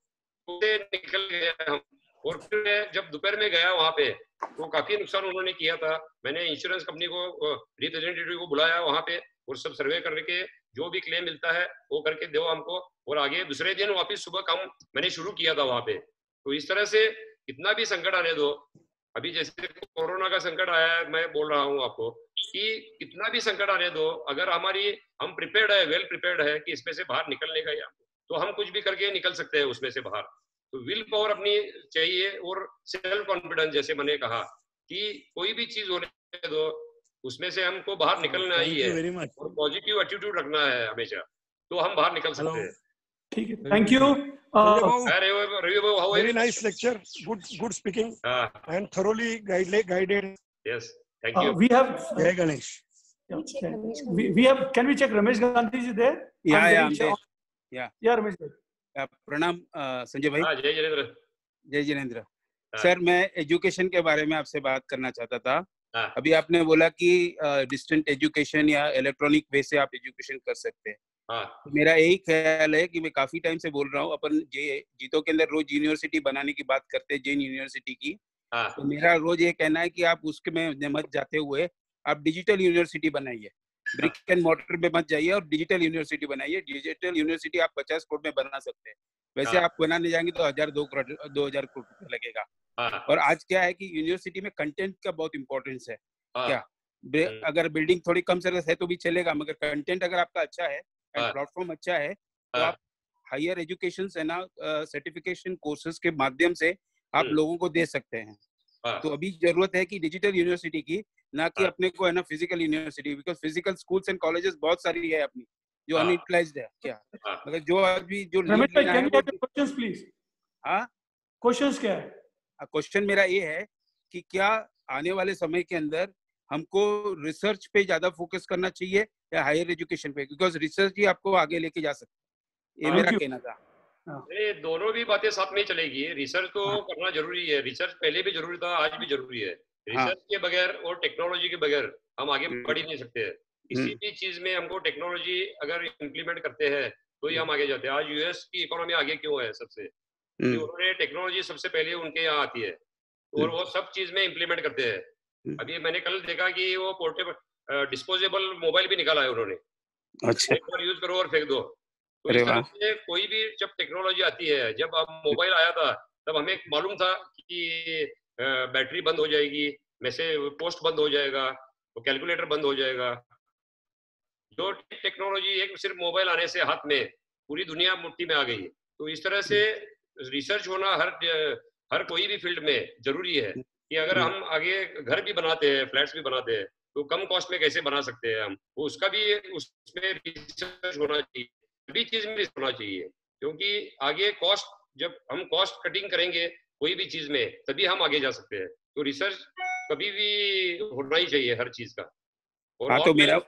उससे निकल गए हम. और फिर जब दोपहर में गया वहां पे, तो काफी नुकसान उन्होंने किया था. मैंने इंश्योरेंस कंपनी को रिप्रेजेंटेटिव को बुलाया वहां पे, और सब सर्वे करके जो भी क्लेम मिलता है वो करके दो हमको, और आगे दूसरे दिन वापस सुबह काम मैंने शुरू किया था वहां पे. तो इस तरह से कितना भी संकट आने दो, अभी जैसे कोरोना का संकट आया है, मैं बोल रहा हूँ आपको कि कितना भी संकट आने दो, अगर हम प्रिपेयर्ड है, वेल प्रिपेयर्ड है कि इसमें से बाहर निकलने का, तो हम कुछ भी करके निकल सकते हैं उसमें से बाहर. तो विल पावर अपनी चाहिए, और सेल्फ कॉन्फिडेंस, जैसे मैंने कहा कि कोई भी चीज होने दो, उसमें से हमको बाहर निकलना ही है, और पॉजिटिव एटीट्यूड रखना है हमेशा, तो हम बाहर निकल सकते हैं. ठीक है, thank you. Very nice lecture, good speaking, and thoroughly guided. Yes, thank you. We have Jai Ganesh. We have. Can we check Ramesh Gandhi is there? Yeah. Yeah, Ramesh. प्रणाम संजय भाई. जय जिनेंद्र. जय जिनेंद्र. सर मैं एजुकेशन के बारे में आपसे बात करना चाहता था। अभी आपने बोला कि डिस्टेंट एजुकेशन या इलेक्ट्रॉनिक वे से आप एजुकेशन कर सकते हैं। तो मेरा यही ख्याल है कि मैं काफी टाइम से बोल रहा हूँ, अपन जीतो के अंदर रोज यूनिवर्सिटी बनाने की बात करते हैं, जैन यूनिवर्सिटी की। तो मेरा रोज ये कहना है कि आप उसके में मत जाते हुए आप डिजिटल यूनिवर्सिटी बनाइए, ब्रिक एंड मॉर्टर में मत जाइए और डिजिटल यूनिवर्सिटी बनाइए। डिजिटल यूनिवर्सिटी आप 50 करोड़ में बना सकते हैं, वैसे आप बनाने जाएंगे तो 2000 करोड़ रुपए लगेगा। और आज क्या है कि यूनिवर्सिटी में कंटेंट का बहुत इंपॉर्टेंस है। क्या अगर बिल्डिंग थोड़ी कम सर्विस है तो भी चलेगा, मगर कंटेंट अगर आपका अच्छा है एंड प्लेटफॉर्म अच्छा है तो आप हायर एजुकेशन है ना, सर्टिफिकेशन कोर्सेज के माध्यम से आप लोगों को दे सकते हैं। तो अभी जरूरत है कि डिजिटल यूनिवर्सिटी की, ना कि अपने को है ना physical university, because physical schools and colleges बहुत सारी है अपनी जो अनयूटिलाइज्ड है। क्या मगर जो अभी जो क्वेश्चंस प्लीज। हाँ, क्वेश्चंस क्या है? क्वेश्चन मेरा ये है कि क्या आने वाले समय के अंदर हमको रिसर्च पे ज्यादा फोकस करना चाहिए या हायर एजुकेशन पे, बिकॉज रिसर्च ही आपको आगे लेके जा सकता है। ये मेरा कहना था। ये दोनों भी बातें साथ में चलेगी। रिसर्च तो करना जरूरी है, रिसर्च पहले भी जरूरी था, आज भी जरूरी है। रिसर्च के बगैर और टेक्नोलॉजी के बगैर हम आगे बढ़ ही नहीं सकते। किसी भी चीज में हमको टेक्नोलॉजी अगर इम्प्लीमेंट करते हैं तो ही हम आगे जाते हैं। आज यूएस की इकोनॉमी आगे क्यों है सबसे, उन्होंने टेक्नोलॉजी सबसे पहले उनके यहाँ आती है और वो सब चीज में इम्प्लीमेंट करते हैं। अभी मैंने कल देखा कि वो पोर्टेबल डिस्पोजेबल मोबाइल भी निकाला है उन्होंने। अच्छा, एक बार यूज करो और फेंक दो। तो इस तरह से कोई भी जब टेक्नोलॉजी आती है, जब अब मोबाइल आया था तब हमें मालूम था कि बैटरी बंद हो जाएगी, मैसेज पोस्ट बंद हो जाएगा, तो कैलकुलेटर बंद हो जाएगा। जो टेक्नोलॉजी एक सिर्फ मोबाइल आने से हाथ में पूरी दुनिया मुट्ठी में आ गई। तो इस तरह से रिसर्च होना हर कोई भी फील्ड में जरूरी है कि अगर हम आगे घर भी बनाते हैं, फ्लैट्स भी बनाते हैं, तो कम कॉस्ट में कैसे बना सकते हैं हम, वो उसका भी उसमें रिसर्च होना चाहिए। सभी चीज में रिसर्च होना चाहिए, क्योंकि आगे कॉस्ट, जब हम कॉस्ट कटिंग करेंगे कोई भी चीज में तभी हम आगे जा सकते हैं। तो रिसर्च कभी भी होना ही चाहिए हर चीज का। और तो मेरा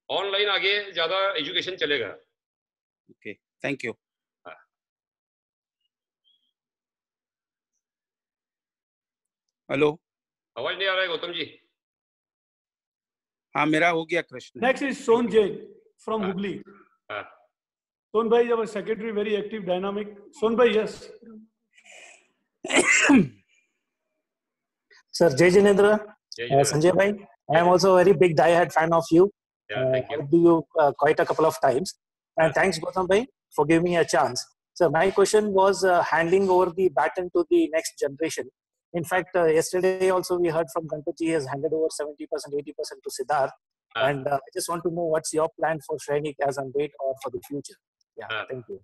ऑनलाइन आगे ज्यादा एजुकेशन चलेगा। Okay, thank you. हेलो, आवाज नहीं आ रहा है गौतम जी? हाँ, मेरा हो गया Krishna. Next is Son Jain from Hubli. Son भाई, our secretary, very active, dynamic. Son bhai, yes. Sir, Jai Jinendra, Sanjay bhai, I am also a very big die-hard fan of you. Thank you. I do you quite a couple of times. And thanks, Gautam bhai, for giving me a chance. So my question was handing over the baton to the next generation. In fact, yesterday also we heard from Ganpati has handed over 70%, 80% to Siddharth. And I just want to know what's your plan for Shrenik as on date or for the future. Yeah, thank you.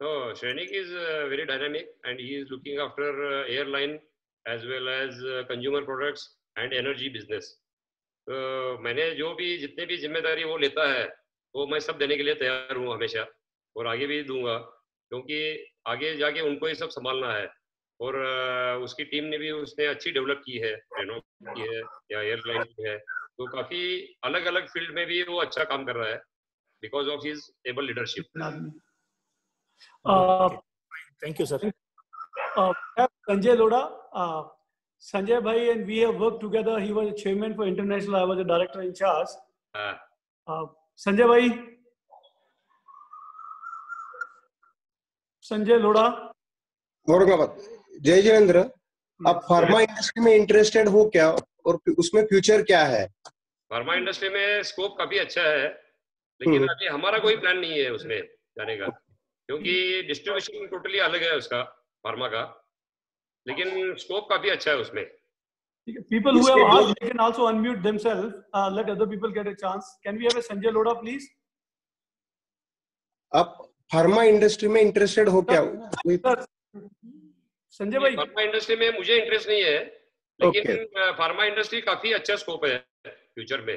So Shrenik is very dynamic and he is looking after airline as well as consumer products and energy business. तो मैंने जो भी जितने भी जिम्मेदारी वो लेता है वो मैं सब देने के लिए तैयार हूँ हमेशा, और आगे भी दूंगा, क्योंकि आगे जाके उनको ही सब संभालना है। और उसकी टीम ने भी उसने अच्छी डेवलप की है, रेनो की है या एयरलाइन की है, तो काफी अलग अलग फील्ड में भी वो अच्छा काम कर रहा है because of his able leadership. Thank you, sir. Sanjay Lodha, Sanjay bhai and we have worked together. He was a chairman for international, I was a director in charge. Sanjay bhai, Sanjay Lodha. जय जिनेंद्र, आप pharma industry में interested हो क्या और उसमें future क्या है? Pharma industry में स्कोप काफी अच्छा है, लेकिन अभी हमारा कोई प्लान नहीं है उसमें जाने का, क्योंकि डिस्ट्रीब्यूशन टोटली अलग है उसका फार्मा का, लेकिन स्कोप काफी अच्छा है उसमें। People who have asked, they can also unmute themselves. Let other people get a chance. Can we have a Sanjay Lodha, please? आप फार्मा इंडस्ट्री में इंटरेस्टेड हो क्या? संजय भाई, फार्मा इंडस्ट्री में मुझे इंटरेस्ट नहीं है, लेकिन फार्मा इंडस्ट्री काफी अच्छा स्कोप है फ्यूचर में।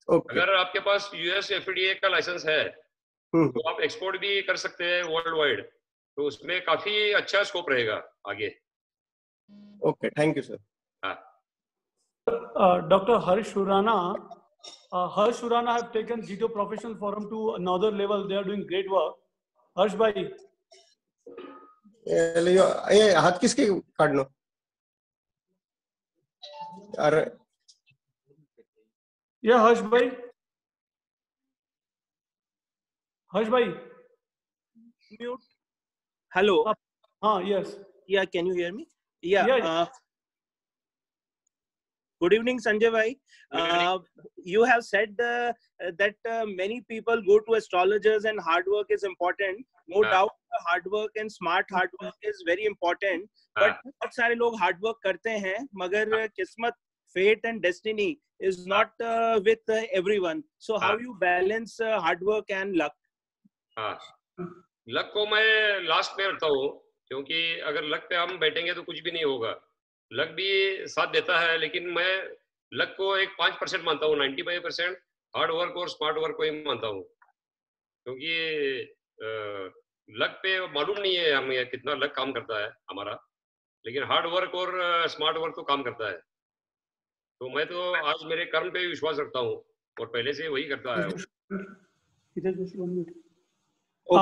अगर आपके पास यूएस एफडीए का लाइसेंस है तो आप एक्सपोर्ट भी कर सकते हैं वर्ल्ड वाइड, तो उसमें काफी अच्छा स्कोप रहेगा आगे। Okay, thank you sir. Dr. Harsh Surana have taken Jito Professional Forum to another level. They are doing great work. Harsh bhai, ये हाथ किसके काटना? Yeah, Harsh bhai. Harsh bhai. Mute. Hello. Yes. Yeah, can you hear me? Yeah. Yeah. Good evening, Sanjay bhai. You have said that many people go to astrologers and hard work is important. No doubt, hard work and smart hard work is very important. But बहुत सारे लोग hard work करते हैं, मगर किस्मत, fate and destiny is not with everyone. So how you balance hard work and luck? Luck को मैं last में रखता हूँ, क्योंकि अगर लक पे हम बैठेंगे तो कुछ भी नहीं होगा. लक भी साथ देता है, लेकिन मैं लक को एक 5% मानता हूँ. 95% हार्ड वर्क और स्मार्ट वर्क को ही मानता हूँ, क्योंकि लक पे मालूम नहीं है हमें कितना लक काम करता है हमारा, लेकिन हार्ड वर्क और स्मार्ट वर्क तो काम करता है. तो मैं तो आज मेरे कर्म पे विश्वास रखता हूँ और पहले से वही करता है.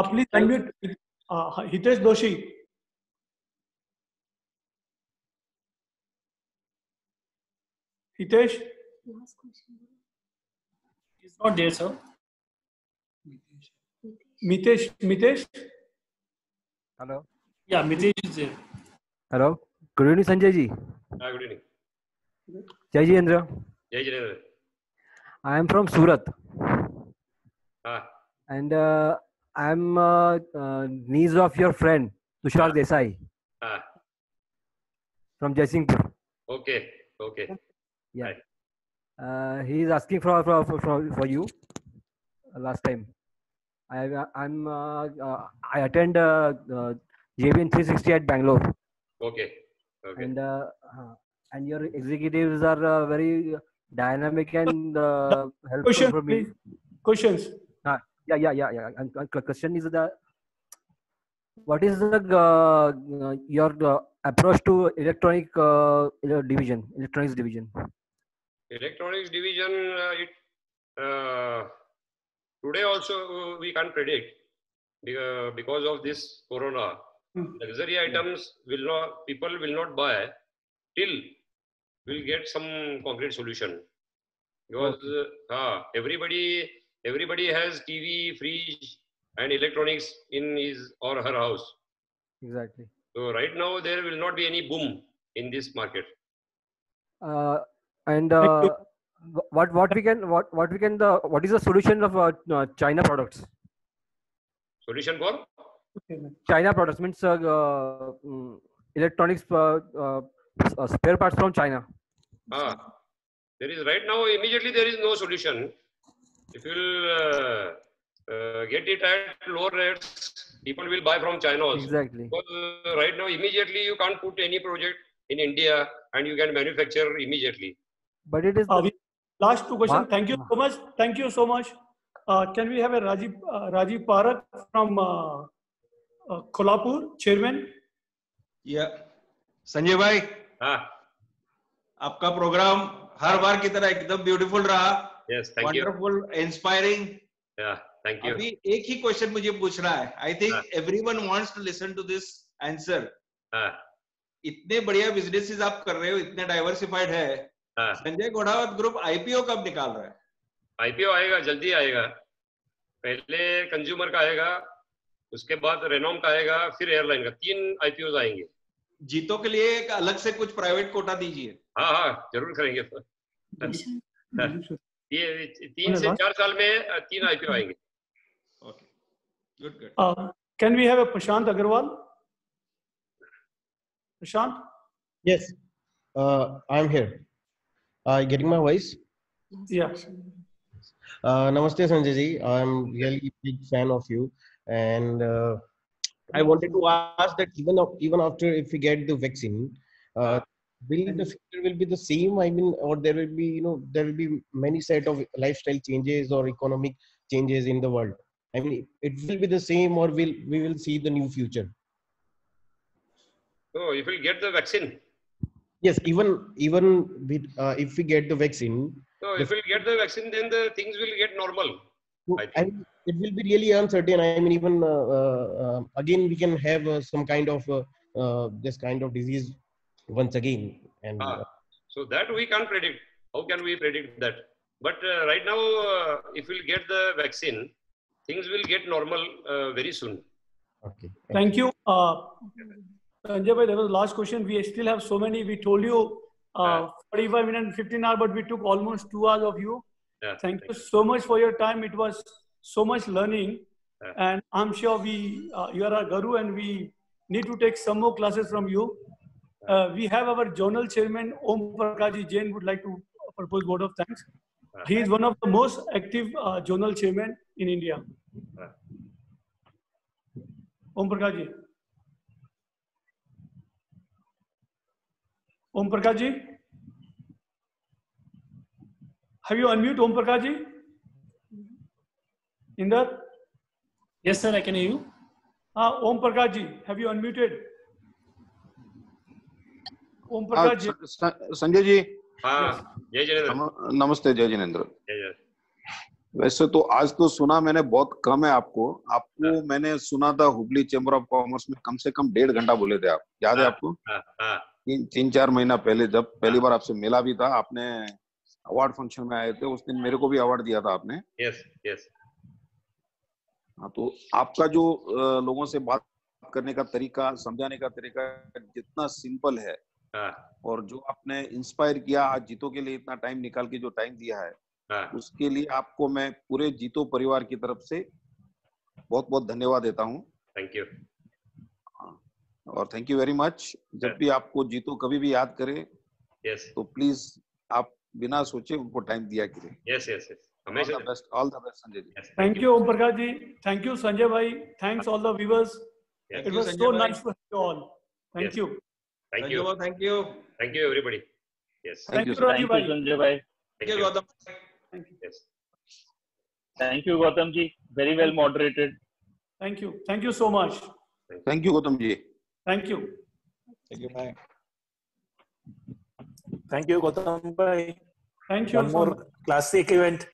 Please unmute Hitesh Doshi. Hitesh? He's not there, sir. Mitesh? Hello. Yeah, Mitesh is there. Hello. Good evening, Sanjay ji. Good evening. Jai Jindra. Jai Jindra. I am from Surat. And I am niece of your friend Tushar Desai. From Jaisingpur. Okay. Yeah. He is asking for you. Last time, I attend JBN 360 at Bangalore. Okay. And your executives are very dynamic and helpful for me. Questions. Yeah. And question is what is your approach to electronics division? Electronics division. Today also we can't predict because of this corona. Luxury items people will not buy till we'll get some concrete solution. Because everybody has TV, fridge, and electronics in his or her house. Exactly. So right now there will not be any boom in this market. What is the solution of China products? Solution for? China products means electronics spare parts from China. There is right now immediately there is no solution. If you will get it at lower rates, people will buy from China also. Exactly. Because right now immediately you can't put any project in India and you can manufacture immediately. But it is last two questions. Thank you so much. Can we have a Rajiv Parak from Kolhapur, chairman? Yeah. Sanjay भाई, आपका programme हर बार की तरह एकदम beautiful रहा. Yes, thank you. Wonderful, inspiring. Yeah, thank you. अभी एक ही question मुझे पूछना है. I think everyone wants to listen to this answer. इतने बढ़िया बिजनेसेस आप कर रहे हो, इतने डाइवर्सिफाइड है. संजय घोड़ावत ग्रुप आईपीओ कब निकाल रहा है? आईपीओ आएगा, जल्दी आएगा. पहले कंज्यूमर का आएगा, उसके बाद रेनोम का आएगा, फिर एयरलाइन का. 3 आईपीओ आएंगे. जीतों के लिए एक अलग से कुछ प्राइवेट कोटा दीजिए. हाँ, जरूर करेंगे. ये 3 से 4 साल में 3 आईपीओ आएंगे. Okay. Good. Can we have a Prashant Agarwal? Prashant? Yes, I'm here. Getting my voice? Yeah. Namaste Sanjay ji. I'm really a big fan of you, and I wanted to ask that even after if we get the vaccine, will the future will be the same? I mean, or there will be there will be many set of lifestyle changes or economic changes in the world. I mean, it will be the same, or we will see the new future. So if we get the vaccine. Yes, even with, if we get the vaccine. So if we get the vaccine, then the things will get normal. I mean, it will be really uncertain. I mean, even again, we can have some kind of this kind of disease once again. And So that we can't predict. How can we predict that? But right now, if we'll get the vaccine, things will get normal very soon. Okay. Thank you. Sanjay bhai, that was the last question. We still have so many. We told you 45 minutes, 15 hours, but we took almost 2 hours of you. Thank you so much for your time. It was so much learning. And I'm sure you are our guru, and we need to take some more classes from you. We have our Zonal Chairman, Om Prakash Jain, would like to propose word of thanks. He is one of the most active Zonal Chairman in India. Om Prakash ji. Om Prakash ji. Have you unmuted Om Prakash ji? Inder? Yes, sir, I can hear you. Om Prakash ji, have you unmuted? Om Prakash ji. Sanjay ji, जय जिनेंद्र। नमस्ते जय जिनेंद्र। वैसे तो आज तो सुना मैंने बहुत कम है आपको मैंने सुना था हुबली चैम्बर ऑफ कॉमर्स में कम से कम 1.5 घंटा बोले थे आप, याद है आपको? 3-4 महीना पहले जब पहली बार आपसे मिला भी था, आपने अवार्ड फंक्शन में आए थे, उस दिन मेरे को भी अवार्ड दिया था आपने। Yes yes. हाँ, तो आपका जो लोगों से बात करने का तरीका, समझाने का तरीका जितना सिंपल है और जो आपने इंस्पायर किया, आज जीतो के लिए इतना टाइम निकाल के जो टाइम दिया है, उसके लिए आपको मैं पूरे जीतो परिवार की तरफ से बहुत बहुत धन्यवाद देता हूँ। Thank you. और थैंक यू वेरी मच। जब भी आपको जीतो कभी भी याद करे तो प्लीज आप बिना सोचे उनको टाइम दिया करें। Yes yes yes. हमेशा best, all the best Sanjay ji. Thank you Om Prakash ji. Thank you Sanjay bhai. Thanks all the viewers. It was so nice to have you all. Thank you. Thank you. Thank you. Thank you everybody. Yes. Thank you Rajiv bhai. Sanjay bhai. Thank you Gautam. Thank you. Yes. Thank you Gautam ji. Very well moderated. Thank you. Thank you so much. Thank you Gautam ji. Thank you. Thank you. Bye. Thank you Gautam bhai. Thank you. One more classic event.